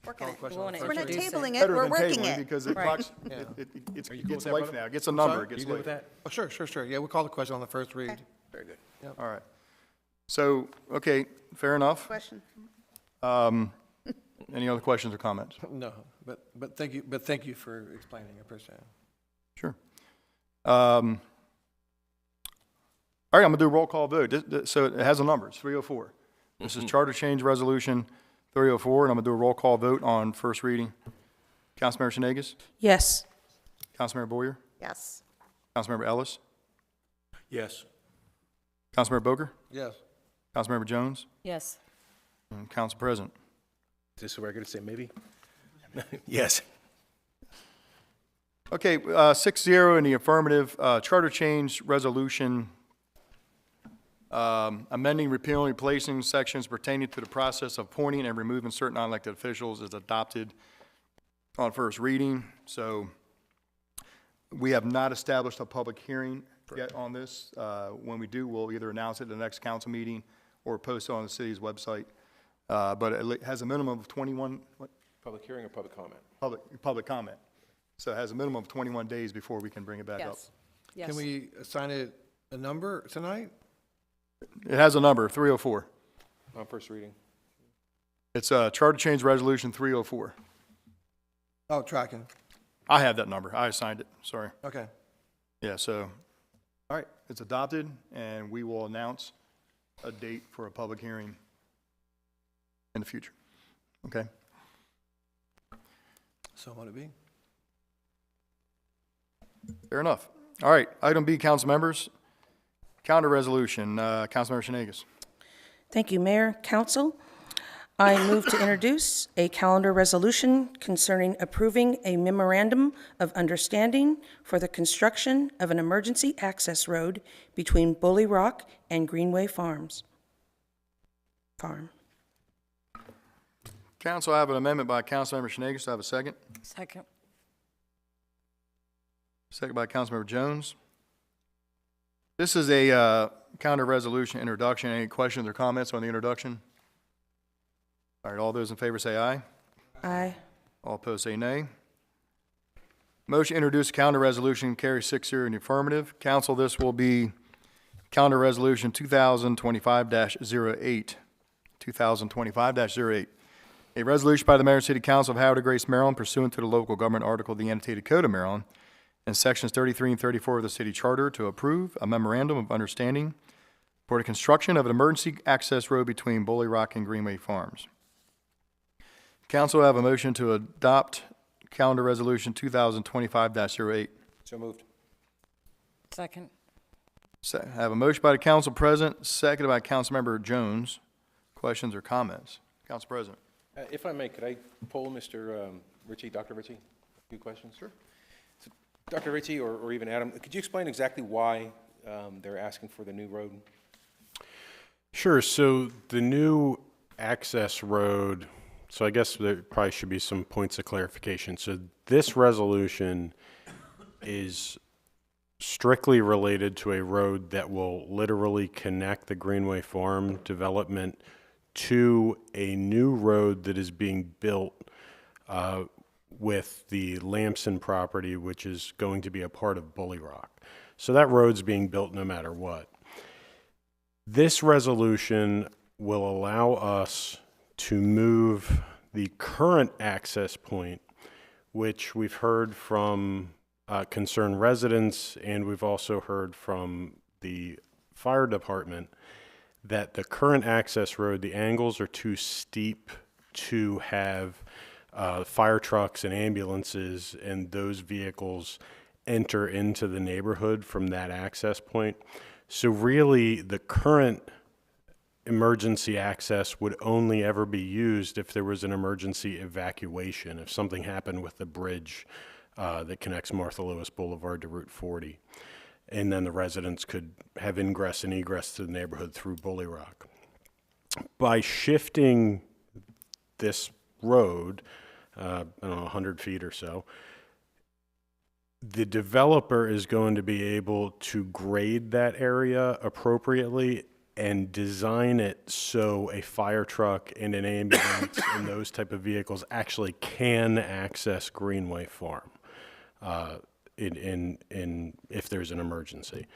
Working it. question We on wanna the We're not introduce it. tabling it, better we're than working tabling it. because Right. it gets late now. It gets a number, it gets late. Oh, sure. Yeah, we'll call the question on the first read. Very good. All right. So, okay, fair enough. Question? Any other questions or comments? No, but thank you for explaining, I appreciate it. Sure. All right, I'm gonna do a roll call vote. So it has a number, it's 304. This is Charter Change Resolution 304, and I'm gonna do a roll call vote on first reading. Councilmember Shenanigans? Yes. Councilmember Boyer? Yes. Councilmember Ellis? Yes. Councilmember Boker? Yes. Councilmember Jones? Yes. And Council President? Is this where I gotta say maybe? Yes. Okay, 6-0 in the affirmative. Charter Change Resolution amending, repealing, replacing sections pertaining to the process of appointing and removing certain non-elected officials is adopted on first reading. So we have not established a public hearing yet on this. When we do, we'll either announce it at the next council meeting or post it on the city's website. But it has a minimum of 21, Public hearing or public comment? public comment. So it has a minimum of 21 days before we can bring it back up. Yes. Yes. Can we assign it a number tonight? It has a number, 304. On first reading? It's Charter Change Resolution 304. Oh, tracking. I have that number. I assigned it, sorry. Okay. Yeah, so, all right, it's adopted, and we will announce a date for a public hearing in the future. Okay? So what it be? Fair enough. All right, item B, council members. Calendar resolution, Councilmember Shenanigans. Thank you, Mayor, Council. I move to introduce a calendar resolution concerning approving a memorandum of understanding for the construction of an emergency access road between Bully Rock and Greenway Farm. Council, I have an amendment by Councilmember Shenanigans. Do I have a second? Second. Second by Councilmember Jones. This is a calendar resolution introduction. Any questions or comments on the introduction? All right, all those in favor say aye. Aye. All opposed say nay. Motion to introduce calendar resolution carries 6-0 in the affirmative. Council, this will be calendar resolution 2025-08. 2025-08. A resolution by the Mayor and City Council of Havre de Grace, Maryland, pursuant to the local government article of the annotated code of Maryland and sections 33 and 34 of the city charter to approve a memorandum of understanding for the construction of an emergency access road between Bully Rock and Greenway Farms. Council, I have a motion to adopt calendar resolution 2025-08. So moved. Second. I have a motion by the council president, seconded by Councilmember Jones. Questions or comments? Council President. If I may, could I poll Mr. Ritchie, Dr. Ritchie, a few questions? Sure. So, Dr. Ritchie, or even Adam, could you explain exactly why they're asking for the new road? Sure. So the new access road, so I guess there probably should be some points of clarification. So this resolution is strictly related to a road that will literally connect the Greenway Farm development to a new road that is being built with the Lamson property, which is going to be a part of Bully Rock. So that road's being built no matter what. This resolution will allow us to move the current access point, which we've heard from concerned residents, and we've also heard from the fire department, that the current access road, the angles are too steep to have fire trucks and ambulances and those vehicles enter into the neighborhood from that access point. So really, the current emergency access would only ever be used if there was an emergency evacuation, if something happened with the bridge that connects Martha Lewis Boulevard to Route 40. and then the residents could have ingress and egress to the neighborhood through Bully Rock. By shifting this road, I don't know, 100 feet or so, the developer is going to be able to grade that area appropriately and design it so a fire truck and an ambulance and those type of vehicles actually can access Greenway Farm if there's an emergency.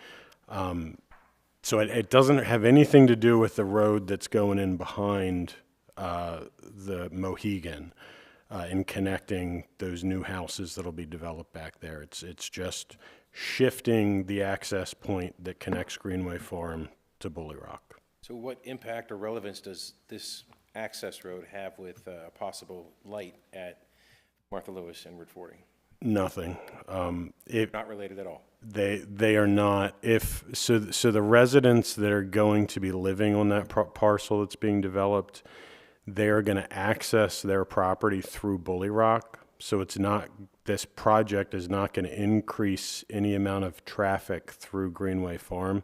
So it doesn't have anything to do with the road that's going in behind the Mohegan in connecting those new houses that'll be developed back there. It's just shifting the access point that connects Greenway Farm to Bully Rock. So what impact or relevance does this access road have with a possible light at Martha Lewis and Route 40? Nothing. Not related at all? They are not. So the residents that are going to be living on that parcel that's being developed, they're going to access their property through Bully Rock. So it's not, this project is not going to increase any amount of traffic through Greenway Farm.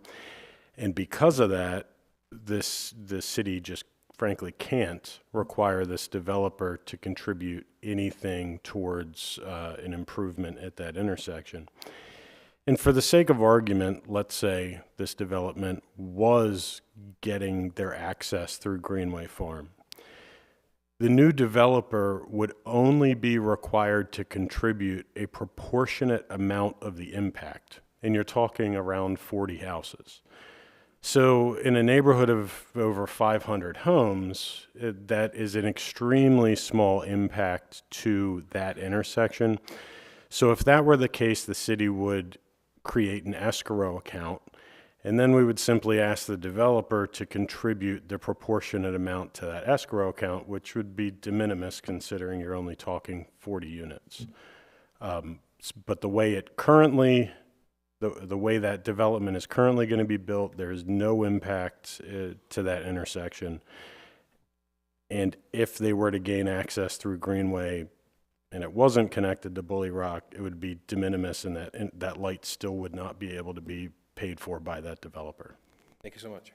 And because of that, the city just frankly can't require this developer to contribute anything towards an improvement at that intersection. And for the sake of argument, let's say this development was getting their access through Greenway Farm. The new developer would only be required to contribute a proportionate amount of the impact. And you're talking around 40 houses. So in a neighborhood of over 500 homes, that is an extremely small impact to that intersection. So if that were the case, the city would create an escrow account, and then we would simply ask the developer to contribute the proportionate amount to that escrow account, which would be de minimis considering you're only talking 40 units. But the way it currently, the way that development is currently going to be built, there is no impact to that intersection. And if they were to gain access through Greenway and it wasn't connected to Bully Rock, it would be de minimis, and that light still would not be able to be paid for by that developer. Thank you so much.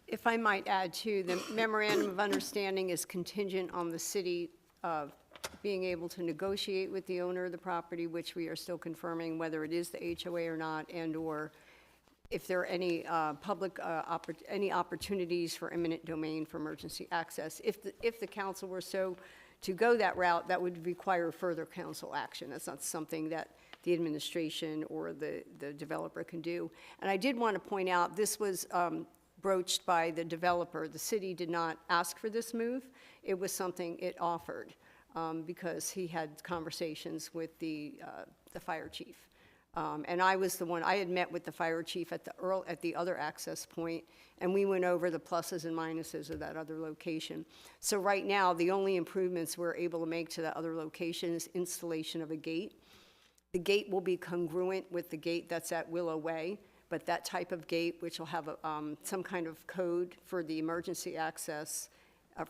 If I might add too, the memorandum of understanding is contingent on the city being able to negotiate with the owner of the property, which we are still confirming whether it is the HOA or not, and/or if there are any any opportunities for eminent domain for emergency access. If the council were so to go that route, that would require further council action. That's not something that the administration or the developer can do. And I did want to point out, this was broached by the developer. The city did not ask for this move. It was something it offered because he had conversations with the fire chief. And I was the one, I had met with the fire chief at the other access point, and we went over the pluses and minuses of that other location. So right now, the only improvements we're able to make to that other location is installation of a gate. The gate will be congruent with the gate that's at Willow Way, but that type of gate, which will have some kind of code for the emergency access,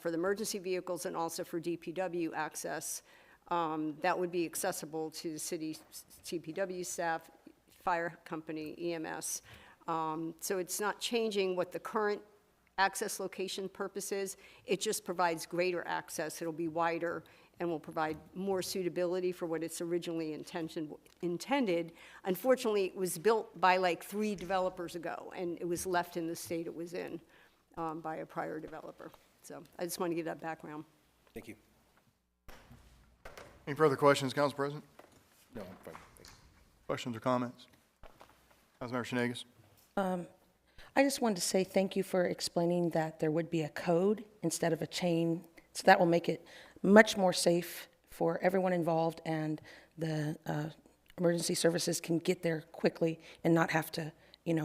for the emergency vehicles and also for DPW access, that would be accessible to the city CPW staff, fire company, EMS. So it's not changing what the current access location purpose is. It just provides greater access. It'll be wider and will provide more suitability for what it's originally intended. Unfortunately, it was built by like 3 developers ago, and it was left in the state it was in by a prior developer. So I just want to give that background. Thank you. Any further questions, Council President? No, I'm fine. Thank you. Questions or comments? Councilmember Shenegis? I just wanted to say thank you for explaining that there would be a code instead of a chain. So that will make it much more safe for everyone involved, and the emergency services can get there quickly and not have to,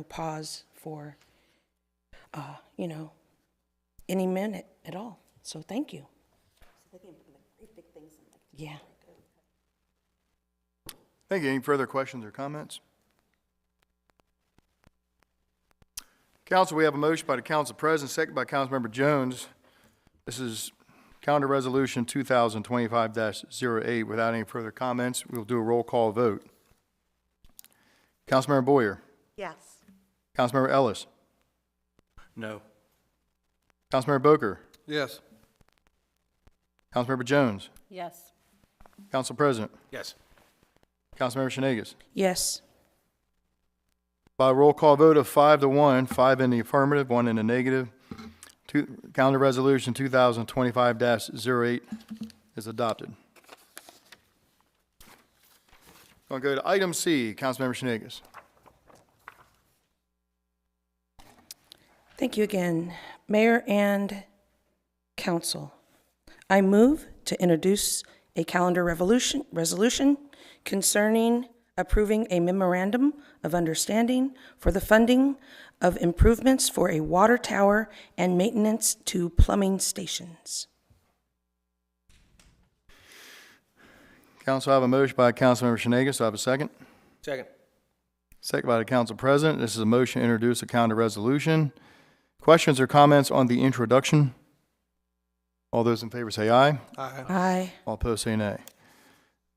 pause for, any minute at all. So thank you. Yeah. Thank you. Any further questions or comments? Council, we have a motion by the Council President, second by Councilmember Jones. This is Calendar Resolution 2025-08. Without any further comments, we'll do a roll call vote. Councilmember Boyer. Yes. Councilmember Ellis. No. Councilmember Boker. Yes. Councilmember Jones. Yes. Council President. Yes. Councilmember Shenegis. Yes. By roll call vote of 5-1, 5 in the affirmative, 1 in the negative, Calendar Resolution 2025-08 is adopted. I'll go to item C. Councilmember Shenegis. Thank you again, Mayor and Council. I move to introduce a calendar resolution concerning approving a memorandum of understanding for the funding of improvements for a water tower and maintenance to plumbing stations. Council, I have a motion by Councilmember Shenegis. Do I have a second? Second. Second by the Council President. This is a motion to introduce a calendar resolution. Questions or comments on the introduction? All those in favor say aye. Aye. Aye. All opposed say nay.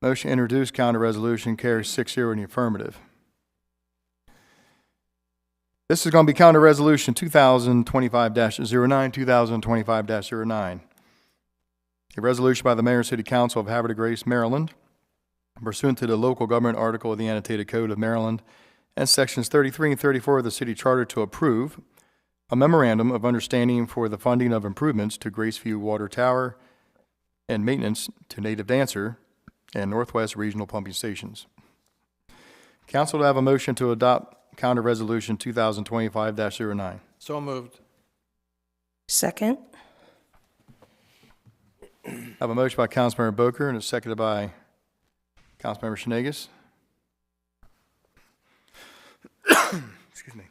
Motion to introduce calendar resolution carries 6-0 in the affirmative. This is going to be calendar resolution 2025-09, 2025-09. A resolution by the Mayor and City Council of Havre de Grace, Maryland, pursuant to the local government article of the Annotated Code of Maryland and sections 33 and 34 of the city charter to approve a memorandum of understanding for the funding of improvements to Graceview Water Tower and maintenance to Native Dancer and Northwest Regional Pumping Stations. Council, to have a motion to adopt calendar resolution 2025-09. So moved. Second. I have a motion by Councilmember Boker and a seconded by Councilmember Shenegis. Excuse me.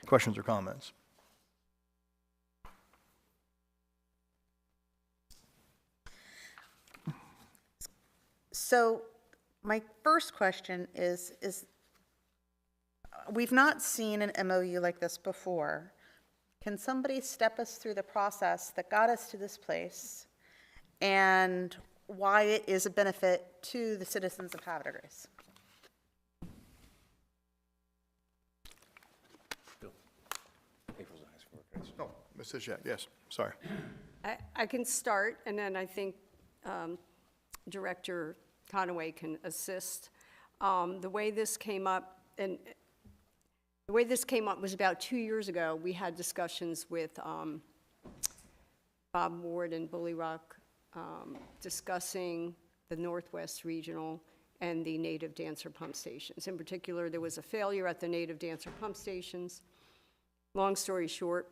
Questions or comments? So my first question is we've not seen an MOU like this before. Can somebody step us through the process that got us to this place and why it is a benefit to the citizens of Havre de Grace? Oh, Ms. Zizek, yes, sorry. I can start, and then I think Director Conaway can assist. The way this came up, was about 2 years ago. We had discussions with Bob Ward and Bully Rock discussing the Northwest Regional and the Native Dancer pump stations. In particular, there was a failure at the Native Dancer pump stations. Long story short,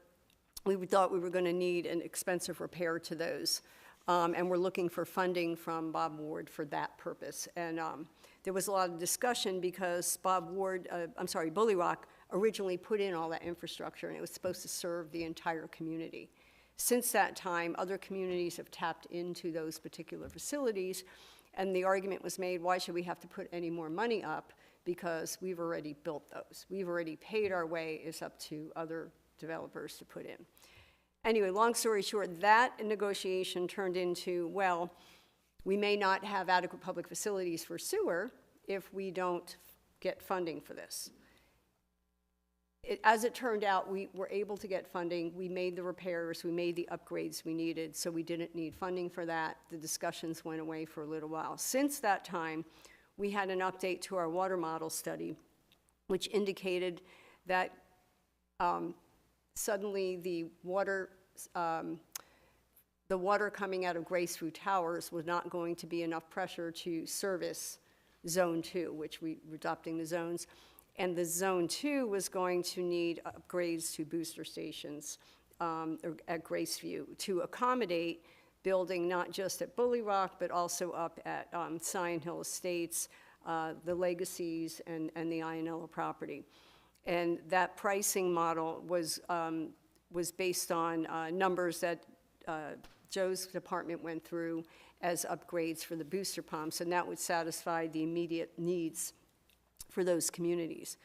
we thought we were going to need an expensive repair to those. And we're looking for funding from Bob Ward for that purpose. And there was a lot of discussion because Bully Rock originally put in all that infrastructure and it was supposed to serve the entire community. Since that time, other communities have tapped into those particular facilities, and the argument was made, why should we have to put any more money up? Because we've already built those. We've already paid our way. It's up to other developers to put in. Anyway, long story short, that negotiation turned into, well, we may not have adequate public facilities for sewer if we don't get funding for this. As it turned out, we were able to get funding. We made the repairs, we made the upgrades we needed, so we didn't need funding for that. The discussions went away for a little while. Since that time, we had an update to our water model study, which indicated that suddenly the water coming out of Graceview Towers was not going to be enough pressure to service Zone 2, which we're adopting the zones. And the Zone 2 was going to need upgrades to booster stations at Graceview to accommodate building not just at Bully Rock, but also up at Scion Hill Estates, the Legacies, and the Ionella property. And that pricing model was based on numbers that Joe's department went through as upgrades for the booster pumps, and that would satisfy the immediate needs for those communities.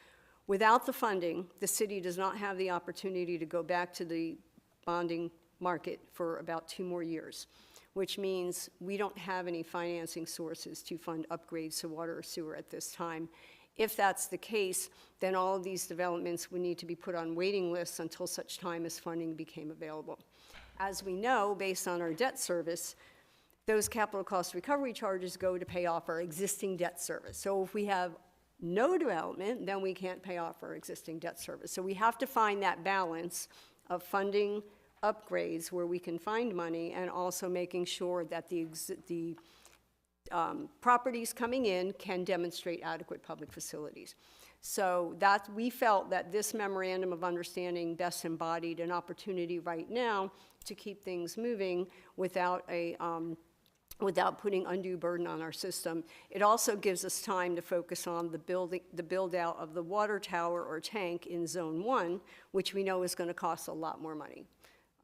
Without the funding, the city does not have the opportunity to go back to the bonding market for about 2 more years, which means we don't have any financing sources to fund upgrades to water or sewer at this time. If that's the case, then all of these developments would need to be put on waiting lists until such time as funding became available. As we know, based on our debt service, those capital cost recovery charges go to pay off our existing debt service. So if we have no development, then we can't pay off our existing debt service. So we have to find that balance of funding upgrades where we can find money and also making sure that the properties coming in can demonstrate adequate public facilities. So that we felt that this memorandum of understanding best embodied an opportunity right now to keep things moving without without putting undue burden on our system. It also gives us time to focus on the build out of the water tower or tank in Zone 1, which we know is going to cost a lot more money.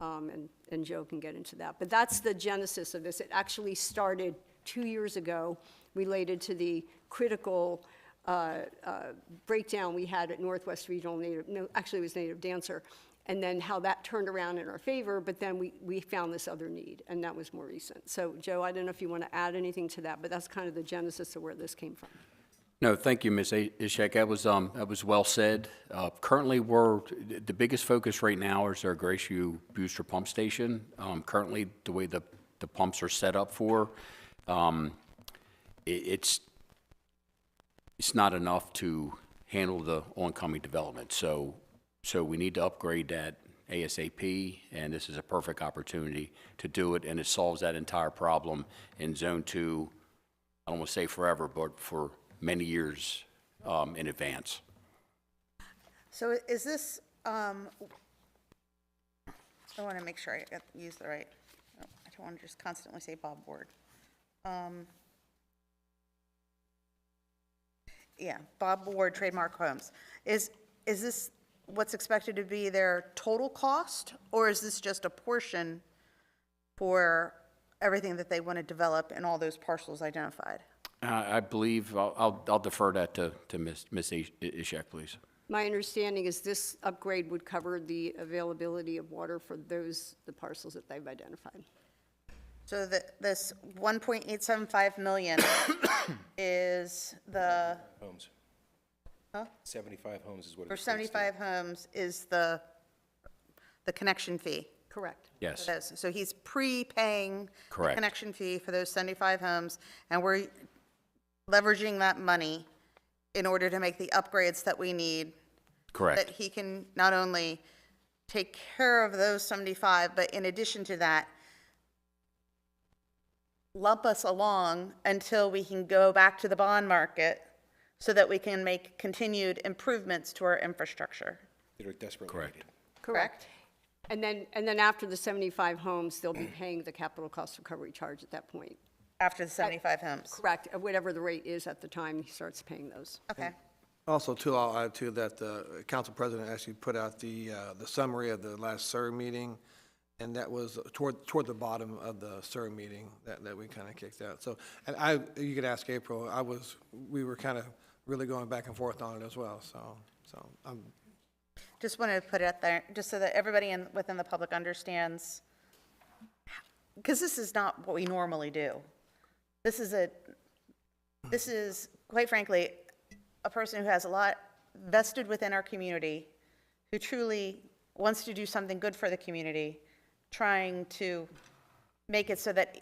And Joe can get into that. But that's the genesis of this. It actually started 2 years ago related to the critical breakdown we had at Northwest Regional Native, no, actually it was Native Dancer, and then how that turned around in our favor, but then we found this other need, and that was more recent. So, Joe, I don't know if you want to add anything to that, but that's kind of the genesis of where this came from. No, thank you, Ms. Ishak. That was well said. Currently, the biggest focus right now is our Graceview Booster Pump Station. Currently, the way the pumps are set up for, it's not enough to handle the oncoming development. So we need to upgrade that ASAP, and this is a perfect opportunity to do it, and it solves that entire problem in Zone 2, I don't want to say forever, but for many years in advance. So is this, I want to make sure I use the right, I don't want to just constantly say Bob Ward. Yeah, Bob Ward Trademark Homes. Is this what's expected to be their total cost, or is this just a portion for everything that they want to develop in all those parcels identified? I believe, I'll defer that to Ms. Ishak, please. My understanding is this upgrade would cover the availability of water for the parcels that they've identified. So this 1.875 million is the... Homes. Huh? 75 homes is what it For equates to. 75 homes is the connection fee. Correct. Yes. For those. So he's prepaying the Correct. connection fee for those 75 homes, and we're leveraging that money in order to make the upgrades that we need. Correct. That he can not only take care of those 75, but in addition to that, lump us along until we can go back to the bond market so that we can make continued improvements to our infrastructure. That are desperately Correct. needed. Correct? And then after the 75 homes, they'll be paying the capital cost recovery charge at that point. After the 75 homes? Correct, whatever the rate is at the time he starts paying those. Okay. Also, too, I'll add to that, the council president actually put out the summary of the last SIR meeting, and that was toward the bottom of the SIR meeting that we kind of kicked out. So, and you could ask April, we were kind of really going back and forth on it as well, so I'm. Just wanted to put it out there, just so that everybody within the public understands, because this is not what we normally do. This is, quite frankly, a person who has a lot vested within our community, who truly wants to do something good for the community, trying to make it so that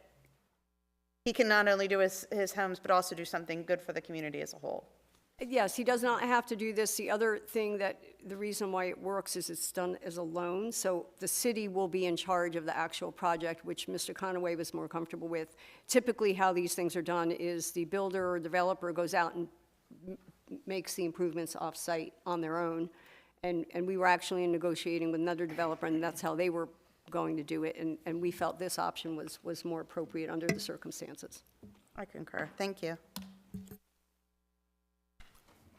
he can not only do his homes, but also do something good for the community as a whole. Yes, he does not have to do this. The other thing the reason why it works is it's done as a loan, so the city will be in charge of the actual project, which Mr. Conaway was more comfortable with. Typically, how these things are done is the builder or developer goes out and makes the improvements off-site on their own, and we were actually negotiating with another developer, and that's how they were going to do it, and we felt this option was more appropriate under the circumstances. I concur. Thank you.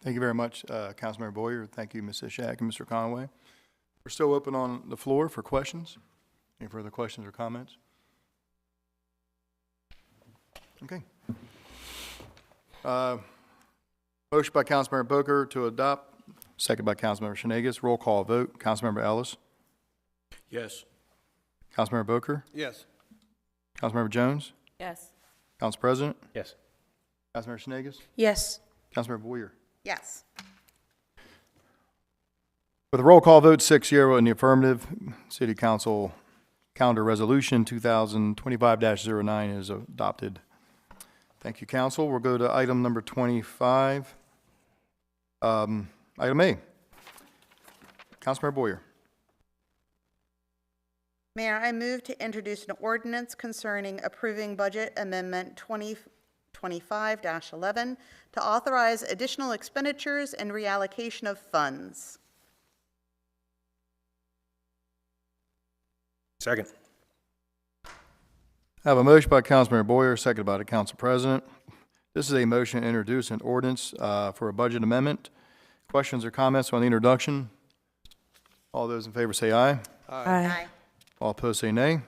Thank you very much, Councilmember Boyer. Thank you, Ms. Ishak and Mr. Conway. We're still open on the floor for questions. Any further questions or comments? Okay. Motion by Councilmember Booker to adopt, second by Councilmember Shenegis. Roll call vote. Councilmember Ellis? Yes. Councilmember Booker, Yes. Councilmember Jones, Yes. Council President, Yes. Councilmember Shenegis, Yes. Councilmember Boyer. Yes. With a roll call vote, 6-0 in the affirmative, City Council Calendar Resolution 2025-09 is adopted. Thank you, Council. We'll go to item number 25. Item A. Councilmember Boyer. Mayor, I move to introduce an ordinance concerning approving Budget Amendment 2025-11 to authorize additional expenditures and reallocation of funds. Second. I have a motion by Councilmember Boyer, seconded by the Council President. This is a motion to introduce an ordinance for a budget amendment. Questions or comments on the introduction? All those in favor say aye. Aye. All opposed say nay.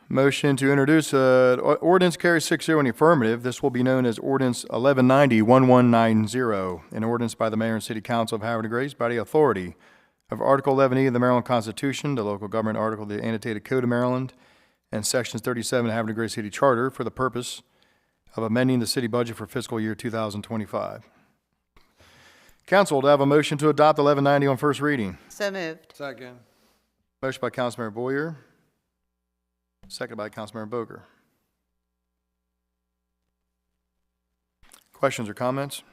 Motion to introduce ordinance carries 6-0 in the affirmative. This will be known as Ordinance 1190-1190, an ordinance by the Mayor and City Council of Havre de Grace by the authority of Article 11E of the Maryland Constitution, the local government article of the Annotated Code of Maryland, and Sections 37 of the Havre de Grace City Charter for the purpose of amending the city budget for fiscal year 2025. Council, to have a motion to adopt 1190 on first reading. So moved. Second. Motion by Councilmember Boyer, seconded by Councilmember Boger. Questions or comments?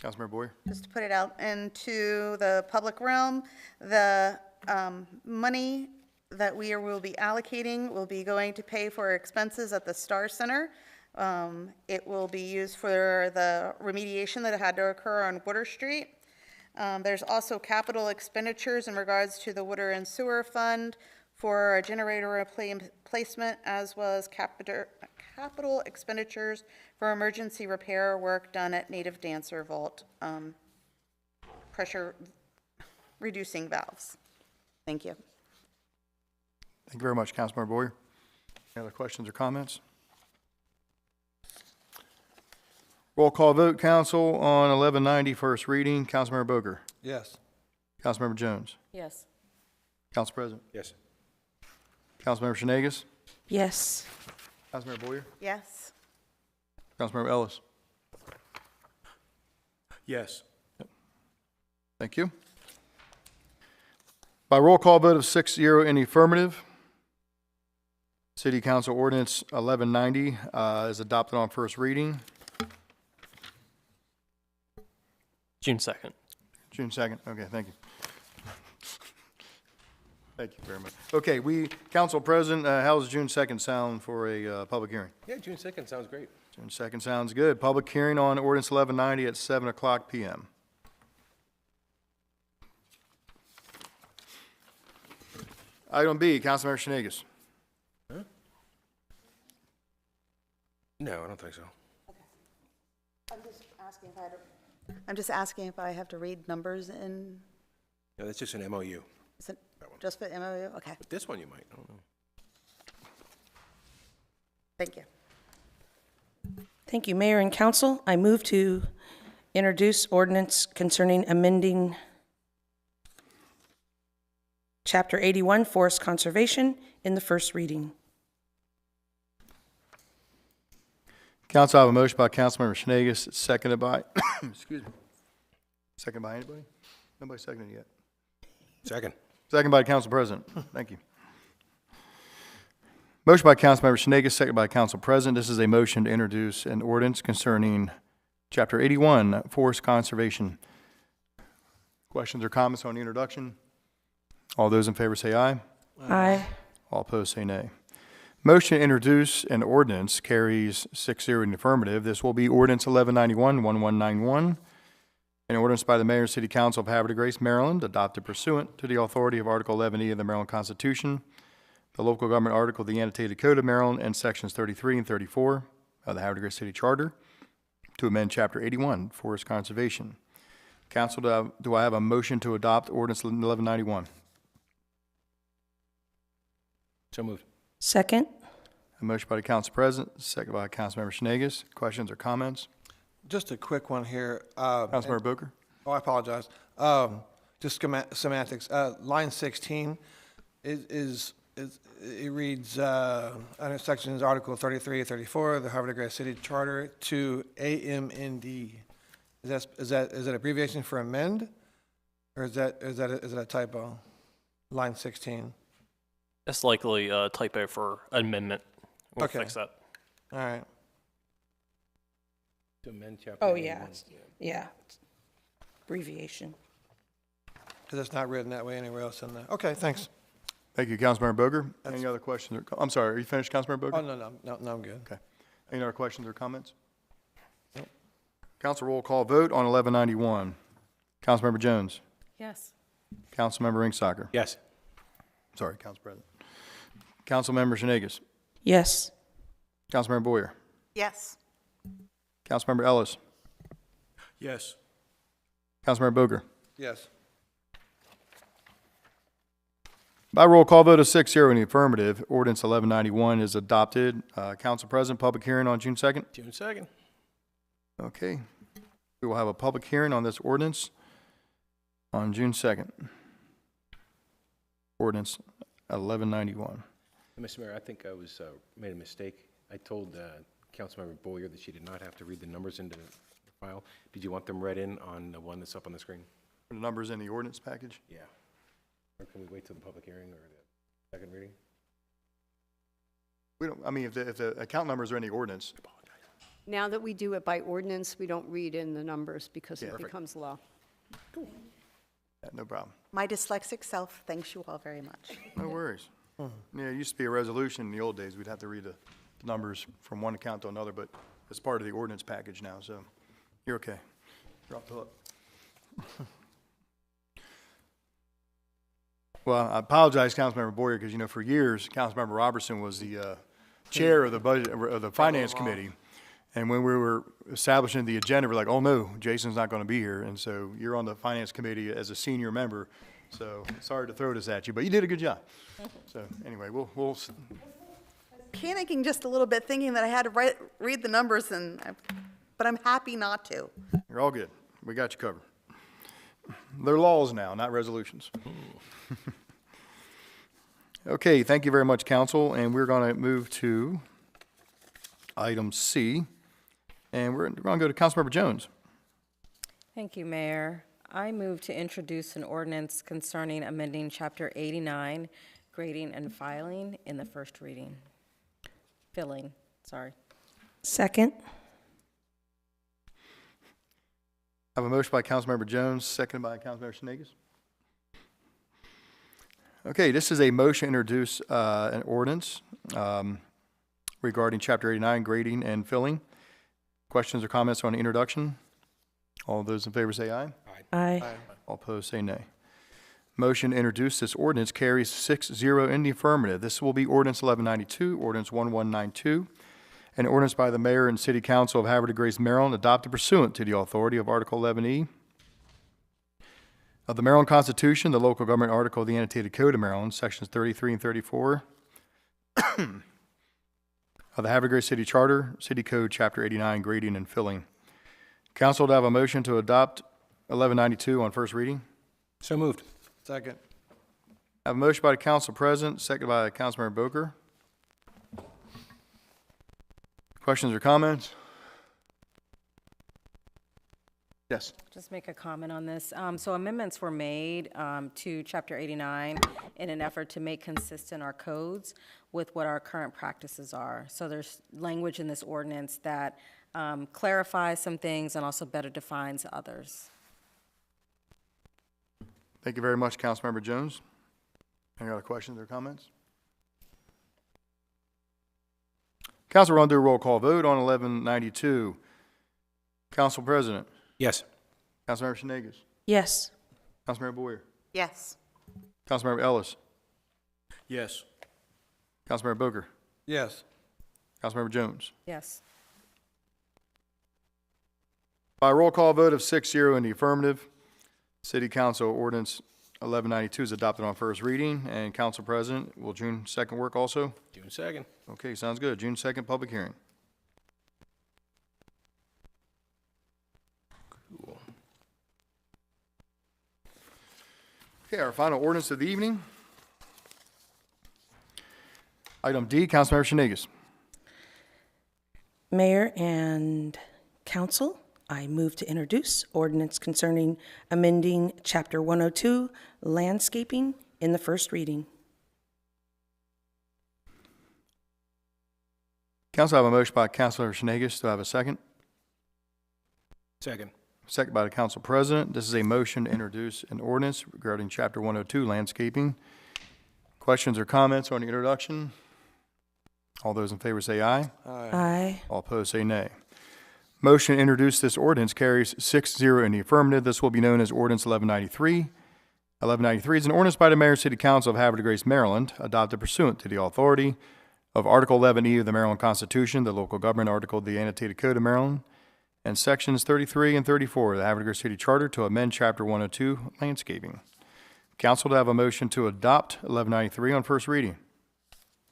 Councilmember Boyer. Just to put it out into the public realm, the money that we will be allocating will be going to pay for expenses at the Star Center. It will be used for the remediation that had to occur on Water Street. There's also capital expenditures in regards to the Water and Sewer Fund for a generator replacement, as well as capital expenditures for emergency repair work done at Native Dancer Vault, pressure reducing valves. Thank you. Thank you very much, Councilmember Boyer. Any other questions or comments? Roll call vote, Council, on 1190, first reading. Councilmember Boger. Yes. Councilmember Jones. Yes. Council President. Yes. Councilmember Shenegis. Yes. Councilmember Boyer. Yes. Councilmember Ellis. Yes. Thank you. By roll call vote of 6-0 in the affirmative, City Council Ordinance 1190 is adopted on first reading. June 2nd. June 2nd. Okay, thank you. Thank you very much. Okay, Council President, how does June 2nd sound for a public hearing? Yeah, June 2nd sounds great. June 2nd sounds good. Public hearing on Ordinance 1190 at 7 o'clock p.m. Item B, Councilmember Shenegis. Huh? No, I don't think so. I'm just asking if I have to read numbers in, No, that's just an MOU. is it just for MOU? Okay, But this one you might, I don't know. thank you. Thank you, Mayor and Council. I move to introduce ordinance concerning amending Chapter 81, Forest Conservation, in the first reading. Council, I have a motion by Councilmember Shenegis, seconded by, excuse me, seconded by anybody? Nobody seconded yet. Second. Second by Council President. Thank you. Motion by Councilmember Shenegis, seconded by Council President. This is a motion to introduce an ordinance concerning Chapter 81, Forest Conservation. Questions or comments on the introduction? All those in favor say aye. Aye. All opposed say nay. Motion to introduce an ordinance carries 6-0 in the affirmative. This will be Ordinance 1191-1191, an ordinance by the Mayor and City Council of Havre de Grace, Maryland, adopted pursuant to the authority of Article 11E of the Maryland Constitution, the local government article of the Annotated Code of Maryland, and Sections 33 and 34 of the Havre de Grace City Charter to amend Chapter 81, Forest Conservation. Council, do I have a motion to adopt Ordinance 1191? So moved. Second. A motion by the Council President, second by Councilmember Shenegis. Questions or comments? Just a quick one here. Councilmember Booker. Oh, I apologize. Just semantics. Line 16, it reads, under sections Article 33 and 34 of the Havre de Grace City Charter to AMND. Is that abbreviation for amend? Or is that a typo? Line 16. That's likely a typo for amendment. We'll Okay. fix that. All right. To amend chapter. Oh, yeah, yeah. Abbreviation. Because it's not written that way anywhere else in there. Okay, thanks. Thank you, Councilmember Boger. Any other questions? I'm sorry, are you finished, Councilmember Boger? Oh, no, I'm good. Okay. Any other questions or comments? Nope. Council roll call vote on 1191. Councilmember Jones. Yes. Councilmember Ringstocker. Yes. Sorry, Council President. Councilmember Shanegas. Yes. Councilmember Boyer. Yes. Councilmember Ellis. Yes. Councilmember Boger. Yes. By roll call vote of 6-0 in the affirmative, ordinance 1191 is adopted. Council President, public hearing on June 2nd? June 2nd. Okay. We will have a public hearing on this ordinance on June 2nd. Ordinance 1191. Mr. Mayor, I think I was, made a mistake. I told Councilmember Boyer that she did not have to read the numbers into the file. Did you want them read in on the one that's up on the screen? The numbers in the ordinance package? Yeah. Or can we wait till the public hearing or the second reading? We don't, I mean, if the account numbers are in the ordinance, Now that we do it by ordinance, we don't read in the numbers because Yeah. it becomes law. yeah, no problem. My dyslexic self thanks you all very much. No worries. Yeah, it used to be a resolution in the old days. We'd have to read the numbers from one account to another, but it's part of the ordinance package now, so you're okay. You're off the hook. Well, I apologize, Councilmember Boyer, because, you know, for years, Councilmember Robertson was the chair of the budget, of the Finance Committee. And when we were establishing the agenda, we're like, oh, no, Jason's not going to be here. And so you're on the Finance Committee as a senior member. So sorry to throw this at you, but you did a good job. So anyway, we'll Panicking just a little bit, thinking that I had to read the numbers, but I'm happy not to. you're all good. We got you covered. They're laws now, not resolutions. Okay, thank you very much, council. And we're going to move to item C. And we're going to go to Councilmember Jones. Thank you, Mayor. I move to introduce an ordinance concerning amending Chapter 89, grading and filing in the first reading. Filling, sorry. Second. I have a motion by Councilmember Jones, seconded by Councilmember Shanegas. Okay, this is a motion to introduce an ordinance regarding Chapter 89, grading and filling. Questions or comments on the introduction? All those in favor say aye. Aye. All opposed say nay. Motion to introduce this ordinance carries 6-0 in the affirmative. This will be ordinance 1192, ordinance 1192, an ordinance by the mayor and city council of Havre de Grace, Maryland, adopted pursuant to the authority of Article 11E of the Maryland Constitution, the local government article of the annotated code of Maryland, sections 33 and 34 of the Havre de Grace City Charter, City Code, Chapter 89, grading and filling. Council, to have a motion to adopt 1192 on first reading? So moved. Second. I have a motion by the council president, seconded by Councilmember Boker. Questions or comments? Yes. Just make a comment on this. So amendments were made to Chapter 89 in an effort to make consistent our codes with what our current practices are. So there's language in this ordinance that clarifies some things and also better defines others. Thank you very much, Councilmember Jones. Any other questions or comments? Council, we're going to do a roll call vote on 1192. Council President. Yes. Councilmember Shanegas. Yes. Councilmember Boyer. Yes. Councilmember Ellis. Yes. Councilmember Boker. Yes. Councilmember Jones. Yes. By roll call vote of 6-0 in the affirmative, City Council Ordinance 1192 is adopted on first reading. And Council President, will June 2nd work also? June 2nd. Okay, sounds good. June 2nd, public hearing. Cool. Okay, our final ordinance of the evening Item D, Councilmember Shenegis. Mayor and council, I move to introduce ordinance concerning amending Chapter 102, landscaping, in the first reading. Council, I have a motion by Councilmember Shenegis. Do I have a second? Second. Second by the Council President. This is a motion to introduce an ordinance regarding Chapter 102, landscaping. Questions or comments on the introduction? All those in favor say aye. Aye. All opposed say nay. Motion to introduce this ordinance carries 6-0 in the affirmative. This will be known as Ordinance 1193. 1193 is an ordinance by the Mayor and City Council of Havre de Grace, Maryland, adopted pursuant to the authority of Article 11E of the Maryland Constitution, the local government article of the Annotated Code of Maryland, and Sections 33 and 34 of the Havre de Grace City Charter to amend Chapter 102, landscaping. Council to have a motion to adopt 1193 on first reading.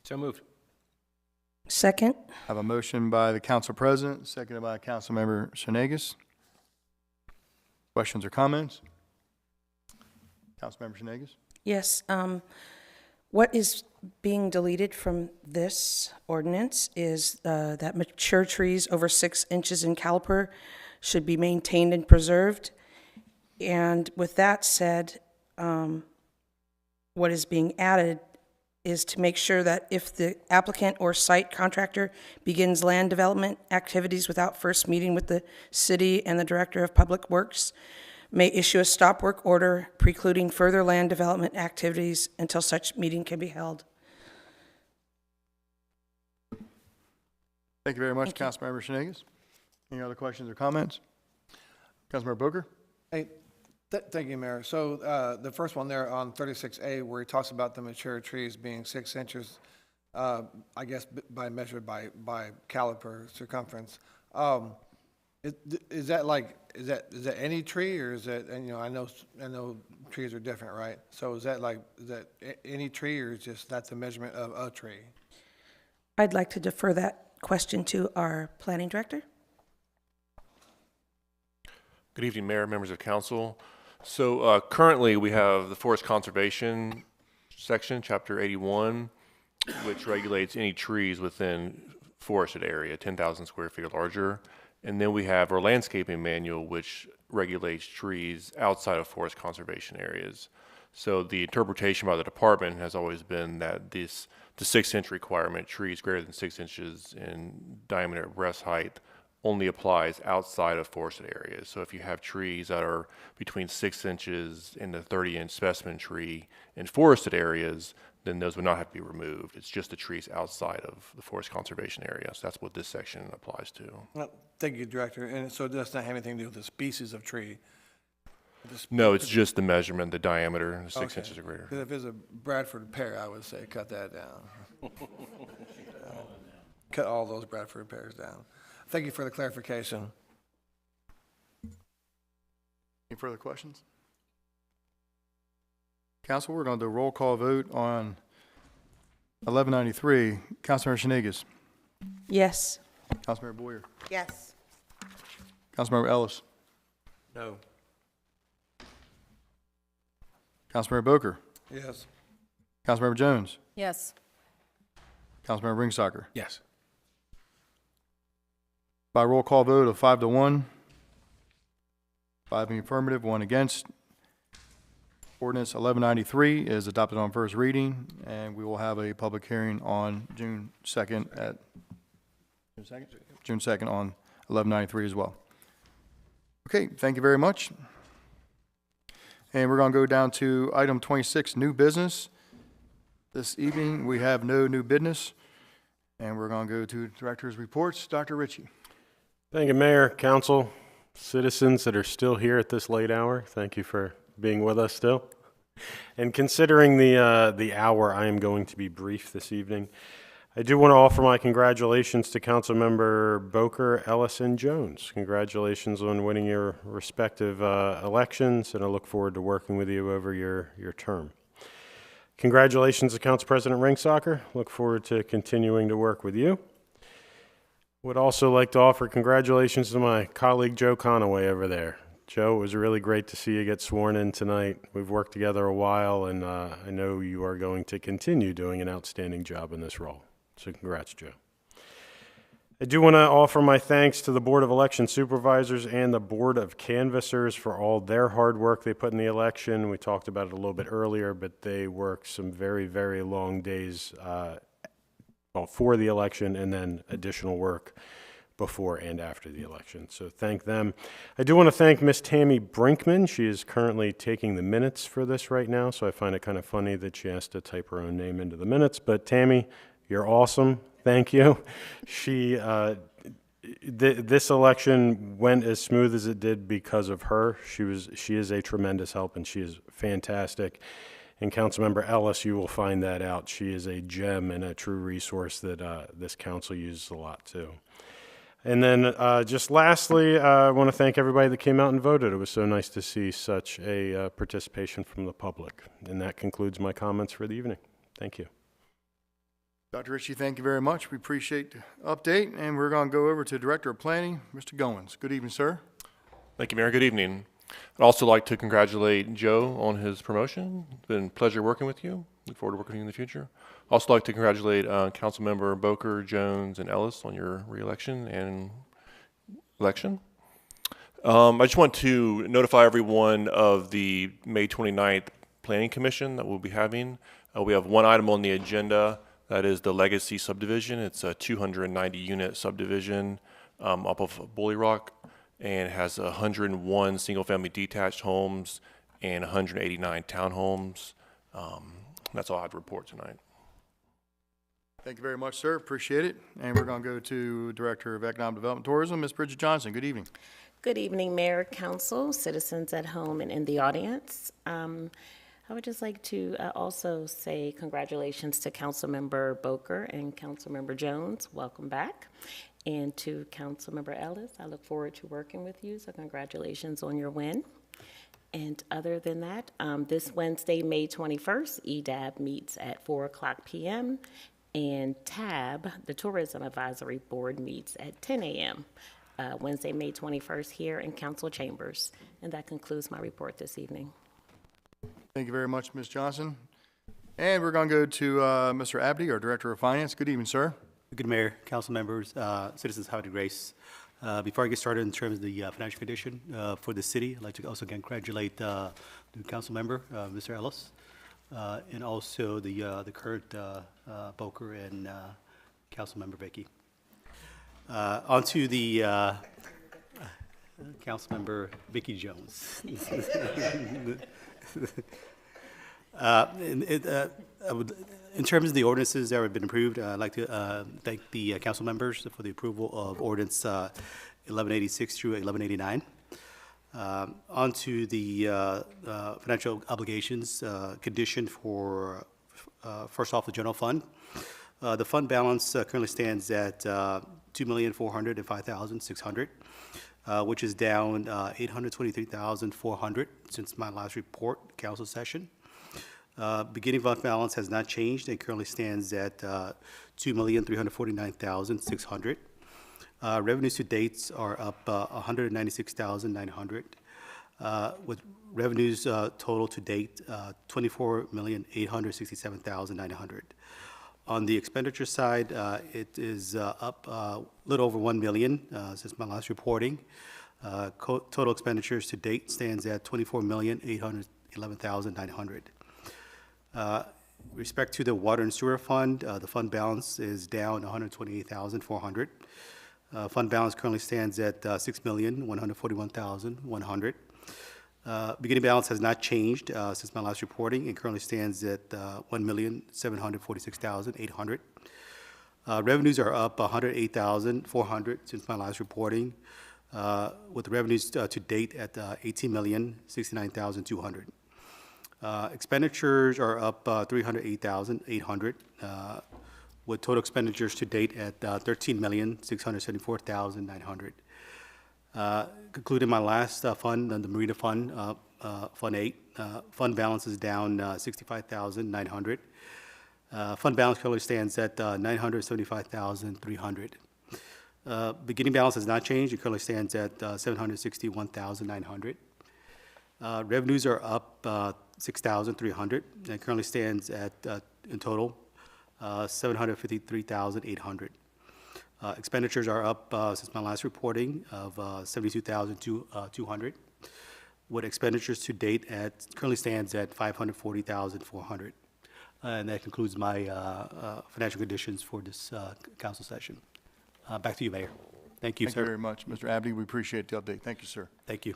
So moved. Second. I have a motion by the Council President, seconded by Councilmember Shenegis. Questions or comments? Councilmember Shenegis? Yes. What is being deleted from this ordinance is that mature trees over 6 inches in caliper should be maintained and preserved. And with that said, what is being added is to make sure that if the applicant or site contractor begins land development activities without first meeting with the city and the Director of Public Works, may issue a stop work order precluding further land development activities until such meeting can be held. Thank you very much, Councilmember Shenegis. Any other questions or comments? Councilmember Booker? Hey, thank you, Mayor. So the first one there on 36A, where he talks about the mature trees being 6 inches, I guess by measured by caliper circumference. Is that like, is that any tree, or is that, and I know trees are different, right? So is that any tree, or is just that's the measurement of a tree? I'd like to defer that question to our planning director. Good evening, Mayor, members of council. So currently we have the Forest Conservation section, Chapter 81, which regulates any trees within forested area, 10,000 square feet or larger. And then we have our landscaping manual, which regulates trees outside of forest conservation areas. So the interpretation by the department has always been that the 6-inch requirement, trees greater than 6 inches in diameter at breast height, only applies outside of forested areas. So if you have trees that are between 6 inches and the 30-inch specimen tree in forested areas, then those would not have to be removed. It's just the trees outside of the forest conservation area. So that's what this section applies to. Well, thank you, Director. And so it does not have anything to do with the species of tree? No, it's just the measurement, the diameter, 6 inches or greater. Because if it's a Bradford pear, I would say cut that down. Cut all those Bradford pears down. Thank you for the clarification. Any further questions? Council, we're going to do a roll call vote on 1193. Councilmember Shenegis. Yes. Councilmember Boyer. Yes. Councilmember Ellis. No. Councilmember Booker. Yes. Councilmember Jones. Yes. Councilmember Ringstocker. Yes. By roll call vote of 5-1, 5 in the affirmative, 1 against, Ordinance 1193 is adopted on first reading, and we will have a public hearing on June 2nd at June 2nd on 1193 as well. Okay, thank you very much. And we're going to go down to item 26, new business. This evening, we have no new business, and we're going to go to Director's reports. Dr. Ritchie. Thank you, Mayor, Council, citizens that are still here at this late hour. Thank you for being with us still. And considering the hour, I am going to be brief this evening. I do want to offer my congratulations to Councilmember Boker, Ellis, and Jones. Congratulations on winning your respective elections, and I look forward to working with you over your term. Congratulations to Council President Ringstocker. Look forward to continuing to work with you. Would also like to offer congratulations to my colleague Joe Conaway over there. Joe, it was really great to see you get sworn in tonight. We've worked together a while, and I know you are going to continue doing an outstanding job in this role. So congrats, Joe. I do want to offer my thanks to the Board of Election Supervisors and the Board of Canvassers for all their hard work they put in the election. We talked about it a little bit earlier, but they worked some very, very long days for the election and then additional work before and after the election. So thank them. I do want to thank Miss Tammy Brinkman. She is currently taking the minutes for this right now, so I find it kind of funny that she has to type her own name into the minutes. But Tammy, you're awesome. Thank you. This election went as smooth as it did because of her. She is a tremendous help, and she is fantastic. And Councilmember Ellis, you will find that out. She is a gem and a true resource that this council uses a lot too. And then just lastly, I want to thank everybody that came out and voted. It was so nice to see such a participation from the public. And that concludes my comments for the evening. Thank you. Dr. Ritchie, thank you very much. We appreciate the update, and we're going to go over to Director of Planning, Mr. Goins. Good evening, sir. Thank you, Mayor. Good evening. I'd also like to congratulate Joe on his promotion. It's been a pleasure working with you. Look forward to working with you in the future. Also like to congratulate Councilmember Boker, Jones, and Ellis on your re-election and election. I just want to notify everyone of the May 29th Planning Commission that we'll be having. We have one item on the agenda. That is the Legacy subdivision. It's a 290-unit subdivision up of Bully Rock, and has 101 single-family detached homes and 189 townhomes. That's all I have to report tonight. Thank you very much, sir. Appreciate it. And we're going to go to Director of Economic Development and Tourism, Ms. Bridget Johnson. Good evening. Good evening, Mayor, Council, citizens at home and in the audience. I would just like to also say congratulations to Councilmember Boker and Councilmember Jones. Welcome back. And to Councilmember Ellis, I look forward to working with you, so congratulations on your win. And other than that, this Wednesday, May 21st, EDAB meets at 4:00 p.m. and TAB, the Tourism Advisory Board, meets at 10 a.m. Wednesday, May 21st, here in Council Chambers. And that concludes my report this evening. Thank you very much, Ms. Johnson. And we're going to go to Mr. Abdi, our Director of Finance. Good evening, sir. Good Mayor, council members, citizens, Havre Grace. Before I get started in terms of the financial condition for the city, I'd like to also congratulate the council member, Mr. Ellis, and also the current Boker and council member Vicky. On to the council member Vicky Jones. In terms of the ordinances that have been approved, I'd like to thank the council members for the approval of ordinance 1186 through 1189. On to the financial obligations condition for, first off, the general fund. The fund balance currently stands at $2,405,600, which is down $823,400 since my last report council session. Beginning fund balance has not changed and currently stands at $2,349,600. Revenues to dates are up $196,900, with revenues total to date $24,867,900. On the expenditure side, it is up a little over $1 million since my last reporting. Total expenditures to date stands at $24,811,900. Respect to the water and sewer fund, the fund balance is down $128,400. Fund balance currently stands at $6,141,100. Beginning balance has not changed since my last reporting and currently stands at $1,746,800. Revenues are up $108,400 since my last reporting, with revenues to date at $18,069,200. Expenditures are up $308,800, with total expenditures to date at $13,674,900. Concluding my last fund, the Marina Fund, Fund 8, fund balance is down $65,900. Fund balance currently stands at $975,300. Beginning balance has not changed. It currently stands at $761,900. Revenues are up $6,300, and currently stands at, in total, $753,800. Expenditures are up since my last reporting of $72,200, with expenditures to date currently stands at $540,400. And that concludes my financial conditions for this council session. Back to you, Mayor. Thank you, sir. Thank you very much, Mr. Abney. We appreciate the update. Thank you, sir. Thank you.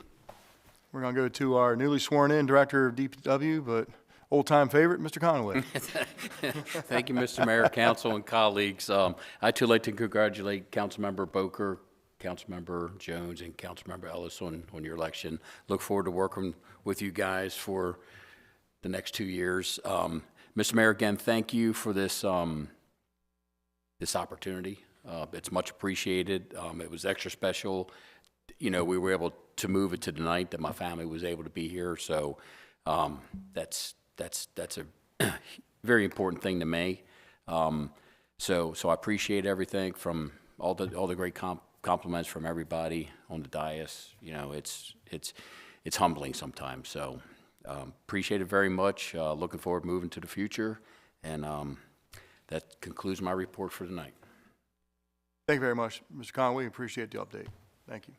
We're going to go to our newly sworn-in Director of DPW, but old-time favorite, Mr. Conway. Thank you, Mr. Mayor, council, and colleagues. I'd too like to congratulate Councilmember Boker, Councilmember Jones, and Councilmember Ellis on your election. Look forward to working with you guys for the next 2 years. Mr. Mayor, again, thank you for this this opportunity. It's much appreciated. It was extra special. You know, we were able to move it to the night that my family was able to be here. So that's a very important thing to me. So I appreciate everything from all the great compliments from everybody on the dais. You know, it's humbling sometimes. So appreciate it very much. Looking forward to moving to the future. And that concludes my report for tonight. Thank you very much, Mr. Conway. Appreciate the update. Thank you.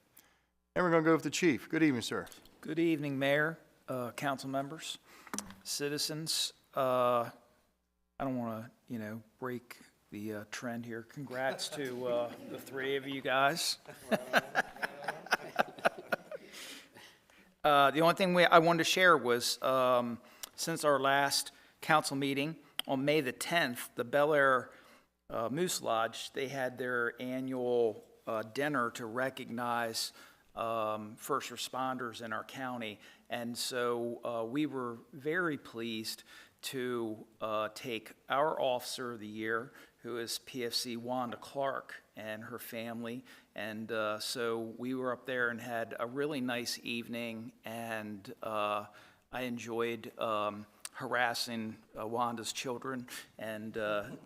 And we're going to go with the chief. Good evening, sir. Good evening, Mayor, council members, citizens. I don't want to, break the trend here. Congrats to the three of you guys. The only thing I wanted to share was since our last council meeting on May the 10th, the Bel Air Moose Lodge, they had their annual dinner to recognize first responders in our county. And so we were very pleased to take our Officer of the Year, who is PFC Wanda Clark, and her family. And so we were up there and had a really nice evening, and I enjoyed harassing Wanda's children, and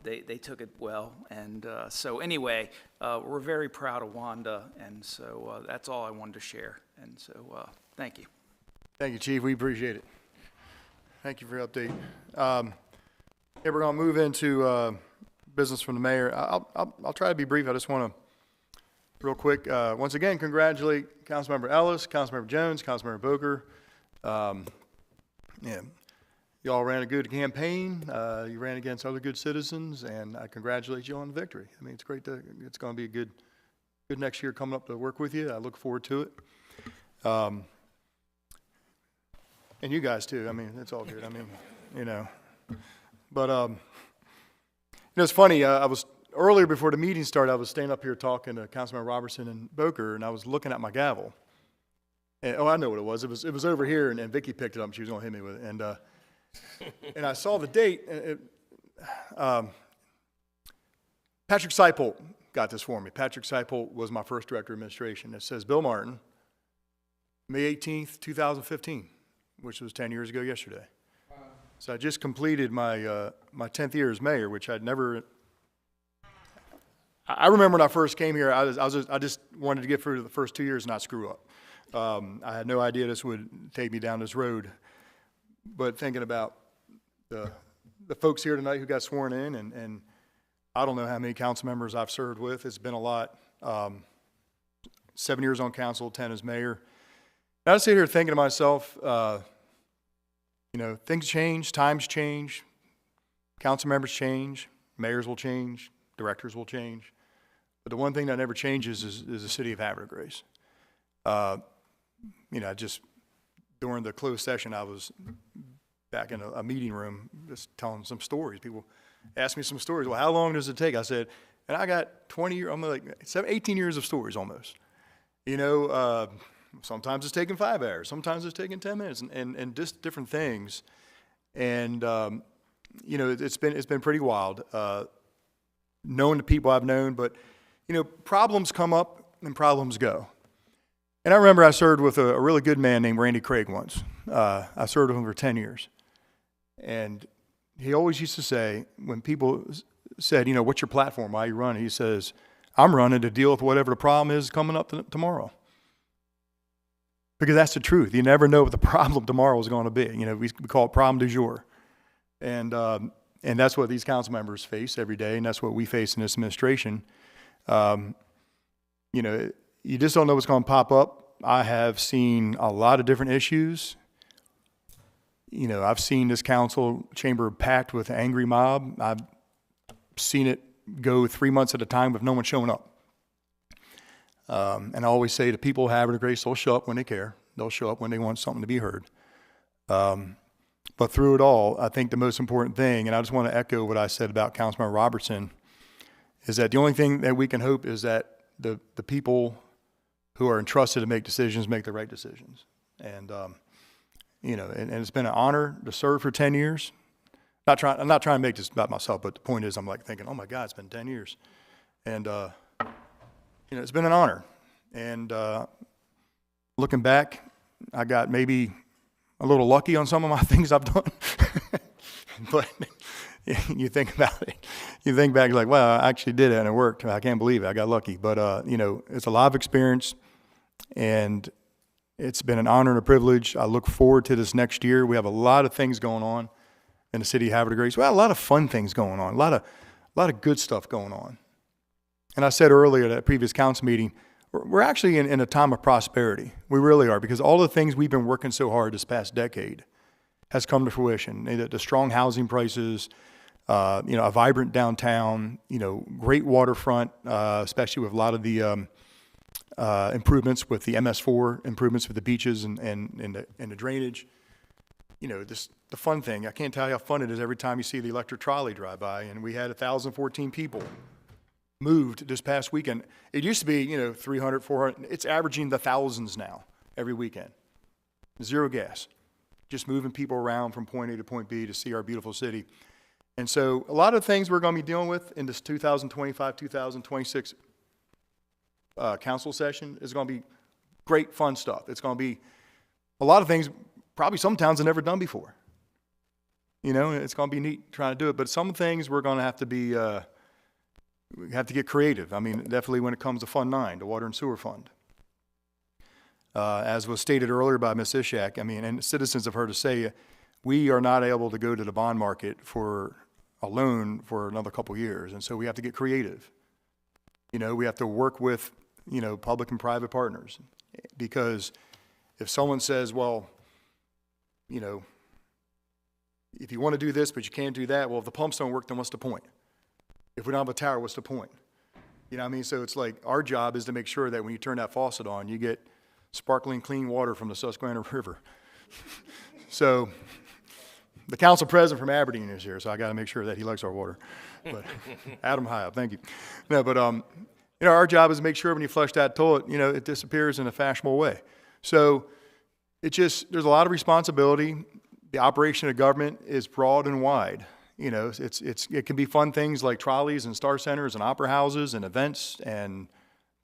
they took it well. And so anyway, we're very proud of Wanda, and so that's all I wanted to share. And so thank you. Thank you, Chief. We appreciate it. Thank you for your update. Yeah, we're going to move into business from the mayor. I'll try to be brief. I just want to, real quick, once again, congratulate Councilmember Ellis, Councilmember Jones, Councilmember Boker. Yeah, y'all ran a good campaign. You ran against other good citizens, and I congratulate you on the victory. I mean, it's great. It's going to be a good next year coming up to work with you. I look forward to it. And you guys too. I mean, it's all good. I mean, but it's funny. I was earlier before the meeting started. I was standing up here talking to Councilman Robertson and Boker, and I was looking at my gavel. And, I know what it was. It was over here, and Vicky picked it up. And she was going to hit me with it, and I saw the date. Patrick Seipolt got this for me. Patrick Seipolt was my first director of administration. It says Bill Martin, May 18th, 2015. Which was 10 years ago yesterday. Wow. So I just completed my my 10th year as mayor, which I'd never. I remember when I first came here, I just wanted to get through the first 2 years and not screw up. I had no idea this would take me down this road. But thinking about the folks here tonight who got sworn in, and I don't know how many council members I've served with. It's been a lot. 7 years on council, 10 as mayor. And I sit here thinking to myself, things change, times change, council members change, mayors will change, directors will change. But the one thing that never changes is the city of Havre Grace. Just during the closed session, I was back in a meeting room just telling some stories. People asked me some stories. Well, how long does it take? I said, and I got 20 years, I'm like 18 years of stories almost. Sometimes it's taking 5 hours. Sometimes it's taking 10 minutes, and just different things. And it's been pretty wild. Knowing the people I've known, but problems come up and problems go. And I remember I served with a really good man named Randy Craig once. I served with him for 10 years, and he always used to say when people said, "What's your platform? Why you run?" He says, I'm running to deal with whatever the problem is coming up tomorrow. Because that's the truth. You never know what the problem tomorrow is going to be. You know, we call it problem du jour. And that's what these council members face every day, and that's what we face in this administration. You know, you just don't know what's going to pop up. I have seen a lot of different issues. You know, I've seen this council chamber packed with an angry mob. I've seen it go 3 months at a time with no one showing up. And I always say to people, Havre, Grace, they'll show up when they care. They'll show up when they want something to be heard. But through it all, I think the most important thing, and I just want to echo what I said about Councilman Robertson, is that the only thing that we can hope is that the people who are entrusted to make decisions make the right decisions. And, you know, and it's been an honor to serve for 10 years. I'm not trying to make this about myself, but the point is I'm like thinking, oh my God, it's been 10 years. And, you know, it's been an honor. And looking back, I got maybe a little lucky on some of my things I've done. But you think about it. You think back, you're like, wow, I actually did it and it worked. I can't believe it. I got lucky. But, you know, it's a lot of experience. And it's been an honor and a privilege. I look forward to this next year. We have a lot of things going on in the city of Havre de Grace. Well, a lot of fun things going on. A lot of good stuff going on. And I said earlier at a previous council meeting, we're actually in a time of prosperity. We really are, because all the things we've been working so hard this past decade has come to fruition. The strong housing prices, you know, a vibrant downtown, you know, great waterfront, especially with a lot of the improvements with the MS4 improvements with the beaches and the drainage. You know, the fun thing, I can't tell you how fun it is every time you see the electric trolley drive by. And we had 1,014 people moved this past weekend. It used to be, you know, 300, 400. It's averaging the thousands now every weekend. Zero gas. Just moving people around from point A to point B to see our beautiful city. And so a lot of things we're going to be dealing with in this 2025, 2026 council session is going to be great, fun stuff. It's going to be a lot of things probably some towns have never done before. You know, it's going to be neat trying to do it. But some things we're going to have to be, we have to get creative. I mean, definitely when it comes to Fund 9, the Water and Sewer Fund. As was stated earlier by Ms. Ishak, I mean, and citizens have heard us say, we are not able to go to the bond market for a loan for another couple years. And so we have to get creative. You know, we have to work with, you know, public and private partners. Because if someone says, well, you know, if you want to do this, but you can't do that, well, if the pumps don't work, then what's the point? If we don't have a tower, what's the point? You know what I mean? So it's like our job is to make sure that when you turn that faucet on, you get sparkling clean water from the Susquehanna River. So the council president from Aberdeen is here, so I got to make sure that he likes our water. But Adam Hyop, thank you. No, but you know, our job is to make sure when you flush that toilet, you know, it disappears in a fashionable way. So it just, there's a lot of responsibility. The operation of government is broad and wide. You know, it can be fun things like trolleys and star centers and opera houses and events and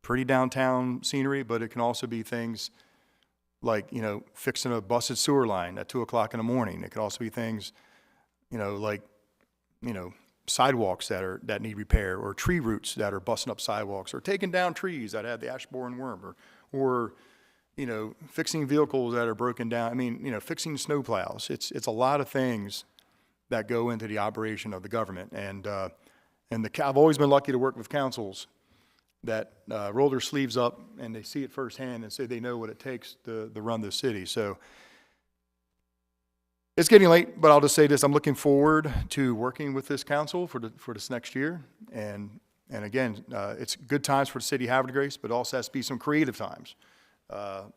pretty downtown scenery, but it can also be things like, you know, fixing a busted sewer line at 2 o'clock in the morning. It could also be things, you know, like, you know, sidewalks that need repair, or tree roots that are busting up sidewalks, or taking down trees that have the ash borer and worm, or you know, fixing vehicles that are broken down. I mean, you know, fixing snow plows. It's a lot of things that go into the operation of the government. And I've always been lucky to work with councils that roll their sleeves up and they see it firsthand and say they know what it takes to run the city. So it's getting late, but I'll just say this: I'm looking forward to working with this council for this next year. And again, it's good times for the city of Havre de Grace, but also has to be some creative times,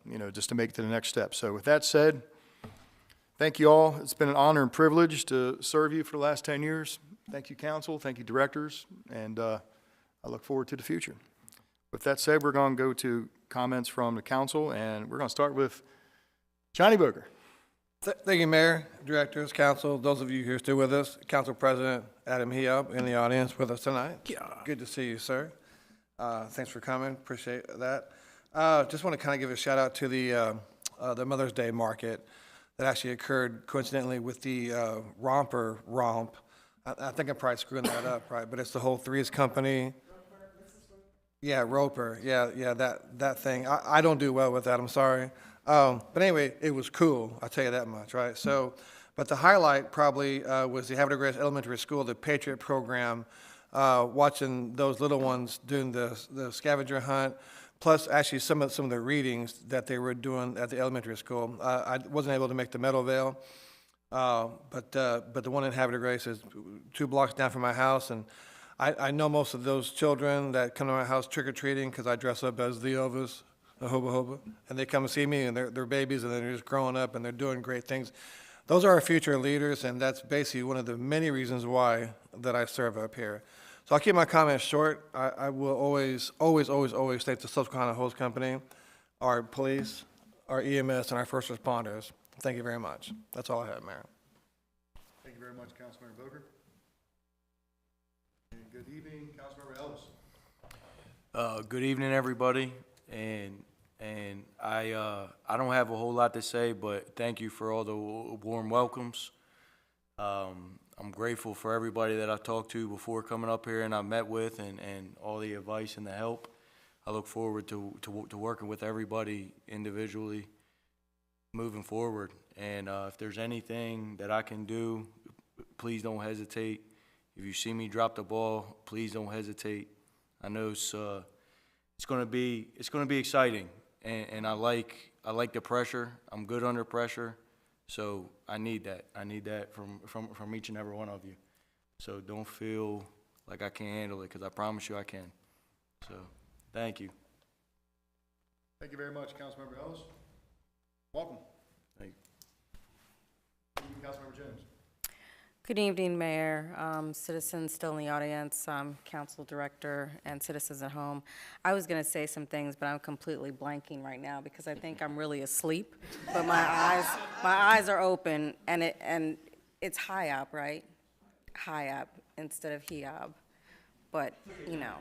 you know, just to make it to the next step. So with that said, thank you all. It's been an honor and privilege to serve you for the last 10 years. Thank you, council. Thank you, directors. And I look forward to the future. With that said, we're going to go to comments from the council, and we're going to start with Johnny Booker. Thank you, Mayor, directors, council, those of you who are still with us, Council President Adam Hyop in the audience with us tonight. Yeah. Good to see you, sir. Thanks for coming. Appreciate that. Just want to kind of give a shout out to the Mother's Day market that actually occurred coincidentally with the romp. I think I'm probably screwing that up, right? But it's the whole Threes Company. Yeah, Roper. Yeah, that thing. I don't do well with that. I'm sorry. But anyway, it was cool. I'll tell you that much, right? So, but the highlight probably was the Havre Grace Elementary School, the Patriot program, watching those little ones doing the scavenger hunt, plus actually some of the readings that they were doing at the elementary school. I wasn't able to make the Meadowvale, but the one in Havre Grace is 2 blocks down from my house, and I know most of those children that come to my house trick-or-treating because I dress up as the Elvis, the Hubba Hubba, and they come and see me, and they're babies, and they're just growing up, and they're doing great things. Those are our future leaders, and that's basically one of the many reasons why that I serve up here. So I'll keep my comments short. I will always thank the Susquehanna Hose Company, our police, our EMS, and our first responders. Thank you very much. That's all I have, Mayor. Thank you very much, Councilmember Booker. And good evening, Councilmember Ellis. Good evening, everybody, and I don't have a whole lot to say, but thank you for all the warm welcomes. I'm grateful for everybody that I talked to before coming up here and I met with, and all the advice and the help. I look forward to working with everybody individually moving forward. And if there's anything that I can do, please don't hesitate. If you see me drop the ball, please don't hesitate. I know it's gonna be exciting, and I like the pressure. I'm good under pressure, so I need that. I need that from each and every one of you. So don't feel like I can't handle it, because I promise you I can. So thank you. Thank you very much, Councilmember Ellis. Welcome. Thank you. Councilmember Jones. Good evening, Mayor, citizens still in the audience, council director, and citizens at home. I was going to say some things, but I'm completely blanking right now because I think I'm really asleep. But my eyes are open, and it's Hiob, right? Hiob instead of Hiob. But you know.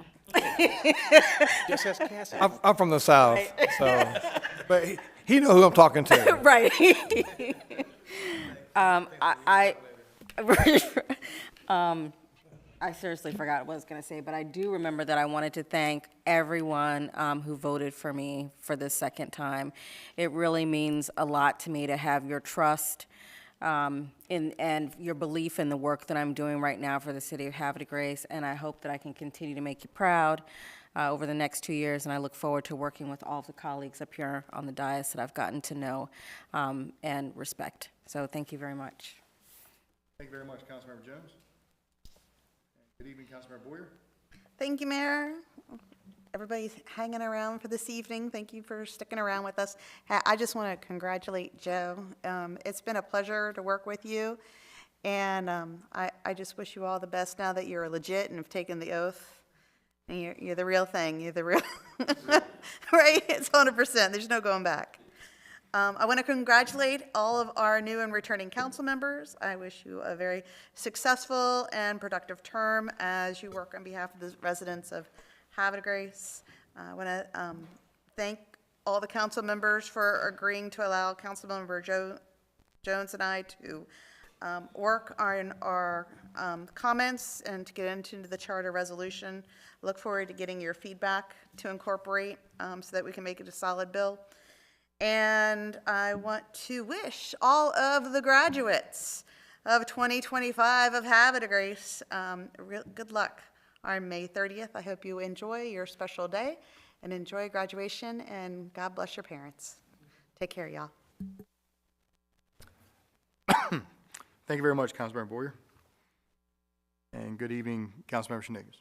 Just ask Cassie. I'm from the South, so but he knows who I'm talking to. Right. I seriously forgot what I was going to say, but I do remember that I wanted to thank everyone who voted for me for this second time. It really means a lot to me to have your trust and your belief in the work that I'm doing right now for the city of Havre de Grace, and I hope that I can continue to make you proud over the next 2 years, and I look forward to working with all of the colleagues up here on the dais that I've gotten to know and respect. So thank you very much. Thank you very much, Councilmember Jones. Good evening, Councilmember Boyer. Thank you, Mayor. Everybody's hanging around for this evening. Thank you for sticking around with us. I just want to congratulate Joe. It's been a pleasure to work with you, and I just wish you all the best now that you're legit and have taken the oath. And you're the real thing. You're the real, right? It's 100%. There's no going back. I want to congratulate all of our new and returning council members. I wish you a very successful and productive term as you work on behalf of the residents of Havre de Grace. I want to thank all the council members for agreeing to allow Councilmember Jones and I to work on our comments and to get into the charter resolution. Look forward to getting your feedback to incorporate so that we can make it a solid bill. And I want to wish all of the graduates of 2025 of Havre de Grace good luck on May 30th. I hope you enjoy your special day and enjoy graduation, and God bless your parents. Take care, y'all. Thank you very much, Councilmember Boyer. And good evening, Councilmember Shenegans.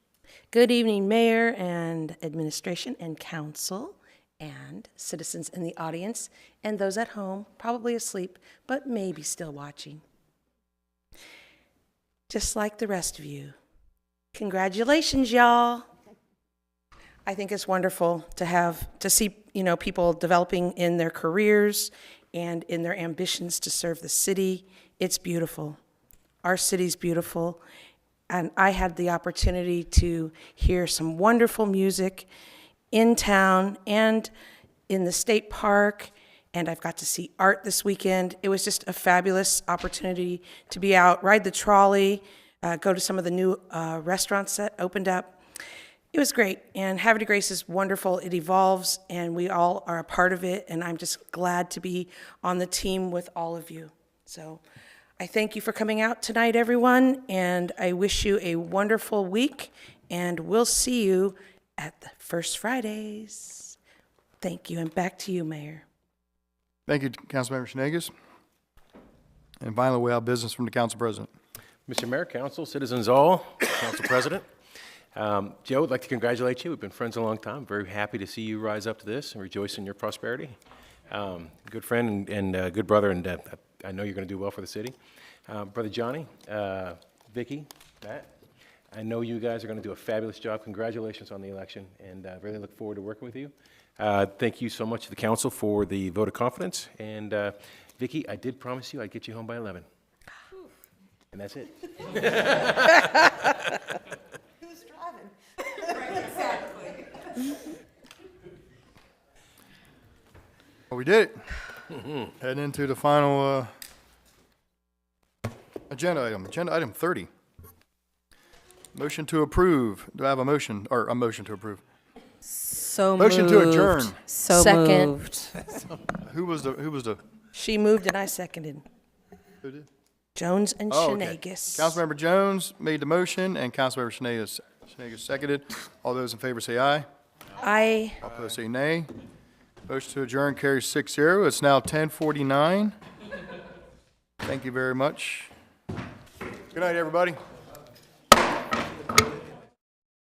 Good evening, Mayor and administration and council and citizens in the audience and those at home, probably asleep, but maybe still watching. Just like the rest of you, congratulations, y'all. I think it's wonderful to see, people developing in their careers and in their ambitions to serve the city. It's beautiful. Our city's beautiful. And I had the opportunity to hear some wonderful music in town and in the state park, and I've got to see art this weekend. It was just a fabulous opportunity to be out, ride the trolley, go to some of the new restaurants that opened up. it was great. And Havre de Grace is wonderful. It evolves, and we all are a part of it. And I'm just glad to be on the team with all of you. So I thank you for coming out tonight, everyone. And I wish you a wonderful week. And we'll see you at the First Fridays. Thank you. And back to you, Mayor. Thank you, Councilmember Schneges. And finally, we have business from the council president. Mr. Mayor, council, citizens all, council president. Joe, I'd like to congratulate you. We've been friends a long time. Very happy to see you rise up to this and rejoice in your prosperity. Good friend and good brother, and I know you're going to do well for the city. Brother Johnny, Vicky, Matt, I know you guys are going to do a fabulous job. Congratulations on the election, and I really look forward to working with you. Thank you so much to the council for the vote of confidence. And Vicky, I did promise you I'd get you home by 11. And that's it. Who's driving? Right, exactly. Well, we did it. Heading into the final agenda item 30. Motion to approve. Do I have a motion, or a motion to approve? So Motion moved. to adjourn. So Second. moved. Who was the? She moved and I seconded. Who did? Jones and Oh, okay. Schneges. Councilmember Jones made the motion, and Councilmember Schneges seconded. All those in favor say aye. Aye. All opposed say nay. Motion to adjourn carries 6-0. It's now 10:49. Thank you very much. Good night, everybody.